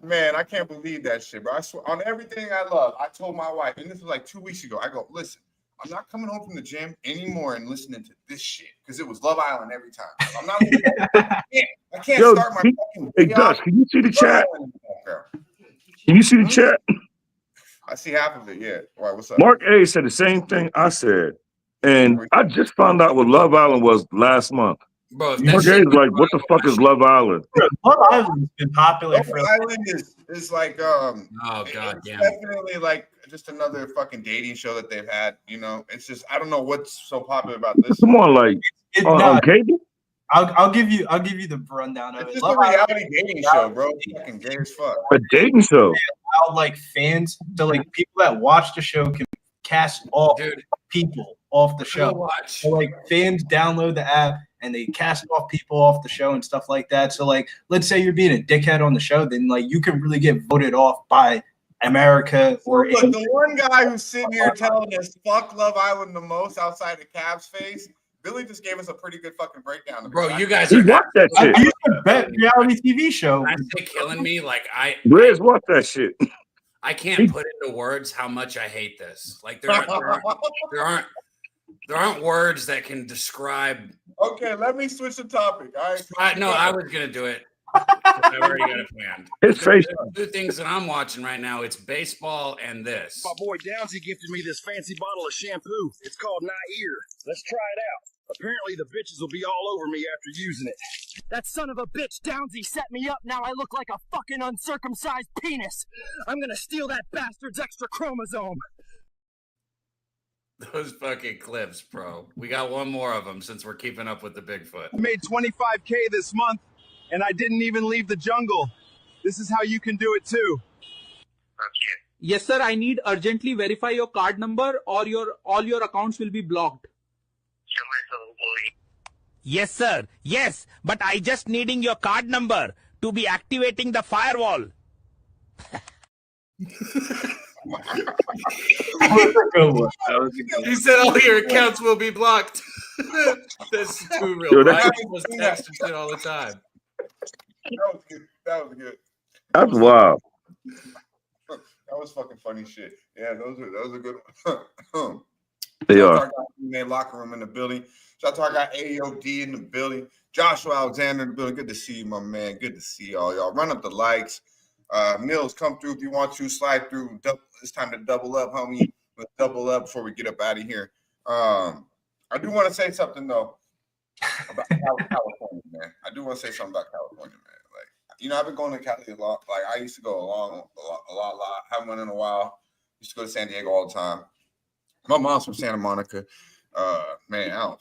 man, I can't believe that shit, bro. I swear, on everything I love, I told my wife, and this was like 2 weeks ago. I go, listen, I'm not coming home from the gym anymore and listening to this shit because it was Love Island every time. I'm not. I can't Yo, start my fucking. Hey, Dust, can you see the chat? Can you see the chat? I see half of it. Yeah. All right. What's up? Mark A said the same thing I said, and I just found out what Love Island was last month. Bro, if Mark that A shit is like, what the fuck is Love Island? Love Island's been popular Love for. Island is like oh god it's damn. definitely like just another fucking dating show that they've had. You know, it's just I don't know what's so popular about this. Come on, like on cable. I'll give you the rundown of It's it. just Love a reality Island- dating show, bro. It's fucking gay as fuck. A dating show. Allow, like fans, so like people that watch the show can cast off people off the show. Watch. So like fans download the app and they cast off people off the show and stuff like that. So like, let's say you're being a dickhead on the show, then like you can really get voted off by America or. But the one guy who's sitting here telling us fuck Love Island the most outside of Cav's face, Billy just gave us a pretty good fucking breakdown. Bro, you guys He are watched that shit. I used to bet reality TV show. I say killing me. Like Where's watch that shit? I can't put into words how much I hate this. Like there aren't words that can describe. Okay, let me switch the topic. All right. I was gonna do it. I already got it planned. His face. Two things that I'm watching right now. It's baseball and this. My boy Downsy gifted me this fancy bottle of shampoo. It's called Nair. Let's try it out. Apparently the bitches will be all over me after using it. That son of a bitch Downsy set me up. Now I look like a fucking uncircumcised penis. I'm gonna steal that bastard's extra chromosome. Those fucking clips, bro. We got one more of them since we're keeping up with the Bigfoot. I made $25K this month, and I didn't even leave the jungle. This is how you can do it too. Yes, sir. I need urgently verify your card number or all your accounts will be blocked. Yes, sir. Yes, but I just needing your card number to be activating the firewall. He said all your accounts will be blocked. That's too real. Yo, I was texting shit all the time. That was good. That's wild. That was fucking funny shit. Yeah, those are good ones. They are. In their locker room in the building. Shout out to our guy AOD in the building. Joshua Alexander in the building. Good to see you, my man. Good to see all y'all. Run up the likes. Mills, come through if you want to. Slide through. It's time to double up, homie. Let's double up before we get up out of here. I do want to say something though about California, man. I do want to say something about California, man. Like, I've been going to Cali a lot. Like, I used to go a lot. Haven't went in a while. Used to go to San Diego all the time. My mom's from Santa Monica. Man, Cali,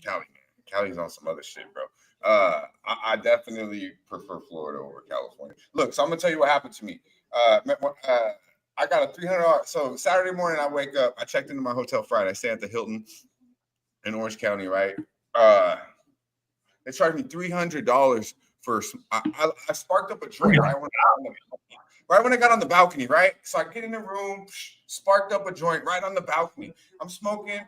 man. Cali's on some other shit, bro. I definitely prefer Florida over California. Look, so I'm gonna tell you what happened to me. I got a $300. So Saturday morning, I wake up. I checked into my hotel Friday. I stay at the Hilton in Orange County, right? They charged me $300 for. I sparked up a joint right when I got on the balcony, right? So I get in the room, sparked up a joint right on the balcony. I'm smoking.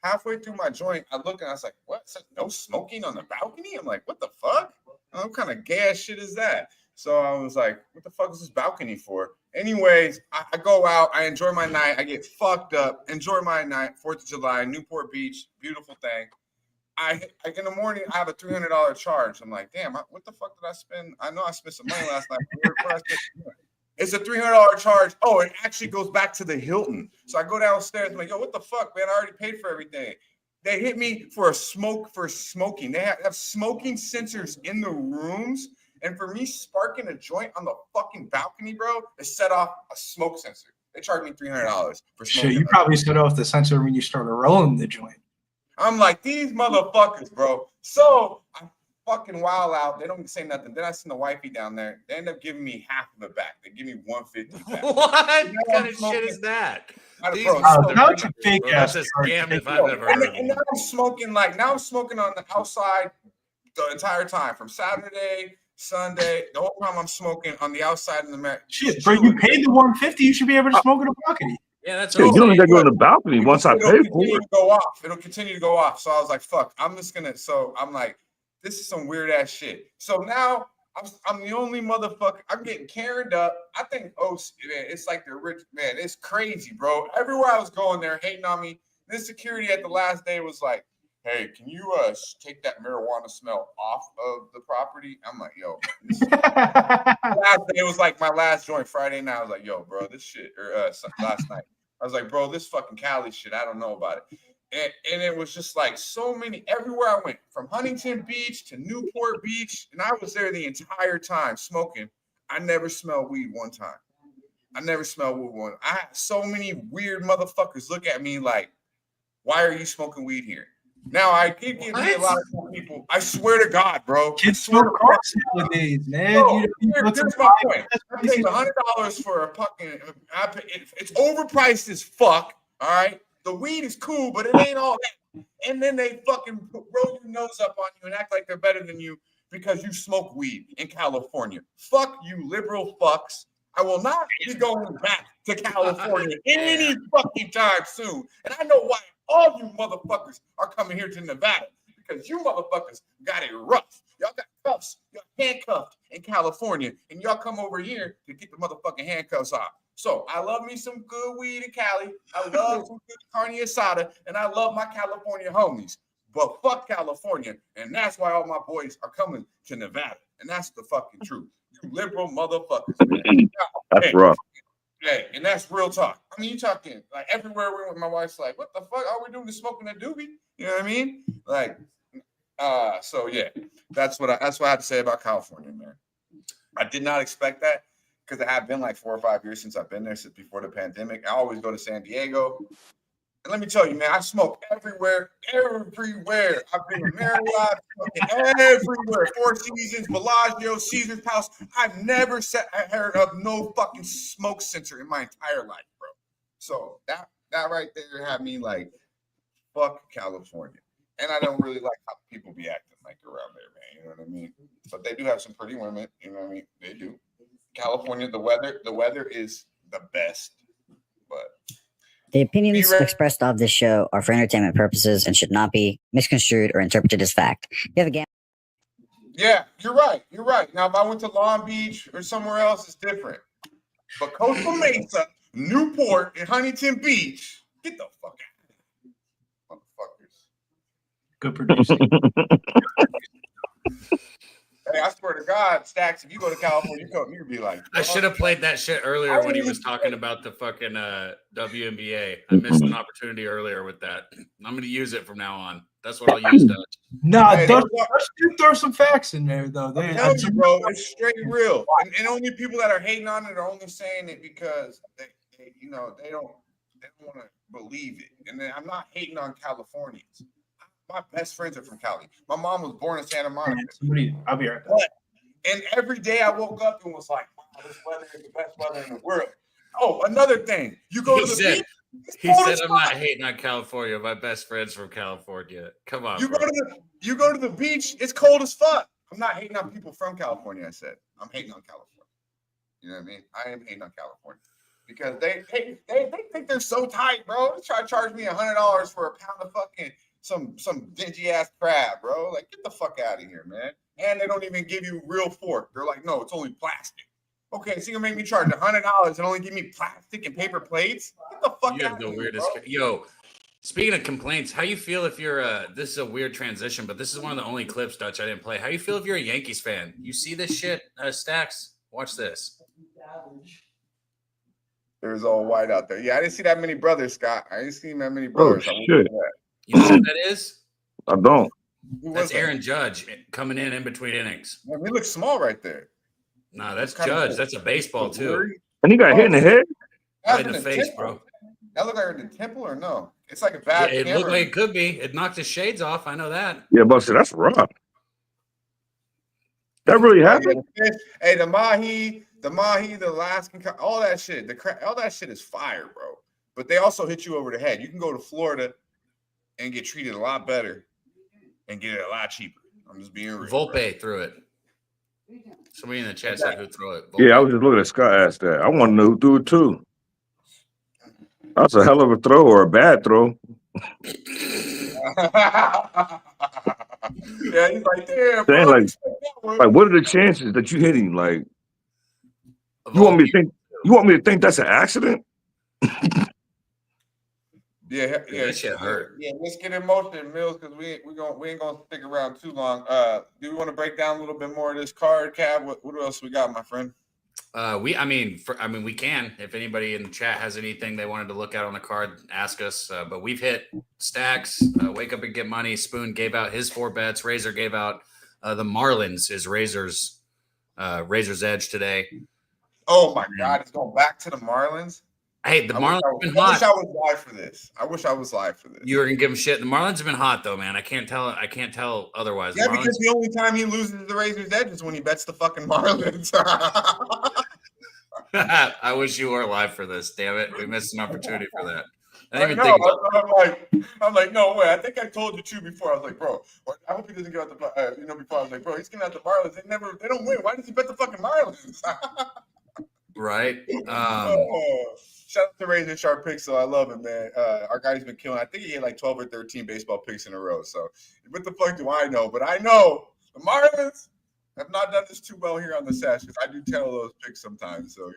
Halfway through my joint, I look and I was like, what? No smoking on the balcony? I'm like, what the fuck? What kind of gay ass shit is that? So I was like, what the fuck is this balcony for? Anyways, I go out, I enjoy my night, I get fucked up, enjoy my night, 4th of July, Newport Beach, beautiful thing. In the morning, I have a $300 charge. I'm like, damn, what the fuck did I spend? I know I spent some money last night. It's a $300 charge. Oh, it actually goes back to the Hilton. So I go downstairs. I'm like, yo, what the fuck, man? I already paid for everything. They hit me for smoking. They have smoking sensors in the rooms. And for me sparking a joint on the fucking balcony, bro, it set off a smoke sensor. They charged me $300 for smoking. Shit, you probably set off the sensor when you started rolling the joint. I'm like, these motherfuckers, bro. So I fucking wild out. They don't say nothing. Then I seen the wifey down there. They end up giving me half of it back. They give me $150 back. What kind of shit is that? These bro, motherfuckers, that's a fake bro, that's ass a scam if I've ever and, heard and one. now I'm smoking on the outside the entire time from Saturday, Sunday. The whole time I'm smoking on the outside in the mat. Shit, bro, you paid the $150. You should be able to smoke in a balcony. Yeah, that's Yeah, what you I'm don't saying. even got to go on the balcony once I It'll pay for continue it. to go off. It'll continue to go off. So I was like, fuck, I'm just gonna. So I'm like, this is some weird ass shit. So now I'm the only motherfucker. I'm getting carried up. I think, man, it's like the rich man. It's crazy, bro. Everywhere I was going, they're hating on me. This security at the last day was like, hey, can you take that marijuana smell off of the property? I'm like, yo, last day, it was like my last joint Friday night. I was like, yo, bro, this shit, or last night. I was like, bro, this fucking Cali shit, I don't know about it. And it was just like so many, everywhere I went, from Huntington Beach to Newport Beach, and I was there the entire time smoking. I never smelled weed one time. I never smelled weed one. I had so many weird motherfuckers look at me like, why are you smoking weed here? Now I keep getting a lot of people. I swear to God, bro. Kids smoke cars nowadays, man. Bro, here's my point. I paid $100 for a fucking. It's overpriced as fuck. All right, the weed is cool, but it ain't all that. And then they fucking roll your nose up on you and act like they're better than you because you smoke weed in California. Fuck you, liberal fucks. I will not be going back to California any fucking time soon. And I know why all you motherfuckers are coming here to Nevada, because you motherfuckers got it rough. Y'all got cuffs. Y'all handcuffed in California, and y'all come over here to get the motherfucking handcuffs off. So I love me some good weed in Cali. I love some good carne asada, and I love my California homies. But fuck California, and that's why all my boys are coming to Nevada. And that's the fucking truth. You liberal motherfuckers, man. That's rough. Hey, and that's real talk. I mean, you talking like everywhere we went. My wife's like, "What the fuck? All we're doing is smoking a doobie." You know what I mean? Like, so yeah, that's what I have to say about California, man. I did not expect that because it had been like 4 or 5 years since I've been there since before the pandemic. I always go to San Diego. And let me tell you, man, I smoke everywhere. I've been to Marriott, everywhere. Four Seasons, Bellagio, Caesar's Palace. I've never heard of no fucking smoke sensor in my entire life, bro. So that right there had me like, fuck California. And I don't really like how people be acting like around there, man. You know what I mean? But they do have some pretty women. You know what I mean? They do. California, the weather is the best, but. The opinions expressed of this show are for entertainment purposes and should not be misconstrued or interpreted as fact. If you have a Yeah, you're right. You're right. Now, if I went to Long Beach or somewhere else, it's different. But Costa Mesa, Newport, and Huntington Beach, get the fuck out of here, motherfuckers. Good producing. Hey, I swear to God, Stacks, if you go to California, you'd be like, I should have played that shit earlier when he was talking about the fucking WNBA. I missed an opportunity earlier with that. I'm going to use it from now on. That's what I'll use, Dutch. Nah, hey, throw some facts in there, though. I'm telling you, bro, it's straight real. And only people that are hating on it are only saying it because they don't want to believe it. And then I'm not hating on Californians. My best friends are from Cali. My mom was born in Santa Monica. I'll be right back. And every day I woke up and was like, wow, this weather is the best weather in the world. Oh, another thing. You go to the beach. He said, I'm not hating on California. My best friend's from California. Come on. You go to the beach, it's cold as fuck. I'm not hating on people from California, I said. I'm hating on California. You know what I mean? I am hating on California. Because they think they're so tight, bro. They try to charge me $100 for a pound of fucking some dingy ass crab, bro. Like, get the fuck out of here, man. And they don't even give you real fork. They're like, no, it's only plastic. Okay, so you're gonna make me charge $100 and only give me plastic and paper plates? Get the fuck you out have the of here, weirdest. bro. Yo, speaking of complaints, how you feel if you're this is a weird transition, but this is one of the only clips, Dutch, I didn't play. How you feel if you're a Yankees fan? You see this shit, Stacks? Watch this. There's all white out there. Yeah, I didn't see that many brothers, Scott. I didn't see that many brothers. Oh, shit. You know what that is? I don't. That's Aaron Judge coming in between innings. Man, he looks small right there. No, that's Judge. That's a baseball too. And he got hit in the head? Right in the face, bro. That look like in the temple or no? It's like a bad It camera. looked like it could be. It knocked his shades off. I know that. Yeah, but that's rough. That really happened? The mahi, the Alaskan, all that shit. All that shit is fire, bro. but they also hit you over the head. You can go to Florida and get treated a lot better and get it a lot cheaper. I'm just being real. Volpe threw it. Somebody in the chat said who threw it. Yeah, I was just looking at Scott asked that. I want to know who threw it too. That's a hell of a throw or a bad throw. Yeah, he's like, damn, Saying bro. like, what are the chances that you hit him? Like, you want me to think that's an accident? Yeah, that shit hurt. Yeah, let's get in motion, Mills, because we ain't gonna stick around too long. Do we want to break down a little bit more of this card, Cav? What else we got, my friend? We can. If anybody in the chat has anything they wanted to look at on the card, ask us. But we've hit stacks. Wake Up and Get Money. Spoon gave out his 4 bets. Razor gave out the Marlins is Razor's edge today. Oh my God, it's going back to the Marlins. Hey, the Marlins have been hot. I wish I was live for this. You were gonna give him shit. The Marlins have been hot though, man. I can't tell otherwise. Yeah, because the only time he loses the Razor's edge is when he bets the fucking Marlins. I wish you were live for this. Damn it, we missed an opportunity for that. I'm like, no way. I think I told you too before. I was like, bro, I hope he doesn't get out the. Before I was like, bro, he's getting out the Marlins. They don't win. Why does he bet the fucking Marlins? Right. Shout out to Razor Sharp Picks. So I love him, man. Our guy's been killing. I think he had like 12 or 13 baseball picks in a row. So what the fuck do I know? But I know the Marlins have not done this too well here on the Sesh, because I do tell those picks sometimes. So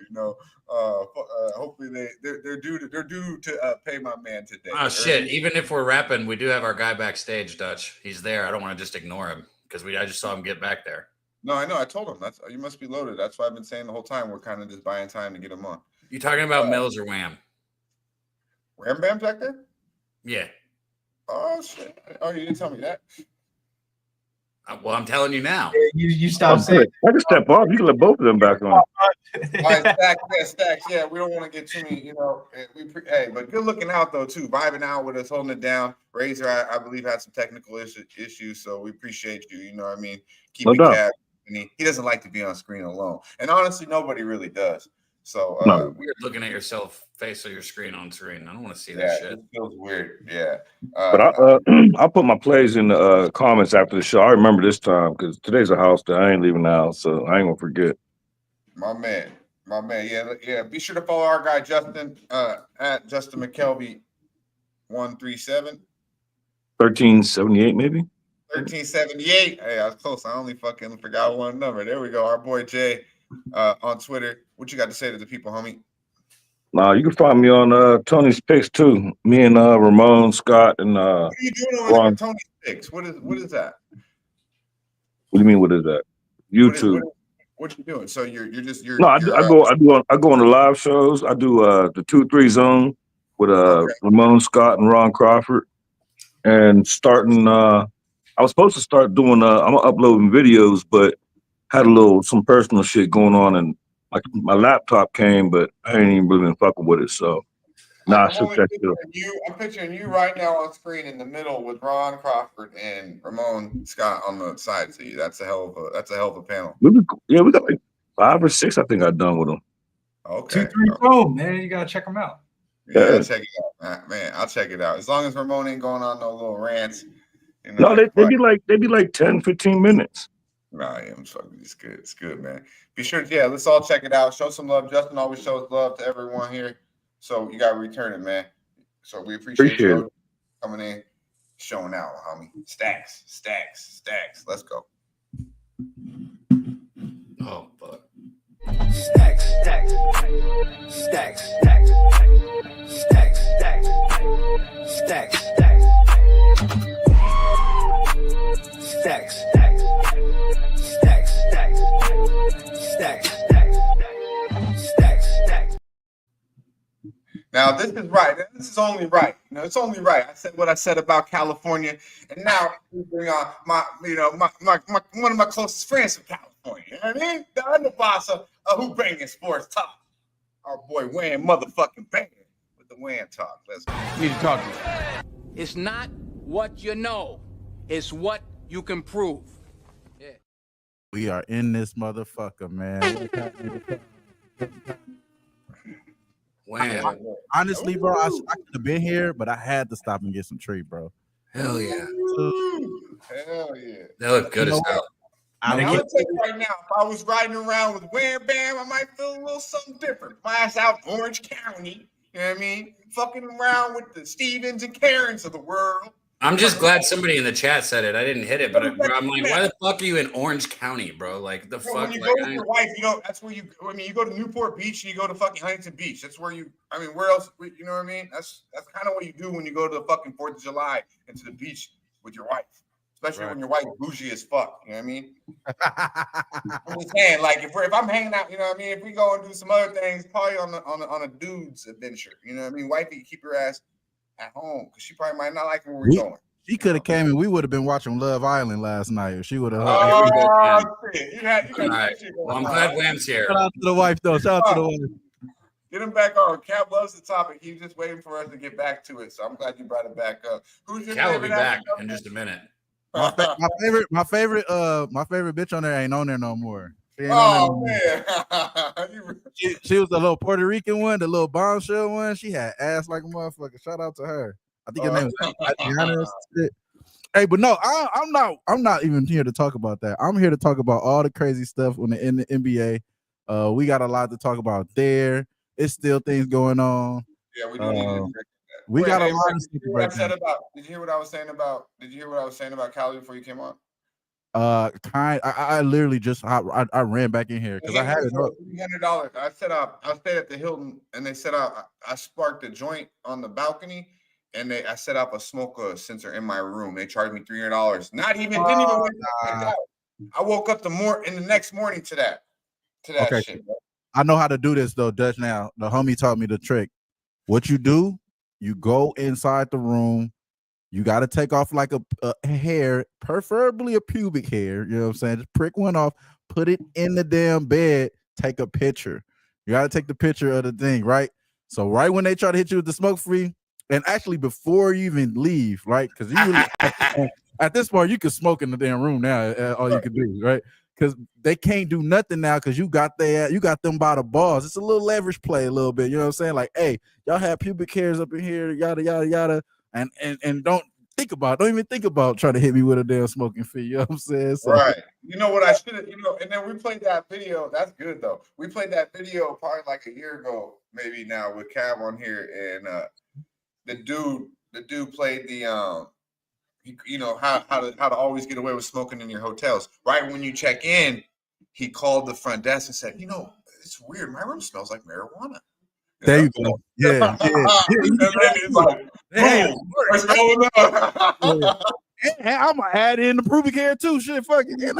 hopefully they're due to pay my man today. Oh shit! Even if we're rapping, we do have our guy backstage, Dutch. He's there. I don't want to just ignore him because I just saw him get back there. No, I know. I told him you must be loaded. That's what I've been saying the whole time. We're kind of just buying time to get him on. You talking about Mills or Wham? Wham Bam's back there? Yeah. Oh shit! Oh, you didn't tell me that. Well, I'm telling you now. You stop saying. I can step off. You can let both of them back on. All right, stacks. Yeah, we don't want to get too many. But good looking out though too. Vibing out with us, holding it down. Razor, I believe, had some technical issues, so we appreciate you. You know what I mean? Keep it cab. He doesn't like to be on screen alone, and honestly, nobody really does. So weird looking at yourself face of your screen on screen. I don't want to see that shit. It feels weird. Yeah. But I'll put my plays in the comments after the show. I remember this time because today's a house day. I ain't leaving the house, so I ain't gonna forget. My man. Yeah. Be sure to follow our guy Justin at Justin McKelvey 137. 1378 maybe. 1378. Hey, I was close. I only fucking forgot one number. There we go. Our boy Jay on Twitter. What you got to say to the people, homie? You can find me on Tony's Picks too. Me and Ramon, Scott, and what are you doing on Tony's Picks? What is that? What do you mean? What is that? YouTube. What are you doing? So you're I go on the live shows. I do the 2-3 zone with Ramon, Scott, and Ron Crawford. And starting, I was supposed to start doing. I'm uploading videos, but had some personal shit going on, and my laptop came, but I ain't even really been fucking with it. So now I'm picturing you right now on screen in the middle with Ron Crawford and Ramon Scott on the side. See, that's a hell of a panel. We got like 5 or 6. I think I've done with them. Okay. 2-3 Boom, man. You gotta check them out. Yeah, check it out, man. I'll check it out as long as Ramon ain't going on no little rants. No, they be like 10, 15 minutes. Nah, I'm fucking. It's good. It's good, man. Be sure to let's all check it out. Show some love. Justin always shows love to everyone here, so you got to return it, man. So we appreciate you coming in, showing out, homie. Stacks. Let's go. Oh fuck. Stacks. Now this is right. This is only right. It's only right. I said what I said about California, and now we bring on my one of my closest friends from California. You know what I mean? The underboss of Who Bringing Sports Talk. Our boy Wham motherfucking Bam with the Wham Talk. Let's go. Need to talk to you. It's not what you know. It's what you can prove. Yeah. We are in this motherfucker, man. Wham. Honestly, bro, I could have been here, but I had to stop and get some tree, bro. Hell yeah. Hell yeah. They look good as hell. I'm gonna tell you right now, if I was riding around with Wham Bam, I might feel a little something different. My ass out Orange County, you know what I mean? Fucking around with the Stevens and Karens of the world. I'm just glad somebody in the chat said it. I didn't hit it, but I'm like, why the fuck are you in Orange County, bro? Like the fuck. When you go with your wife, you know that's where you. I mean, you go to Newport Beach and you go to fucking Huntington Beach. That's where you. I mean, where else? You know what I mean? That's kind of what you do when you go to the fucking 4th of July and to the beach with your wife, especially when your wife bougie as fuck. You know what I mean? I'm just saying, like if I'm hanging out, you know what I mean? If we go and do some other things, probably on a dude's adventure. You know what I mean? Wifey, keep your ass at home because she probably might not like where we're going. She could have came and we would have been watching Love Island last night. If she would have. You got right. Well, I'm glad Wham's here. Shout out to the wife, though. Shout out to the wife. Get him back on. Cap loves the topic. He's just waiting for us to get back to it. So I'm glad you brought it back up. Who's your Cal will be favorite back actor? in just a minute. My favorite bitch on there ain't on there no more. She ain't Oh man. She was the little Puerto Rican one, the little bombshell one. She had ass like a motherfucker. Shout out to her. I think her name was Adriana or shit. Hey, but no, I'm not even here to talk about that. I'm here to talk about all the crazy stuff in the NBA. We got a lot to talk about there. It's still things going on. Yeah, we do need to. We got a lot of Did you hear what I was saying about? Did you hear what I was saying about Cali before you came on? I literally just I ran back in here because I had it up. $300. I stayed at the Hilton, and they said I sparked a joint on the balcony, and I set up a smoke sensor in my room. They charged me $300. Didn't even I woke up in the next morning to that shit. Bro. I know how to do this though, Dutch. Now the homie taught me the trick. What you do? You go inside the room. You got to take off like a hair, preferably a pubic hair. You know what I'm saying? Just prick one off, put it in the damn bed, take a picture. You got to take the picture of the thing, right? So right when they try to hit you with the smoke free, and actually before you even leave, right? Because at this point, you can smoke in the damn room now. All you can do, right? Because they can't do nothing now because you got them by the balls. It's a little leverage play a little bit. You know what I'm saying? Like, hey, y'all have pubic hairs up in here, yada, yada, yada. And don't even think about trying to hit me with a damn smoking fee. You know what I'm saying? So, right. You know what I should have, and then we played that video. That's good though. We played that video probably like a year ago, maybe now with Cav on here. And the dude played the how to always get away with smoking in your hotels. Right when you check in, he called the front desk and said, it's weird. My room smells like marijuana. There you go. Yeah. And then he's like, hey, what's going on? Hey, I'm gonna add in the pubic hair too. Shit, fuck it. Yeah,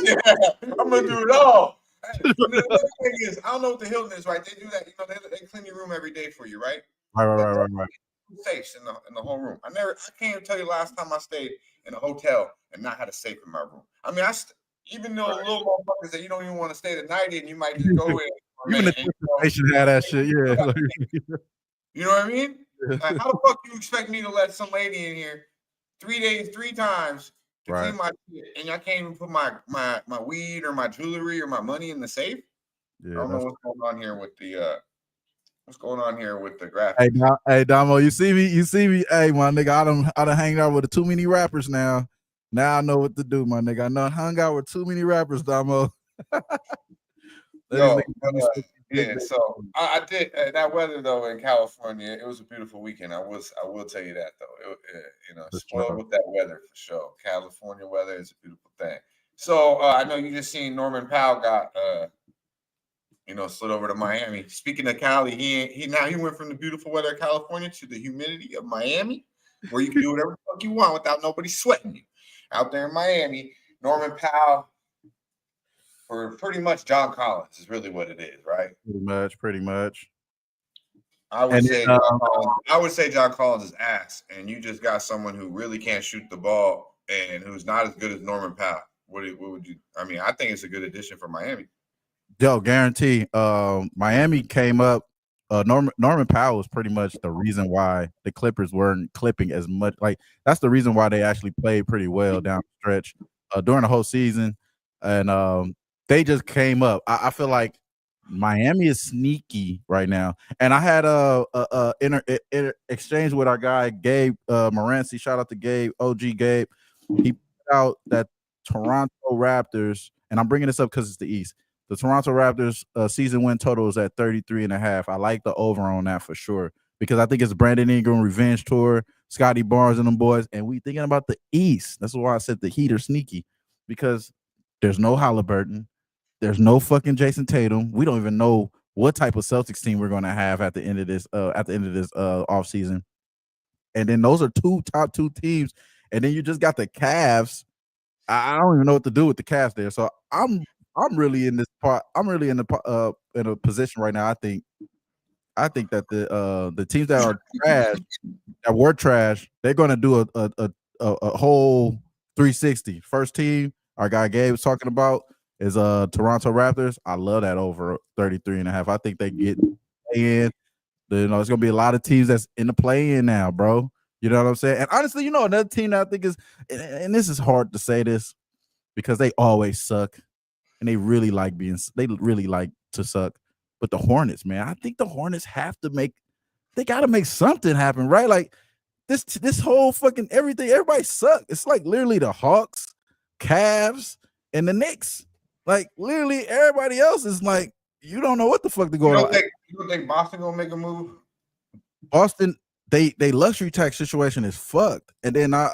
I'm gonna do it all. Hey, the thing is, I don't know what the Hilton is, right? They do that. They clean your room every day for you, right? Right. Safes in the whole room. I can't even tell you last time I stayed in a hotel and not had a safe in my room. I mean, even though little motherfuckers that you don't even want to stay the night in, you might just go in. Even the station had that shit, yeah. You know what I mean? Like, how the fuck do you expect me to let some lady in here 3 days, 3 times to clean my shit, and I can't even put my weed or my jewelry or my money in the safe? Yeah, I don't know what's going on here with the graphics. Hey, Damo, you see me. Hey, my nigga, I done hang out with too many rappers now. Now I know what to do, my nigga. I know I hung out with too many rappers, Damo. So I did that weather though in California. It was a beautiful weekend. I will tell you that though. Spoiled with that weather for sure. California weather is a beautiful thing. So I know you just seen Norman Powell got slid over to Miami. Speaking of Cali, he went from the beautiful weather of California to the humidity of Miami, where you can do whatever the fuck you want without nobody sweating you. Out there in Miami, Norman Powell. For pretty much John Collins is really what it is, right? Pretty much. I would say John Collins is ass, and you just got someone who really can't shoot the ball and who's not as good as Norman Powell. What would you? I mean, I think it's a good addition for Miami. Yo, guarantee. Miami came up. Norman Powell was pretty much the reason why the Clippers weren't clipping as much. Like that's the reason why they actually played pretty well down the stretch during the whole season, and they just came up. I feel like Miami is sneaky right now, and I had a exchange with our guy Gabe Moranci. Shout out to Gabe, OG Gabe. He put out that Toronto Raptors, and I'm bringing this up because it's the East. The Toronto Raptors season win total is at 33.5. I like the over on that for sure because I think it's Brandon Ingram revenge tour, Scotty Barnes and them boys, and we thinking about the East. That's why I said the Heat are sneaky because there's no Halliburton. There's no fucking Jason Tatum. We don't even know what type of Celtics team we're going to have at the end of this offseason. And then those are top two teams. And then you just got the Cavs. I don't even know what to do with the Cavs there. So I'm really in this part. I'm really in a position right now. I think that the teams that are trash, that were trash, they're going to do a whole 360. First team, our guy Gabe was talking about, is Toronto Raptors. I love that over 33.5. I think they get in. There's gonna be a lot of teams that's in the play-in now, bro. You know what I'm saying? And honestly, another team that I think is, and this is hard to say this because they always suck, and they really like to suck. But the Hornets, man, I think the Hornets they got to make something happen, right? Like this whole fucking everything, everybody suck. It's like literally the Hawks, Cavs, and the Knicks. Like literally everybody else is like, you don't know what the fuck to go on. You don't think Boston gonna make a move? Boston, they luxury tax situation is fucked. And then I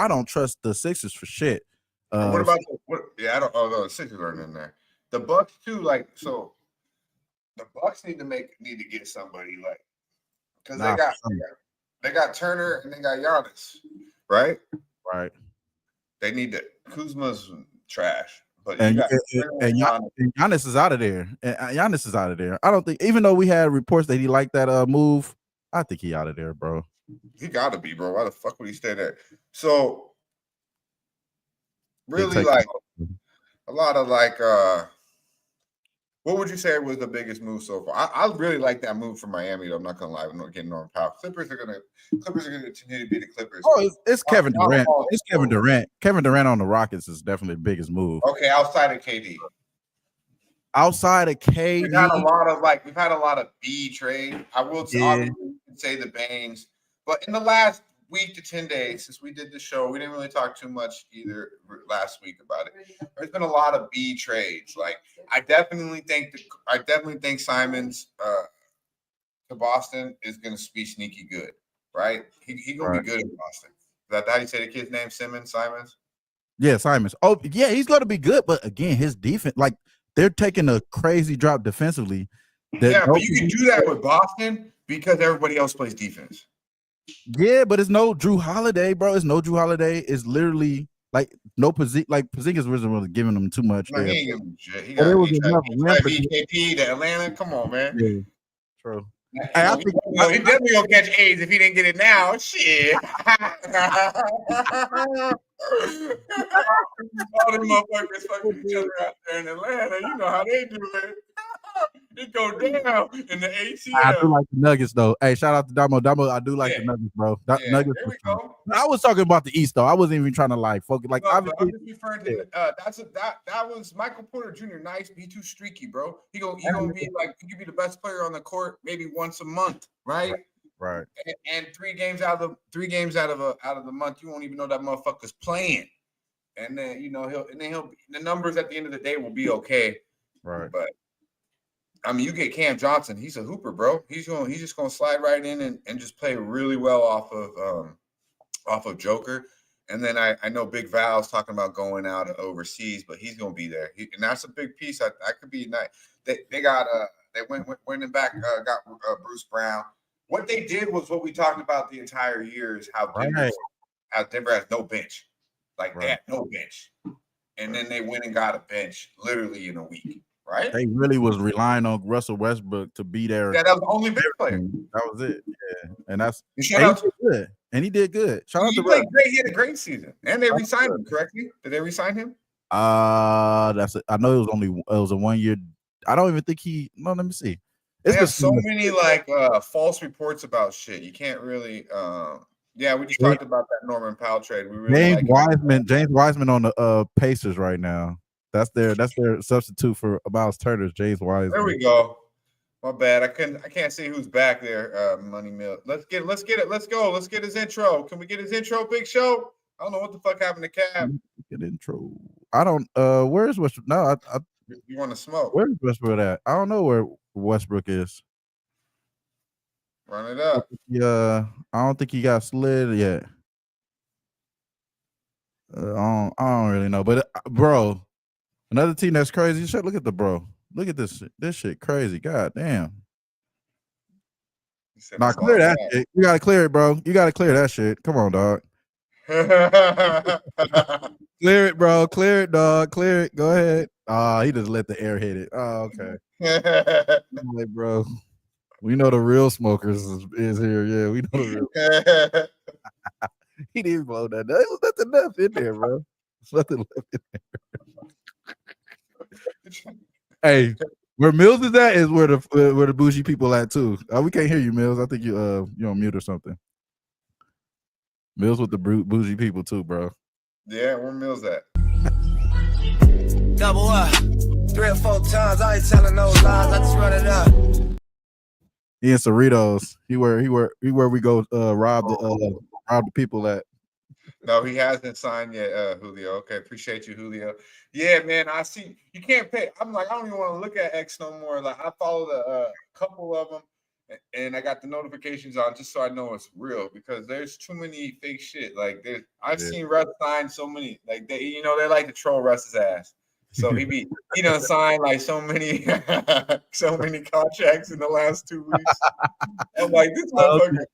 don't trust the Sixers for shit. What about I don't. Oh, the Sixers aren't in there. The Bucks too. Like so, the Bucks need to get somebody because they got Turner and they got Giannis, right? Right. They need to. Kuzma's trash. But and Giannis is out of there. And Giannis is out of there. I don't think, even though we had reports that he liked that move, I think he out of there, bro. He got to be, bro. Why the fuck would he stay there? So, really, like a lot of what would you say was the biggest move so far? I really like that move from Miami, though. I'm not gonna lie, I'm not getting on power. Clippers are gonna continue to be the Clippers. Oh, it's Kevin Durant. It's Kevin Durant. Kevin Durant on the Rockets is definitely the biggest move. Okay, outside of KD. Outside of KD, we've had a lot of B trade. I will obviously say the Baines, but in the last week to 10 days since we did the show, we didn't really talk too much either last week about it. There's been a lot of B trades. Like I definitely think Simons to Boston is going to be sneaky good, right? He gonna be good in Boston. Is that how you say the kid's name? Simons? Yeah, Simons. Oh, yeah, he's going to be good. But again, his defense, like they're taking a crazy drop defensively. Yeah, but you can do that with Boston because everybody else plays defense. Yeah, but it's no Drew Holiday, bro. It's no Drew Holiday. It's literally like no Porzingis wasn't really giving them too much. No, he ain't giving them shit. He got KP to Atlanta. Come on, man. Yeah, true. I think he definitely gonna catch AIDS if he didn't get it now. Shit. All them motherfuckers fucking each other out there in Atlanta. You know how they do it. It go down in the ACL. I do like the Nuggets though. Hey, shout out to Damo. I do like the Nuggets, bro. Nuggets. There we go. I was talking about the East though. I wasn't even trying to focus. Like obviously, I'm just referring to that was Michael Porter Jr. Nice, be too streaky, bro. He gonna be like he could be the best player on the court maybe once a month, right? Right. And 3 games out of the month, you won't even know that motherfucker's playing. And then he'll the numbers at the end of the day will be okay. Right. But I mean, you get Cam Johnson, he's a hooper, bro. He's just gonna slide right in and just play really well off of Joker. And then I know Big Val's talking about going out overseas, but he's gonna be there. And that's a big piece. That could be nice. They got they went back, got Bruce Brown. What they did was what we talked about the entire year is how Denver has no bench. Like they had no bench. And then they went and got a bench literally in a week. Right? They really was relying on Russell Westbrook to be there. Yeah, that was the only bench player. That was it. Yeah, and that's he did good. Shout out to played great. He had a great season, and they re-signed him. Correctly? Did they re-sign him? That's it. I know it was a 1 year. I don't even think he. No, let me see. There's so many false reports about shit. You can't really. Yeah, we just talked about that Norman Powell trade. We really James Wiseman on the Pacers right now. That's their substitute for Miles Turner's James Wiseman. There we go. My bad. I can't see who's back there. Money Mill. Let's get it. Let's go. Let's get his intro. Can we get his intro, Big Show? I don't know what the fuck happened to Cab. Get intro. I don't. Where's Westbrook? No, You want to smoke? Where's Westbrook at? I don't know where Westbrook is. Run it up. Yeah, I don't think he got slid yet. I don't really know, but bro, another team that's crazy. Shit, look at the bro. Look at this shit. This shit crazy. God damn. Nah, clear that shit. You gotta clear it, bro. You gotta clear that shit. Come on, dog. Clear it, bro. Clear it, dog. Clear it. Go ahead. He just let the air hit it. Oh, okay. Like, bro, we know the real smokers is here. Yeah, we know the real. He didn't blow that. There was nothing left in there, bro. There's nothing left in there. Hey, where Mills is at is where the bougie people at too. We can't hear you, Mills. I think you on mute or something. Mills with the bougie people too, bro. Yeah, where Mills at? Double up 3 or 4 times. I ain't telling no lies. I just run it up. He in Cerritos. He where we go rob the people at. No, he hasn't signed yet, Julio. Okay, appreciate you, Julio. Yeah, man, I see you can't pay. I'm like, I don't even want to look at X no more. Like, I followed a couple of them, and I got the notifications on just so I know it's real because there's too many fake shit. Like, I've seen Russ sign so many. Like, they like to troll Russ's ass. So he done signed like so many contracts in the last 2 weeks. I'm like, this motherfucker.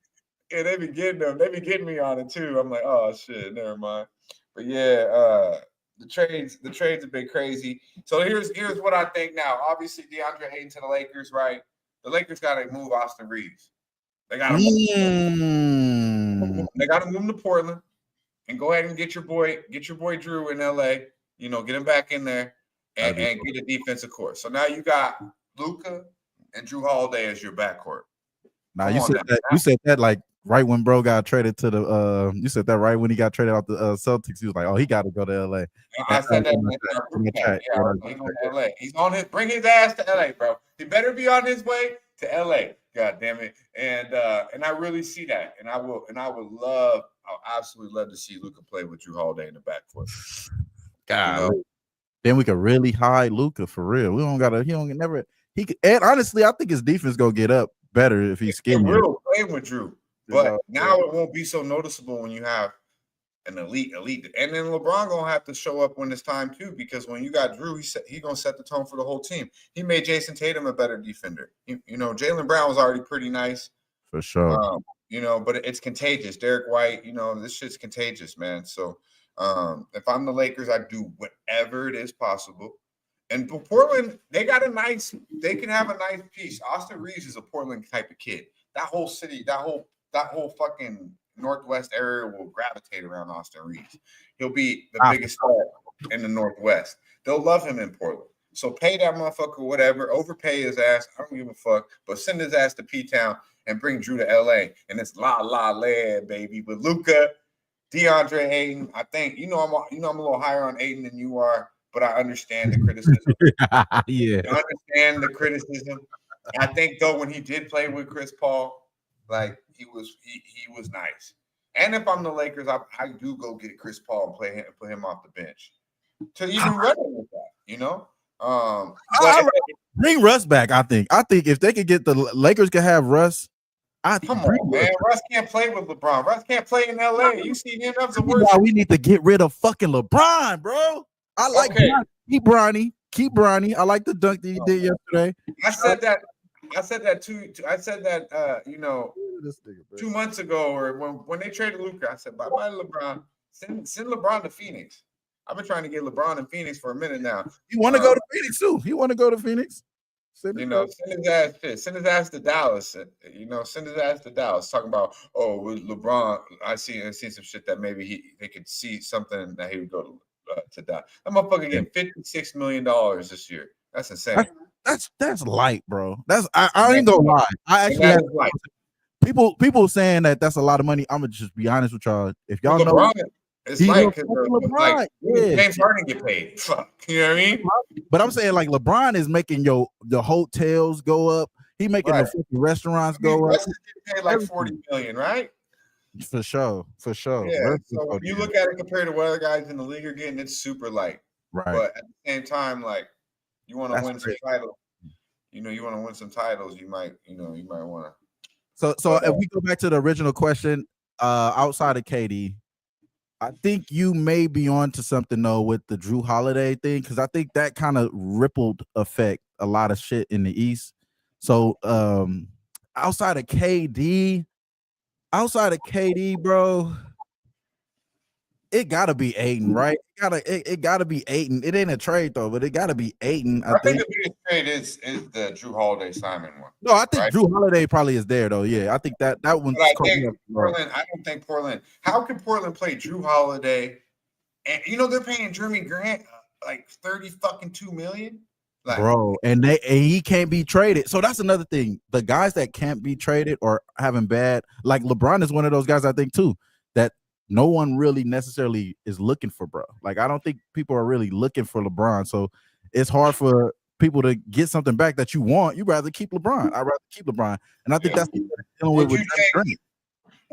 Yeah, they be getting them. They be getting me on it too. I'm like, oh shit, never mind. But yeah, the trades have been crazy. So here's what I think now. Obviously, DeAndre Ayton to the Lakers, right? The Lakers got to move Austin Reeves. They got to move. They got to move him to Portland and go ahead and get your boy Drew in LA. Get him back in there and get a defensive core. So now you got Luka and Drew Holiday as your backcourt. Now you said that like right when bro got traded to the you said that right when he got traded out the Celtics. He was like, oh, he got to go to LA. I said that in the chat. Yeah, he's going to LA. He's on bring his ass to LA, bro. He better be on his way to LA. God damn it. And I really see that. And I'll absolutely love to see Luka play with Drew Holiday in the backcourt. God. Then we could really hide Luka for real. We don't gotta. He could. And honestly, I think his defense gonna get up better if he's skinny. Real playing with Drew, but now it won't be so noticeable when you have an elite. And then LeBron gonna have to show up when it's time too, because when you got Drew, he gonna set the tone for the whole team. He made Jason Tatum a better defender. Jaylen Brown was already pretty nice for sure. But it's contagious. Derek White, this shit's contagious, man. So. If I'm the Lakers, I do whatever it is possible. And Portland, they can have a nice piece. Austin Reeves is a Portland type of kid. That whole city, that whole fucking Northwest area will gravitate around Austin Reeves. He'll be the biggest star in the Northwest. They'll love him in Portland. So pay that motherfucker whatever, overpay his ass. I don't give a fuck, but send his ass to P-Town and bring Drew to LA. And it's la land, baby. With Luka, DeAndre Ayton, I think I'm a little higher on Ayton than you are, but I understand the criticism. Yeah, I understand the criticism. I think though when he did play with Chris Paul, like he was nice. And if I'm the Lakers, I do go get Chris Paul and put him off the bench to even run it with that, bring Russ back. I think if they could get the Lakers could have Russ. Come on, man. Russ can't play with LeBron. Russ can't play in LA. You see him as the worst. We need to get rid of fucking LeBron, bro. I like keep Bronny. I like the dunk that he did yesterday. I said that 2 months ago, or when they traded Luka, I said bye LeBron. Send LeBron to Phoenix. I've been trying to get LeBron in Phoenix for a minute now. You want to go to Phoenix too? You want to go to Phoenix? Send his ass to Dallas. Send his ass to Dallas. Talking about with LeBron, I seen some shit that maybe they could see something that he would go to Dallas. That motherfucker getting $56 million this year. That's insane. That's light, bro. I ain't gonna lie. I actually have people saying that's a lot of money. I'm gonna just be honest with y'all. If y'all know, It's He like, looks like LeBron. like Yeah. James Harden get paid. Fuck, you know what I mean? But I'm saying like LeBron is making the hotels go up. He making the fucking restaurants go up. Russ is getting paid like 40 million, right? For sure. Yeah. Russ is So when you OG. look at it compared to what other guys in the league are getting, it's super light. Right. But at the same time, like you want to That's win some crazy. titles. You know, you want to win some titles. You might want to. So if we go back to the original question, outside of KD, I think you may be on to something though with the Drew Holiday thing, because I think that kind of rippled affect a lot of shit in the East. So outside of KD, bro, it gotta be Ayton, right? It gotta be Ayton. It ain't a trade though, but it gotta be Ayton. I think the biggest trade is the Drew Holiday Simon one. No, I think right? Drew Holiday probably is there though. Yeah, I think that one's. But I think Portland. I don't think Portland. How can Portland play Drew Holiday? And they're paying Jeremy Grant like $32 million. Like, Bro, and he can't be traded. So that's another thing. The guys that can't be traded or having bad, like LeBron is one of those guys, I think too, that no one really necessarily is looking for, bro. Like I don't think people are really looking for LeBron. So it's hard for people to get something back that you want. You'd rather keep LeBron. I'd rather keep LeBron. And I think that's what they're dealing with Grant.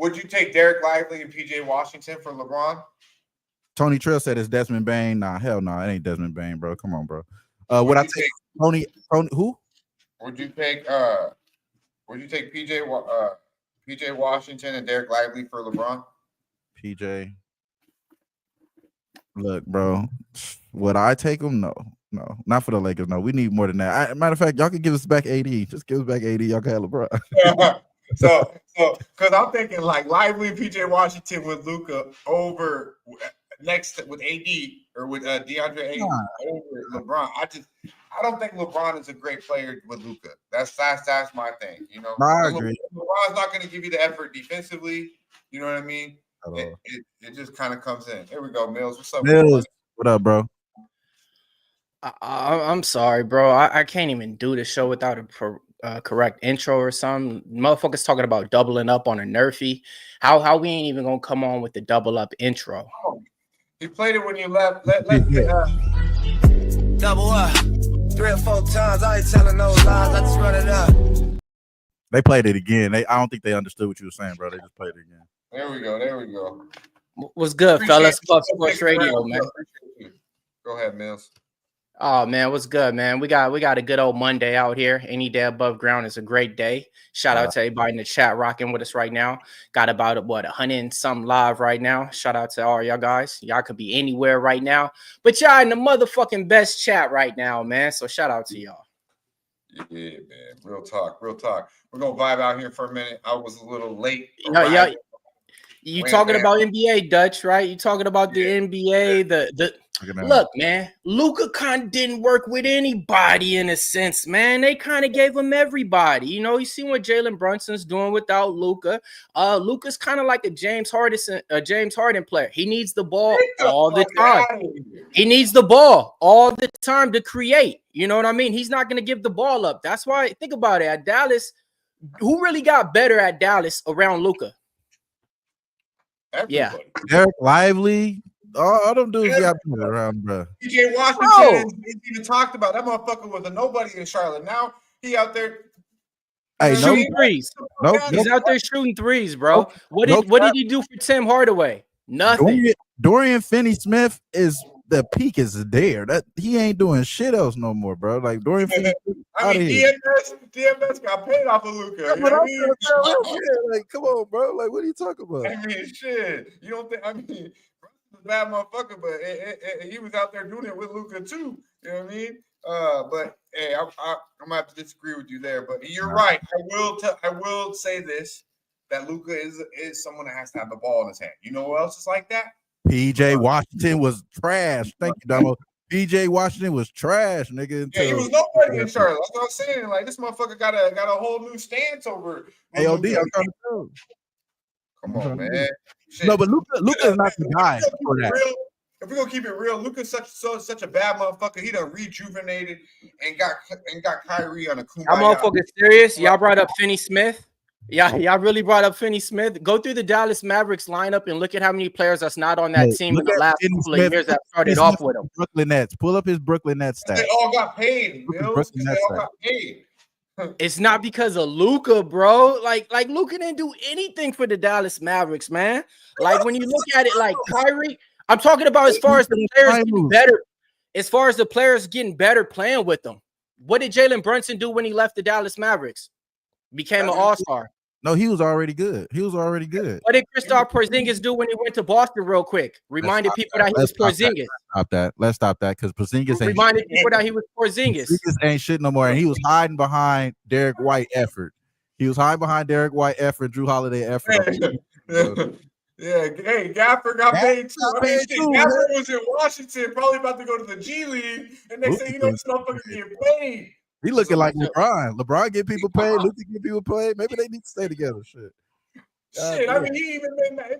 Would you take Derek Lively and PJ Washington for LeBron? Tony Trill said it's Desmond Bain. Nah, hell no, it ain't Desmond Bain, bro. Come on, bro. Would I take Tony who? Would you take PJ Washington and Derek Lively for LeBron? PJ. Look, bro. Would I take him? No, not for the Lakers. No, we need more than that. Matter of fact, y'all can give us back AD. Just give us back AD. Y'all can have LeBron. So, because I'm thinking like Lively and PJ Washington with Luka over next with AD or with DeAndre Ayton over LeBron. I don't think LeBron is a great player with Luka. That's my thing. I agree. LeBron's not going to give you the effort defensively. You know what I mean? It just kind of comes in. Here we go, Mills. What's up, Mills? What up, bro? I'm sorry, bro. I can't even do the show without a correct intro or something. Motherfuckers talking about doubling up on a nerfy. How we ain't even gonna come on with the double up intro? He played it when you left. Double up 3 or 4 times. I ain't telling no lies. I just run it up. They played it again. I don't think they understood what you were saying, bro. They just played it again. There we go. What's good, fellas? Puff Sports Radio, man. Go ahead, Mills. Oh man, what's good, man? We got a good old Monday out here. Any day above ground is a great day. Shout out to everybody in the chat rocking with us right now. Got about 100 and some live right now. Shout out to all y'all guys. Y'all could be anywhere right now, but y'all in the motherfucking best chat right now, man. So shout out to y'all. Yeah, man. Real talk. We're gonna vibe out here for a minute. I was a little late. Yeah. You talking about NBA, Dutch, right? You talking about the NBA, Look, man, Luka kind of didn't work with anybody in a sense, man. They kind of gave him everybody. You see what Jalen Brunson's doing without Luka. Luka's kind of like a James Harden player. He needs the ball all the time. He needs the ball all the time to create. You know what I mean? He's not going to give the ball up. That's why, think about it. At Dallas, who really got better at Dallas around Luka? Yeah. Derek Lively. All them dudes got around, bro. PJ Washington is even talked about. That motherfucker was a nobody in Charlotte. Now he out there shooting threes. He's out there shooting threes, bro. What did he do for Tim Hardaway? Nothing. Dorian Finney-Smith is the peak is there. That he ain't doing shit else no more, bro. Like Dorian Finney-Smith. DMS got paid off of Luka. Like, come on, bro. Like, what are you talking about? I mean, shit. You don't think? I mean, a bad motherfucker, but he was out there doing it with Luka too. You know what I mean? But hey, I'm gonna have to disagree with you there. But you're right. I will say this: that Luka is someone that has to have the ball in his hand. You know who else is like that? PJ Washington was trash. Thank you, Damo. PJ Washington was trash, nigga. Yeah, he was nobody in Charlotte. That's what I'm saying. Like, this motherfucker got a whole new stance over. AOD, I'm trying to tell. Come on, man. Shit. No, but Luka is not the guy for that. If we're gonna keep it real, Luka's such a bad motherfucker. He done rejuvenated and got Kyrie on a kumbaya. I'm motherfucking serious. Y'all brought up Finney-Smith. Yeah, y'all really brought up Finney Smith. Go through the Dallas Mavericks lineup and look at how many players that's not on that team in the last couple of years that started off with him. Brooklyn Nets. Pull up his Brooklyn Nets stats. They all got paid, Mills. They all got paid. It's not because of Luka, bro. Like Luka didn't do anything for the Dallas Mavericks, man. Like when you look at it, like Kyrie, I'm talking about as far as the players getting better. As far as the players getting better playing with them. What did Jalen Brunson do when he left the Dallas Mavericks? Became an all-star. No, he was already good. He was already good. What did Kristaps Porzingis do when he went to Boston real quick? Reminded people that he was Porzingis. Let's stop that because Porzingis ain't reminded people that he was Porzingis. Porzingis ain't shit no more. And he was hiding behind Derek White effort. He was hiding behind Derek White effort, Drew Holiday effort. Yeah, hey, Gaffer got paid too. I mean, shit, Gaffer was in Washington, probably about to go to the G League, and next thing you know, this motherfucker getting paid. He looking like LeBron. LeBron get people paid. Luka get people paid. Maybe they need to stay together. Shit. Shit, I mean,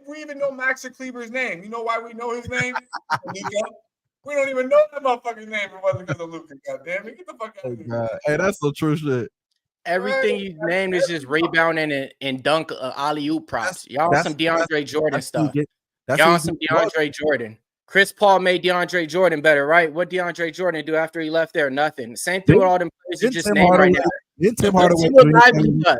we even know Max Kleber's name. You know why we know his name? Luka. We don't even know that motherfucker's name. It wasn't because of Luka. God damn it, get the fuck out of here. Hey, that's some true shit. Everything you named is just rebounding and dunk alley-oop props. Y'all on some DeAndre Jordan stuff. Y'all on some DeAndre Jordan. Chris Paul made DeAndre Jordan better, right? What DeAndre Jordan do after he left there? Nothing. Same thing with all them players you just named right now. Let's see what Lively does.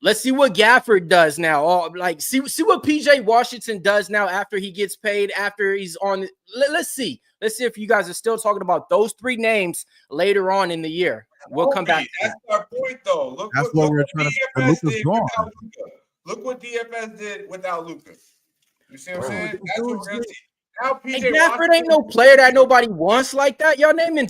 Let's see what Gafford does now. See what PJ Washington does now after he gets paid, after he's on. Let's see. Let's see if you guys are still talking about those three names later on in the year. We'll come back. That's our point, though. Look what DFS did without Luka. Look what DFS did without Luka. You see what I'm saying? That's what we're gonna see. Now PJ Gafford ain't no player that nobody wants like that. Y'all naming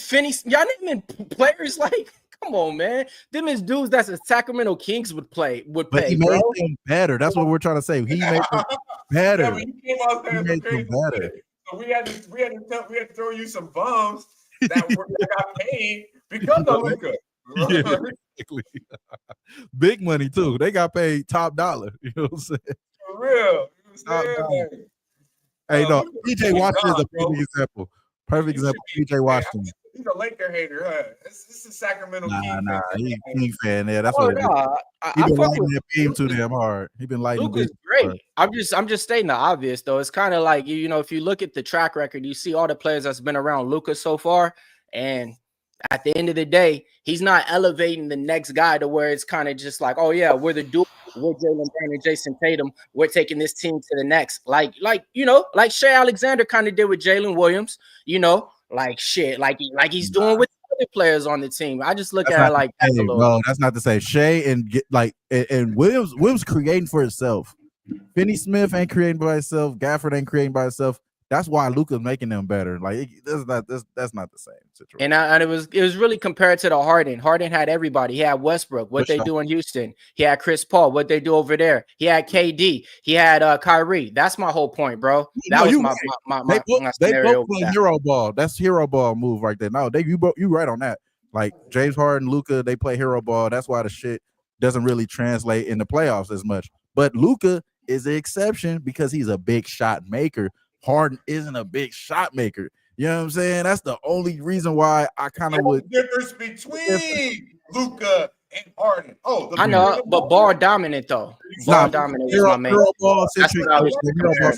players like. Come on, man. Them is dudes that's a Sacramento Kings would pay. But he made them better. That's what we're trying to say. He made them better. Yeah, he made them better. So we had to throw you some bums that got paid because of Luka. Yeah, basically. Big money too. They got paid top dollar. You know what I'm saying? For real. Hey, no, PJ Washington is a perfect example. Perfect example. PJ Washington. He's a Laker hater, huh? This is Sacramento King. Nah, he King fan there. That's what it is. He been lighting that beam too damn hard. He been lighting Luka's great. I'm just stating the obvious though. It's kind of like you know, if you look at the track record, you see all the players that's been around Luka so far, and at the end of the day, he's not elevating the next guy to where it's kind of just like, oh yeah, we're the dude. We're Jalen Brown and Jason Tatum. We're taking this team to the next. Like you know, like Shea Alexander kind of did with Jalen Williams. You know. Like shit, like he's doing with other players on the team. I just look at it like that's a little. No, that's not to say Shea and Williams creating for himself. Finney Smith ain't creating by himself. Gafford ain't creating by himself. That's why Luka's making them better. Like that's not the same situation. And it was really compared to the Harden. Harden had everybody. He had Westbrook. What they do in Houston. He had Chris Paul. What they do over there. He had KD. He had Kyrie. That's my whole point, bro. That was my scenario. They both play hero ball. That's hero ball move right there. No, you right on that. Like James Harden, Luka, they play hero ball. That's why the shit doesn't really translate in the playoffs as much. But Luka is the exception because he's a big shot maker. Harden isn't a big shot maker. You know what I'm saying? That's the only reason why I kind of would. Difference between Luka and Harden. I know, but ball dominant though. Ball dominant is my main. That's what I was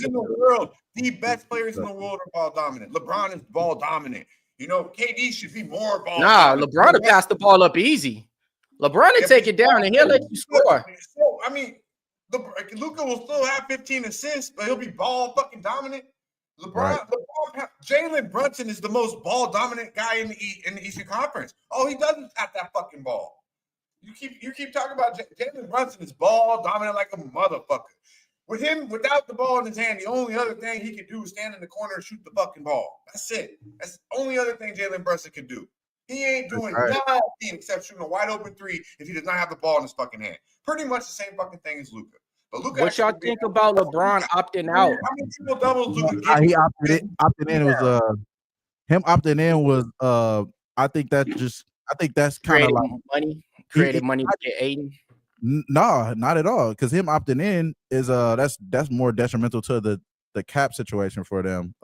in the world. The best players in the world are ball dominant. LeBron is ball dominant. You know, KD should be more ball. Nah, LeBron will pass the ball up easy. LeBron will take it down and he'll let you score. So, I mean, Luka will still have 15 assists, but he'll be ball fucking dominant. Jalen Brunson is the most ball dominant guy in the Eastern Conference. Oh, he doesn't have that fucking ball. You keep talking about Jalen Brunson is ball dominant like a motherfucker. With him, without the ball in his hand, the only other thing he can do is stand in the corner and shoot the fucking ball. That's it. That's the only other thing Jalen Brunson can do. He ain't doing nothing except shooting a wide open three if he does not have the ball in his fucking hand. Pretty much the same fucking thing as Luka. What y'all think about LeBron opting out? How many triple doubles he opted in was him opting in was I think that's kind of like created money to get Aiden. No, not at all. Because him opting in is that's more detrimental to the cap situation for them.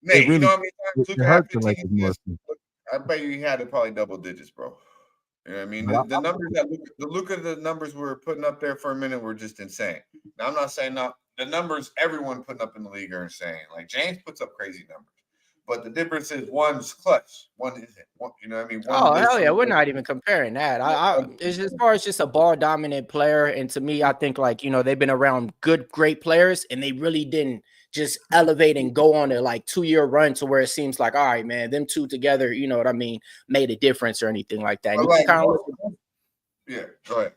Nate, you know how many times Luka had 15 assists? I bet you he had it probably double digits, bro. You know what I mean? The numbers that the numbers we were putting up there for a minute were just insane. Now I'm not saying the numbers everyone putting up in the league are insane. Like James puts up crazy numbers, but the difference is one's clutch, one isn't. You know what I mean? Oh hell yeah, we're not even comparing that. It's as far as just a ball dominant player, and to me, I think like they've been around great players, and they really didn't just elevate and go on a like 2-year run to where it seems like, all right, man, them two together, you know what I mean, made a difference or anything like that. Like, yeah, go ahead.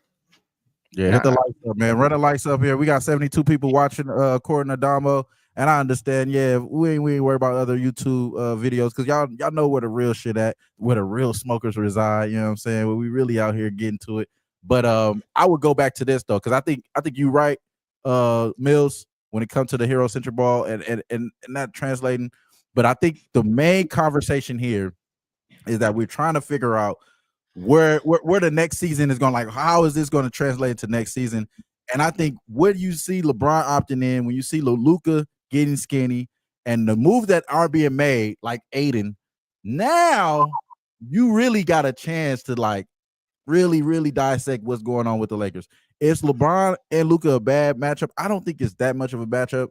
Yeah, hit the lights up, man. Run the lights up here. We got 72 people watching, according to Damo. And I understand, yeah, we ain't worried about other YouTube videos because y'all know where the real shit at, where the real smokers reside. You know what I'm saying? Where we really out here getting to it. But I would go back to this though, because I think you're right, Mills, when it comes to the hero centric ball and not translating. But I think the main conversation here is that we're trying to figure out where the next season is going. Like, how is this going to translate to next season? And I think what you see LeBron opting in, when you see Luka getting skinny, and the move that are being made, like Aiden, now you really got a chance to like really, really dissect what's going on with the Lakers. Is LeBron and Luka a bad matchup? I don't think it's that much of a matchup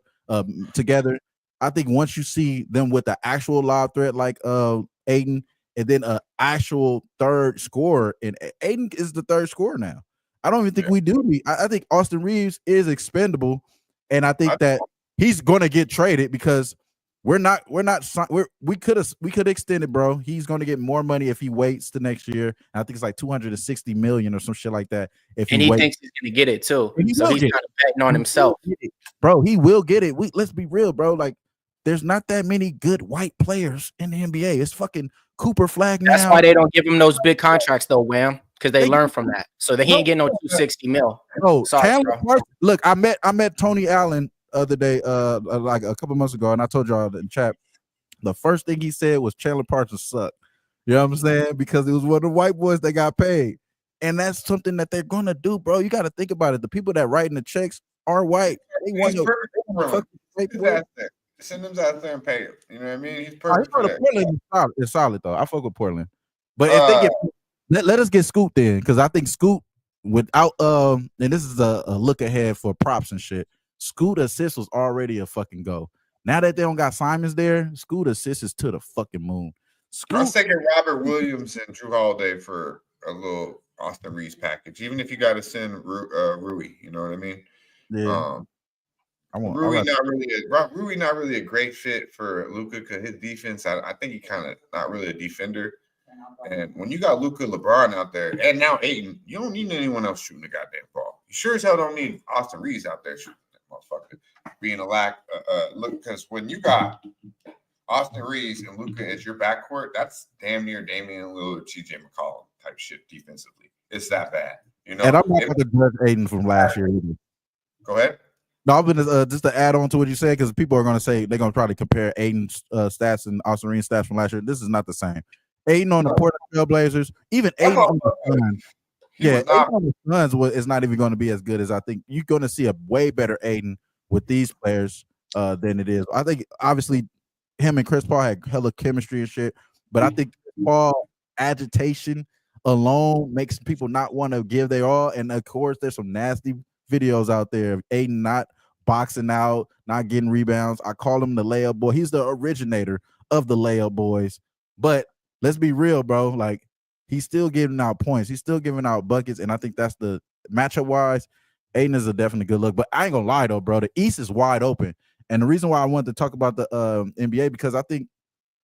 together. I think once you see them with the actual lob threat like Aiden, and then an actual third scorer, and Aiden is the third scorer now. I don't even think we do. I think Austin Reeves is expendable, and I think that he's going to get traded because we could extend it, bro. He's going to get more money if he waits to next year. And I think it's like $260 million or some shit like that. If he thinks he's going to get it too, so he's kind of betting on himself, bro. He will get it. Let's be real, bro. Like, there's not that many good white players in the NBA. It's fucking Cooper Flag now. That's why they don't give him those big contracts though, Wham, because they learn from that. So he ain't getting no $260 million. Oh, look, I met Tony Allen the other day, like a couple months ago, and I told y'all in the chat, the first thing he said was Chandler Parsons sucked. You know what I'm saying? Because it was one of the white boys that got paid. And that's something that they're gonna do, bro. You got to think about it. The people that writing the checks are white. They want to send them out there and pay him. You know what I mean? He's perfect for that. Portland is solid though. I fuck with Portland. But if they get let us get Scoot then, because I think Scoot without and this is a look ahead for props and shit. Scoot assist was already a fucking go. Now that they don't got Simons there, Scoot assist is to the fucking moon. I was thinking Robert Williams and Drew Holiday for a little Austin Reeves package, even if you got to send Rui. You know what I mean? Yeah. Rui not really a great fit for Luka because his defense. I think he kind of not really a defender. And when you got Luka, LeBron out there, and now Aiden, you don't need anyone else shooting the goddamn ball. You sure as hell don't need Austin Reeves out there shooting that motherfucker. Being a look, because when you got Austin Reeves and Luka as your backcourt, that's damn near Damian Lillard, TJ McCollum type shit defensively. It's that bad, you know. And I'm not going to judge Aiden from last year either. Go ahead. No, I'm gonna just to add on to what you said, because people are gonna say they're gonna probably compare Aiden's stats and Austin Reeves' stats from last year. This is not the same. Aiden on the Portland Trailblazers, even Aiden on the Suns, Aiden on the Suns is not even going to be as good as I think. You're going to see a way better Aiden with these players than it is. I think obviously him and Chris Paul had hella chemistry and shit, but I think Paul agitation alone makes people not want to give their all. And of course, there's some nasty videos out there of Aiden not boxing out, not getting rebounds. I call him the layup boy. He's the originator of the layup boys. But let's be real, bro. Like, he's still giving out points. He's still giving out buckets. And I think that's the matchup wise. Aiden is a definitely good look. But I ain't gonna lie though, bro. The East is wide open. And the reason why I wanted to talk about the NBA, because I think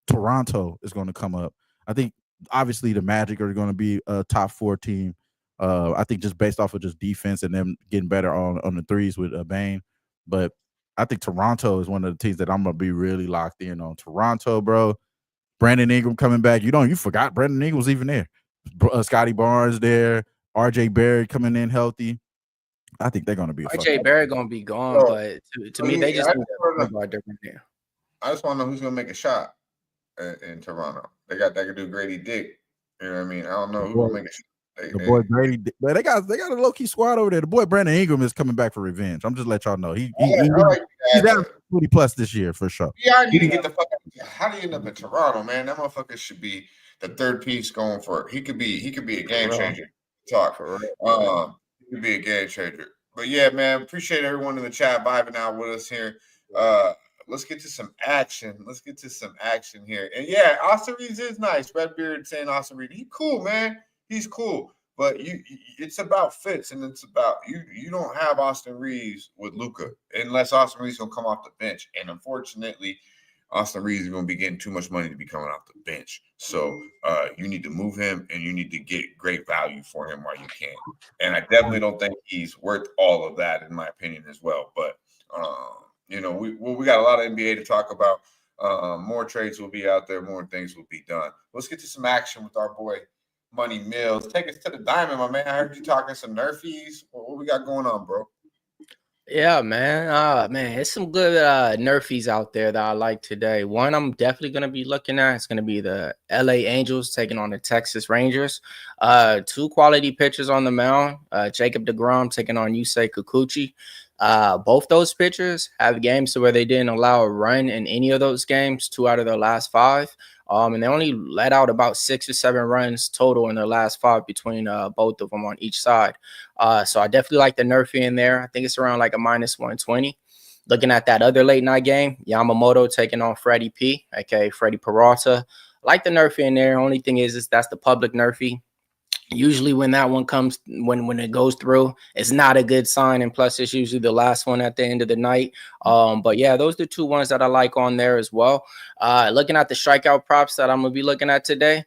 Toronto is going to come up. I think obviously the Magic are going to be a top 4 team. I think just based off of just defense and them getting better on the threes with Bane. But I think Toronto is one of the teams that I'm going to be really locked in on. Toronto, bro. Brandon Ingram coming back. You forgot Brandon Ingram was even there. Scotty Barnes there. RJ Barrett coming in healthy. I think they're going to be RJ Barrett going to be gone, but to me, they just need to think different there. I just want to know who's going to make a shot in Toronto. They can do Grady Dick. You know what I mean? I don't know who's going to make a shot. The boy Grady, but they got a low key squad over there. The boy Brandon Ingram is coming back for revenge. I'm just let y'all know he's down 20+ this year for sure. Yeah, I need to get the fuck out. How do you end up in Toronto, man? That motherfucker should be. the third piece going for it. He could be a game changer. Talk. He could be a game changer. But yeah, man, appreciate everyone in the chat vibing out with us here. Let's get to some action. Let's get to some action here. And yeah, Austin Reeves is nice. Redbeard saying Austin Reeves. He's cool, man. He's cool. But it's about fits, and it's about you don't have Austin Reeves with Luka unless Austin Reeves gonna come off the bench. And unfortunately, Austin Reeves is gonna be getting too much money to be coming off the bench. So you need to move him, and you need to get great value for him while you can. And I definitely don't think he's worth all of that, in my opinion, as well. But we got a lot of NBA to talk about. More trades will be out there. More things will be done. Let's get to some action with our boy Money Mills. Take us to the diamond, my man. I heard you talking some nerfies. What we got going on, bro? Yeah, man. It's some good nerfies out there that I like today. One I'm definitely gonna be looking at is gonna be the LA Angels taking on the Texas Rangers. Two quality pitchers on the mound. Jacob deGrom taking on Yusei Kikuchi. Both those pitchers have games where they didn't allow a run in any of those games, 2 out of their last 5. And they only let out about 6 or 7 runs total in their last 5 between both of them on each side. So I definitely like the nerfy in there. I think it's around like a -120. Looking at that other late night game, Yamamoto taking on Freddie P, aka Freddie Peralta. I like the nerfy in there. Only thing is that's the public nerfy. Usually when that one comes, when it goes through, it's not a good sign. And plus, it's usually the last one at the end of the night. But yeah, those are the 2 ones that I like on there as well. Looking at the strikeout props that I'm going to be looking at today.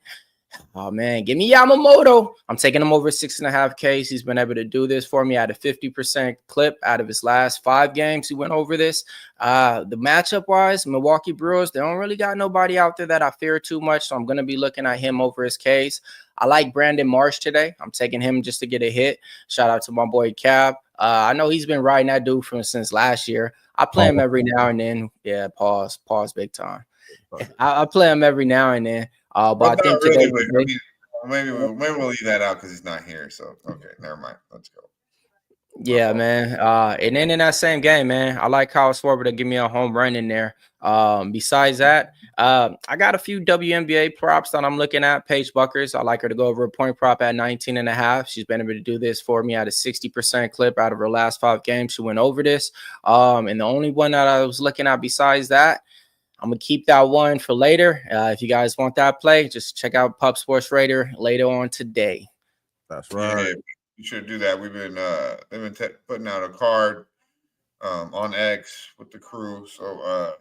Oh, man, give me Yamamoto. I'm taking him over 6.5 Ks. He's been able to do this for me at a 50% clip out of his last 5 games. He went over this. The matchup-wise, Milwaukee Brewers, they don't really got nobody out there that I fear too much, so I'm going to be looking at him over his Ks. I like Brandon Marsh today. I'm taking him just to get a hit. Shout out to my boy Cab. I know he's been riding that dude since last year. I play him every now and then. Yeah, pause big time. I play him every now and then. But I think today, maybe we'll leave that out because he's not here. So okay, never mind. Let's go. Yeah, man. And then in that same game, man, I like Kyle Schwarber to give me a home run in there. Besides that, I got a few WNBA props that I'm looking at. Paige Buckers, I like her to go over a point prop at 19.5. She's been able to do this for me at a 60% clip out of her last 5 games. She went over this. And the only one that I was looking at besides that, I'm going to keep that one for later. If you guys want that play, just check out Pup Sports Raider later on today. That's right. Yeah, you should do that. We've been they've been putting out a card on X with the crew. So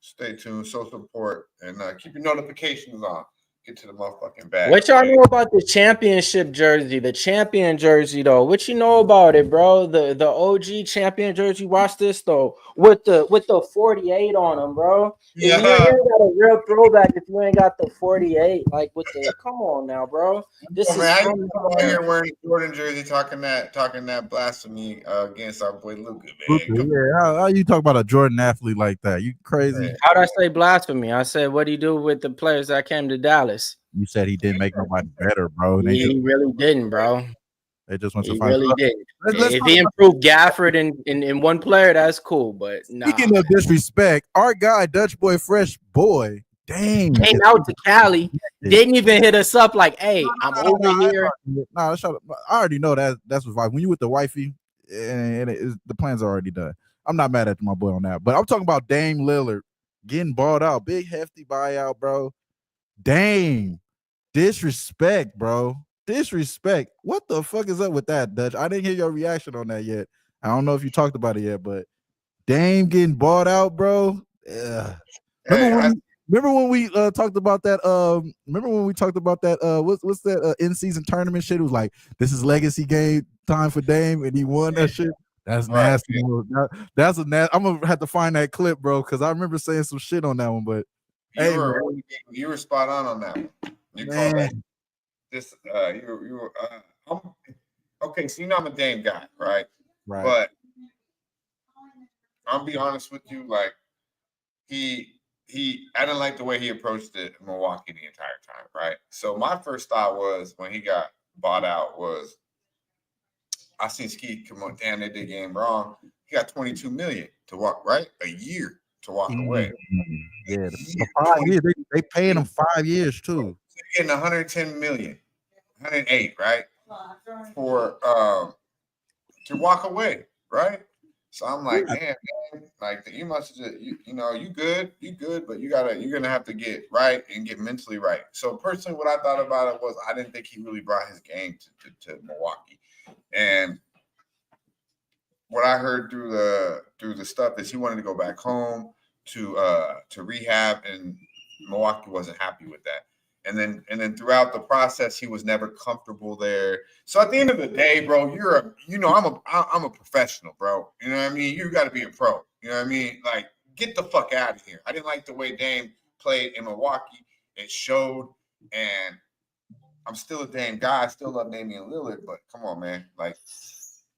stay tuned, show support, and keep your notifications on. Get to the motherfucking bag. What y'all know about the championship jersey? The champion jersey, though. What you know about it, bro? The OG champion jersey. Watch this though, with the 48 on them, bro. Yeah. If you ain't got a real throwback, if you ain't got the 48, like with the come on now, bro. This is man, I'm out here wearing a Jordan jersey, talking that blasphemy against our boy Luka, man. Yeah, how you talk about a Jordan athlete like that? You crazy? How'd I say blasphemy? I said, what do you do with the players that came to Dallas? You said he didn't make nobody better, bro. He really didn't, bro. They just went to He find. really did. If he improved Gafford in one player, that's cool. But speaking of disrespect, our guy Dutch Boy Fresh Boy, dang, came out to Cali, didn't even hit us up like, "Hey, I'm over here." Nah, shut up. I already know that's what when you with the wifey, and the plans are already done. I'm not mad at my boy on that, but I'm talking about Dame Lillard getting bought out, big hefty buyout, bro. Dame, disrespect, bro. Disrespect. What the fuck is up with that, Dutch? I didn't hear your reaction on that yet. I don't know if you talked about it yet, but Dame getting bought out, bro. Yeah. Remember when we talked about that? Remember when we talked about that? What's that in-season tournament shit? It was like, this is legacy game time for Dame, and he won that shit. That's nasty. That's a nasty. I'm gonna have to find that clip, bro, because I remember saying some shit on that one. But you were spot on that one. You called that. This you were okay. So I'm a Dame guy, right? Right. But I'll be honest with you, like I didn't like the way he approached it in Milwaukee the entire time, right? So my first thought was when he got bought out was I seen Ski come on, damn, they did game wrong. He got $22 million to walk, right? A year to walk away. Yeah, for 5 years. they paying him 5 years too. They're getting 110 million, 108, right? For to walk away, right? So I'm like, damn, man, like you must have just, you know, you good, but you're gonna have to get right and get mentally right. So personally, what I thought about it was I didn't think he really brought his game to Milwaukee, and what I heard through the stuff is he wanted to go back home to rehab, and Milwaukee wasn't happy with that. And then throughout the process, he was never comfortable there. So at the end of the day, bro, I'm a professional, bro. You know what I mean? You got to be a pro. You know what I mean? Like, get the fuck out of here. I didn't like the way Dame played in Milwaukee. It showed, and I'm still a Dame guy. I still love Damian Lillard, but come on, man. Like,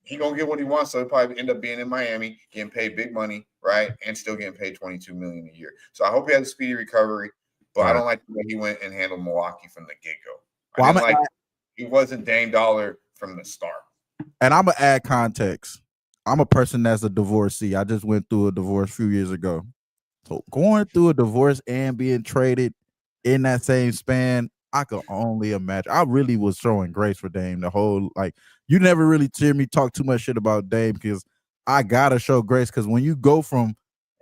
he gonna get what he wants, so he'll probably end up being in Miami, getting paid big money, right, and still getting paid $22 million a year. So I hope he has a speedy recovery. But I don't like the way he went and handled Milwaukee from the get-go. He wasn't Dame Dollar from the start. And I'm going to add context. I'm a person that's a divorcee. I just went through a divorce a few years ago. So going through a divorce and being traded in that same span, I could only imagine. I really was showing grace for Dame. The whole, like, you never really hear me talk too much shit about Dame because I got to show grace, because when you go from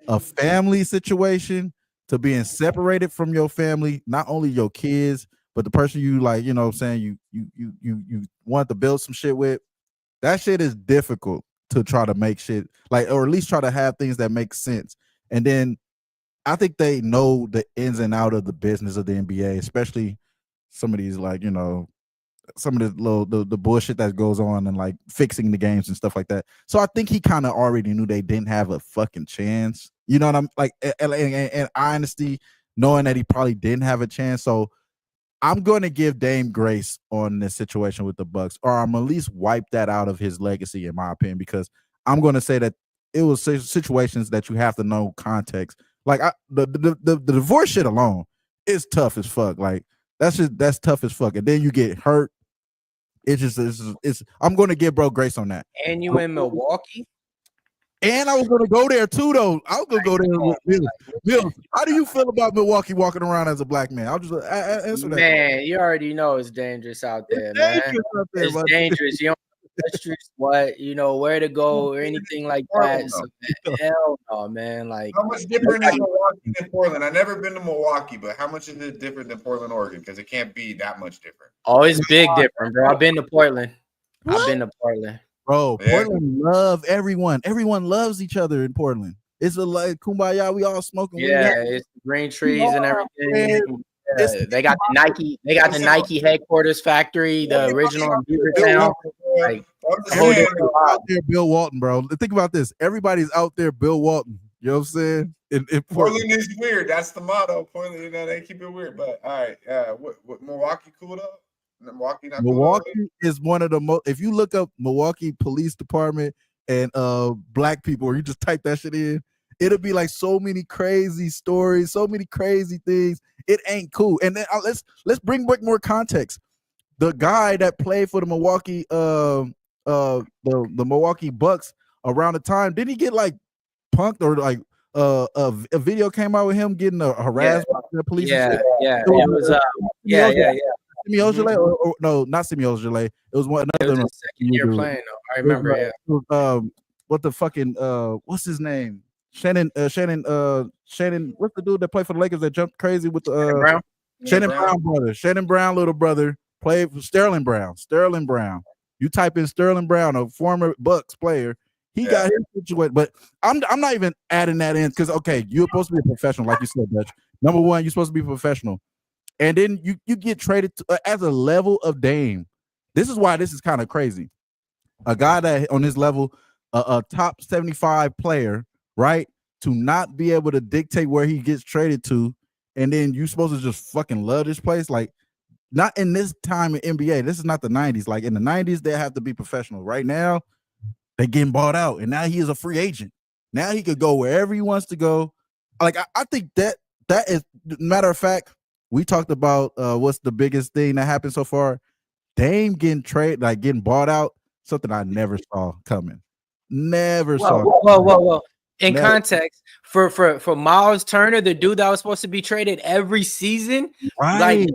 a family situation to being separated from your family, not only your kids, but the person you like, you know what I'm saying, you want to build some shit with, that shit is difficult to try to make shit, like, or at least try to have things that make sense. And then I think they know the ins and out of the business of the NBA, especially some of these, like, you know, some of the bullshit that goes on and like fixing the games and stuff like that. So I think he kind of already knew they didn't have a fucking chance. You know what I'm like? And honesty, knowing that he probably didn't have a chance. So I'm going to give Dame grace on this situation with the Bucks, or I'm at least wipe that out of his legacy, in my opinion, because I'm going to say that it was situations that you have to know context. Like the divorce shit alone is tough as fuck. Like that's tough as fuck. And then you get hurt. It's I'm going to give bro grace on that. And you in Milwaukee? And I was going to go there too, though. I was going to go there with Bill. How do you feel about Milwaukee walking around as a black man? I'll just answer that. Man, you already know it's dangerous out there, man. It's dangerous. You don't know the streets, what, you know, where to go or anything like that. So, hell no, man. Like, how much different is Milwaukee than Portland? I've never been to Milwaukee, but how much is it different than Portland, Oregon? Because it can't be that much different. Oh, it's big different, bro. I've been to Portland. Bro, Portland love everyone. Everyone loves each other in Portland. It's a like kumbaya. We all smoking. Yeah, it's green trees and everything. Yeah, they got the Nike. They got the Nike headquarters factory, the original in Beavertown. Like, out there, Bill Walton, bro. Think about this. Everybody's out there, Bill Walton. You know what I'm saying? In Portland is weird. That's the motto. Portland, you know, they keep it weird. But all right, what Milwaukee cool up? Milwaukee is one of the most. If you look up Milwaukee Police Department and black people, or you just type that shit in, it'll be like so many crazy stories, so many crazy things. It ain't cool. And then let's bring back more context. The guy that played for the Milwaukee the Milwaukee Bucks around the time, didn't he get like punked, or like a video came out with him getting harassed by the police? Yeah. It was Semi Ojeleye, or no, not Semi Ojeleye. It was one another. It was a second year playing. I remember. What the fucking what's his name? Shannon. What's the dude that played for the Lakers that jumped crazy with the Brown? Shannon Brown brother. Shannon Brown little brother played for Sterling Brown. Sterling Brown. You type in Sterling Brown, a former Bucks player. He got his situation, but I'm not even adding that in because you're supposed to be a professional, like you said, Dutch. Number one, you're supposed to be a professional. And then you get traded as a level of Dame. This is why this is kind of crazy. A guy that on his level, a top 75 player, right? To not be able to dictate where he gets traded to, and then you're supposed to just fucking love this place. Like, not in this time in NBA. This is not the 90s. Like in the 90s, they have to be professional. Right now, they getting bought out, and now he is a free agent. Now he could go wherever he wants to go. Like I think that is, matter of fact. We talked about what's the biggest thing that happened so far. Dame getting traded, like getting bought out, something I never saw coming. Never saw. Whoa. In No. context, for Miles Turner, the dude that was supposed to be traded every season, Right.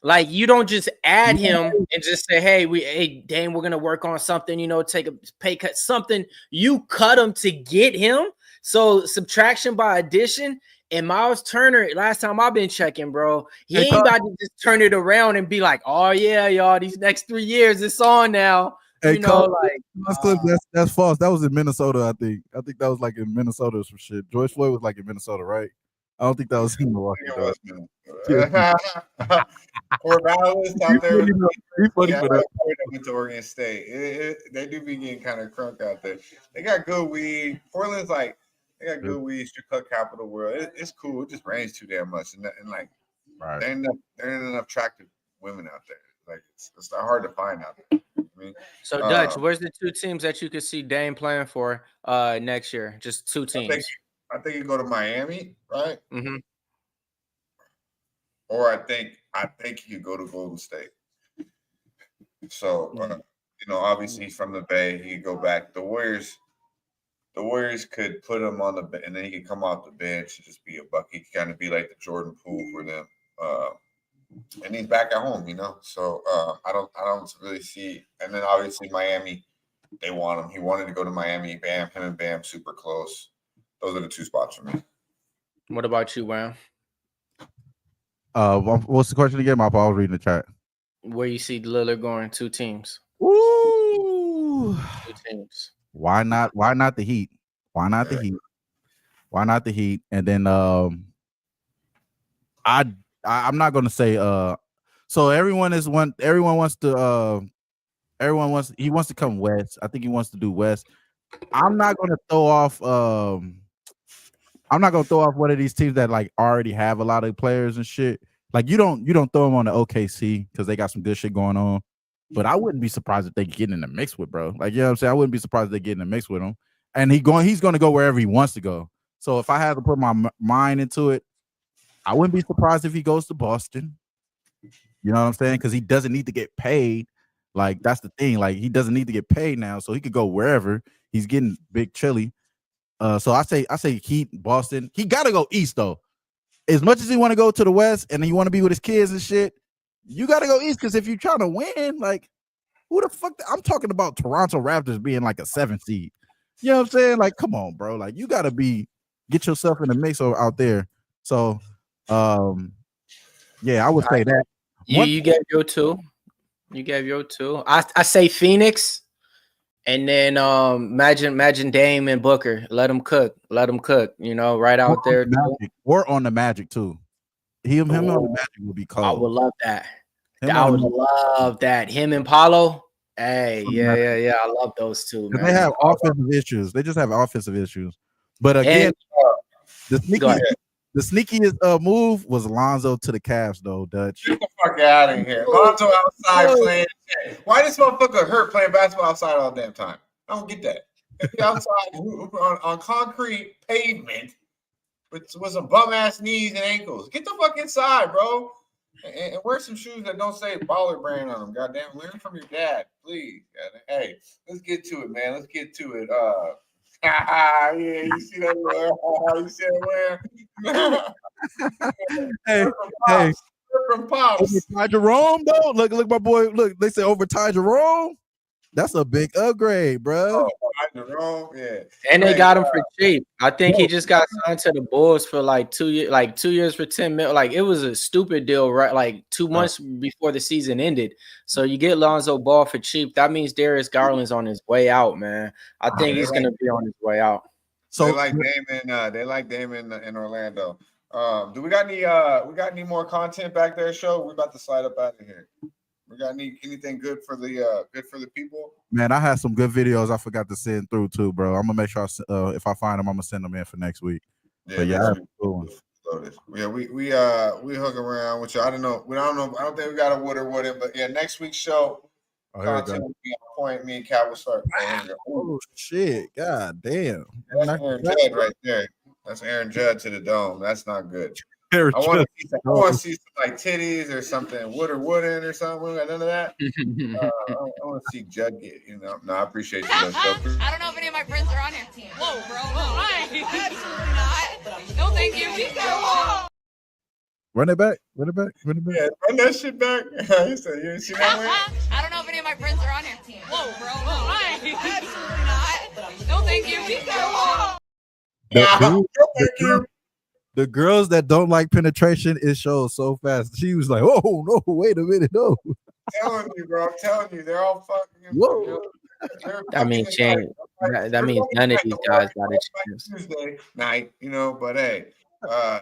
like you don't just add him and just say, hey, Dame, we're gonna work on something, take a pay cut, something. You cut him to get him. So subtraction by addition. And Miles Turner, last time I've been checking, bro, he ain't about to just turn it around and be like, oh yeah, y'all, these next 3 years, it's on now. Hey, Like that's false. That was in Minnesota, I think. I think that was like in Minnesota or some shit. George Floyd was like in Minnesota, right? I don't think that was in Milwaukee. Or Ballast out there. He's funny for that. Went to Oregon State. They do be getting kind of crunk out there. They got good weed. Portland's like they got good weed. Strip club capital world. It's cool. It just rains too damn much, and like there ain't enough attractive women out there. Like it's not hard to find out there. I mean, so Dutch, where's the two teams that you could see Dame playing for next year? Just two teams. I think you go to Miami, right? Mm-hmm. Or I think you go to Golden State. So obviously from the Bay, he could go back. The Warriors could put him on the bench, and then he could come off the bench and just be a buck. He could kind of be like the Jordan Poole for them. And he's back at home, So I don't really see. And then obviously Miami, they want him. He wanted to go to Miami. Bam, him and Bam, super close. Those are the two spots for me. What about you, Wham? What's the question again? My fault. I was reading the chat. Where you see Lillard going? Two teams. Ooh. Two teams. Why not? Why not the Heat? Why not the Heat? Why not the Heat? And then I'm not gonna say so everyone wants to come west. I think he wants to do west. I'm not gonna throw off one of these teams that like already have a lot of players and shit. Like you don't throw them on the OKC because they got some good shit going on. But I wouldn't be surprised if they get in the mix with, bro. Like, you know what I'm saying? I wouldn't be surprised if they get in the mix with him. And he's going to go wherever he wants to go. So if I had to put my mind into it, I wouldn't be surprised if he goes to Boston. You know what I'm saying? Because he doesn't need to get paid. Like, that's the thing. Like, he doesn't need to get paid now, so he could go wherever. He's getting big chilly. So I say Heat, Boston. He got to go east, though. As much as he want to go to the west and he want to be with his kids and shit, you got to go east because if you're trying to win, like, who the fuck? I'm talking about Toronto Raptors being like a 7 seed. You know what I'm saying? Like, come on, bro. Like, you got to get yourself in the mix out there. So, yeah, I would say that. You gave your two. You gave your two. I say Phoenix, and then imagine Dame and Booker. Let them cook. You know, right out there. Or on the Magic too. Him on the Magic would be cold. I would love that. I would love that. Him and Paulo. Hey, yeah. I love those two, man. They have offensive issues. They just have offensive issues. But again, the sneakiest move was Lonzo to the Cavs, though, Dutch. Get the fuck out of here. Lonzo outside playing. Why this motherfucker hurt playing basketball outside all the damn time? I don't get that. If you're outside on concrete pavement with some bum-ass knees and ankles, get the fuck inside, bro. And wear some shoes that don't say baller brand on them. Goddamn, learn from your dad, please. Hey, let's get to it, man. Let's get to it. Yeah, you see that where? You see that where? Hey. From Pops. Over Ty Jerome, though. Look, my boy. Look, they say over Ty Jerome. That's a big upgrade, bro. Ty Jerome, yeah. And they got him for cheap. I think he just got signed to the Bulls for like 2 years, like 2 years for $10 million. Like, it was a stupid deal, right? Like 2 months before the season ended. So you get Lonzo Ball for cheap. That means Darius Garland's on his way out, man. I think he's gonna be on his way out. So they like Damon in Orlando. Do we got any more content back there, show? We're about to slide up out of here. We got anything good for the people? Man, I had some good videos I forgot to send through too, bro. I'm gonna make sure if I find them, I'm gonna send them in for next week. Yeah, but yeah, yeah, we hook around with you. I don't think we got a wood or wouldn't, but yeah, next week's show content will be on point. Me and Cat will start. Oh shit! God damn! That's Aaron Judd right there. That's Aaron Judd to the dome. That's not good. I want to see some like titties or something, wood or wooden or something. We got none of that. I want to see Judd get, No, I appreciate you. I don't know if any of my friends are on your team. Whoa, bro. thank you. Run it back. Yeah, run that shit back. He said, you see that way? I don't know if any of my friends are on your team. Whoa, bro. Hi. Absolutely not. No, thank you. The girls that don't like penetration, it shows so fast. She was like, "Oh no, wait a minute, no." I'm telling you, they're all fucking. Whoa. I mean, Shane, that means none of these guys got a chance. Tuesday night, but hey,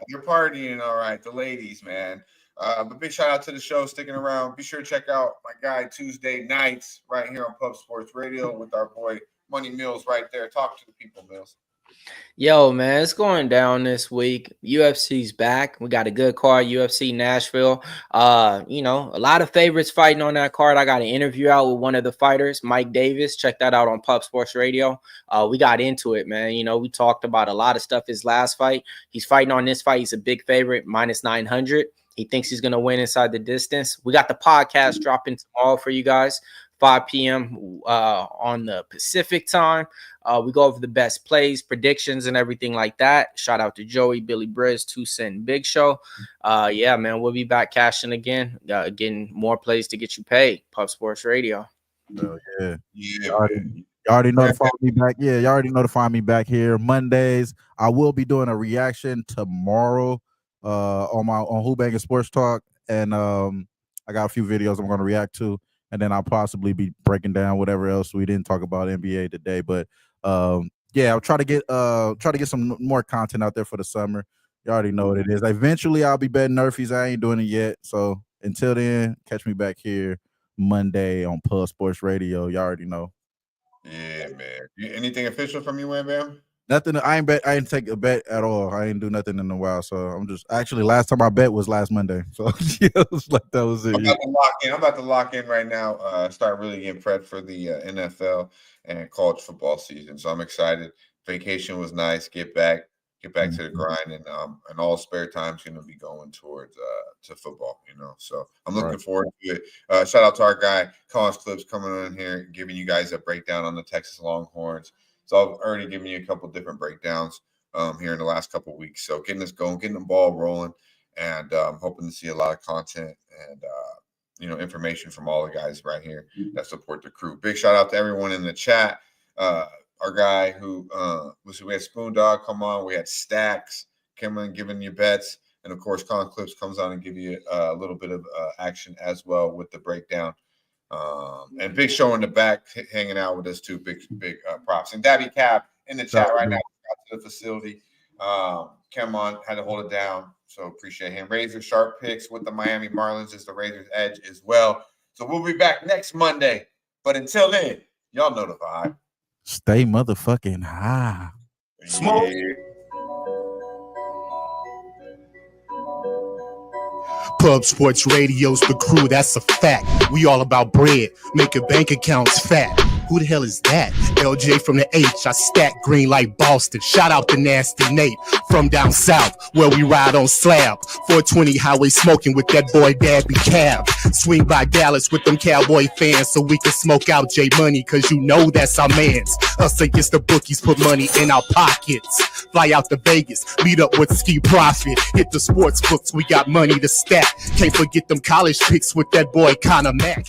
you're partying all right, the ladies, man. But big shout out to the show, sticking around. Be sure to check out my guy Tuesday nights right here on Pub Sports Radio with our boy Money Mills right there. Talk to the people, Mills. Yo, man, it's going down this week. UFC's back. We got a good card, UFC Nashville. A lot of favorites fighting on that card. I got an interview out with one of the fighters, Mike Davis. Check that out on Pub Sports Radio. We got into it, man. We talked about a lot of stuff his last fight. He's fighting on this fight. He's a big favorite, minus 900. He thinks he's going to win inside the distance. We got the podcast dropping tomorrow for you guys. 5 p.m. On the Pacific time. We go over the best plays, predictions, and everything like that. Shout out to Joey, Billy Briz, 2 Cent, Big Show. Yeah, man, we'll be back cashing again, getting more plays to get you paid. Pub Sports Radio. Oh, yeah. You already know to find me back. Yeah, you already know to find me back here Mondays. I will be doing a reaction tomorrow on Who Bangin' Sports Talk, and I got a few videos I'm going to react to. And then I'll possibly be breaking down whatever else we didn't talk about NBA today. But yeah, I'll try to get some more content out there for the summer. You already know what it is. Eventually, I'll be betting Nerfies. I ain't doing it yet. So until then, catch me back here Monday on Pub Sports Radio. You already know. Yeah, man. Anything official from you, Wham Bam? Nothing. I ain't take a bet at all. I ain't do nothing in a while. So I'm just last time I bet was last Monday. So yeah, it was like that was it. I'm about to lock in right now. Start really getting prepped for the NFL and college football season. So I'm excited. Vacation was nice. Get back to the grind, and all spare time's going to be going towards to football. So I'm looking forward to it. Shout out to our guy Collins Clips coming on here, giving you guys a breakdown on the Texas Longhorns. So I've already given you a couple different breakdowns here in the last couple of weeks. So getting us going, getting the ball rolling, and I'm hoping to see a lot of content and information from all the guys right here that support the crew. Big shout out to everyone in the chat. Our guy we had Spoon Dog come on. We had Stacks come on giving you bets, and of course Colin Clips comes on and give you a little bit of action as well with the breakdown. And Big Show in the back hanging out with us too. Big props. And Daby Cab in the chat right now. Got to the facility. Came on, had to hold it down. So appreciate him. Razor Sharp picks with the Miami Marlins is the Razor's edge as well. So we'll be back next Monday. But until then, y'all know the vibe. Stay motherfucking high. Smoke. Yeah. Pub Sports Radio's the crew, that's a fact. We all about bread, making bank accounts fat. Who the hell is that? LJ from the H, I stack green like Boston. Shout out to Nasty Nate from down south, where we ride on slab. 420 highway smoking with that boy Daby Cab. Swing by Dallas with them Cowboy fans so we can smoke out J Money, cause that's our mans. Us against the bookies, put money in our pockets. Fly out to Vegas, meet up with Ski Profit. Hit the sports books, we got money to stack. Can't forget them college picks with that boy Conor Mack.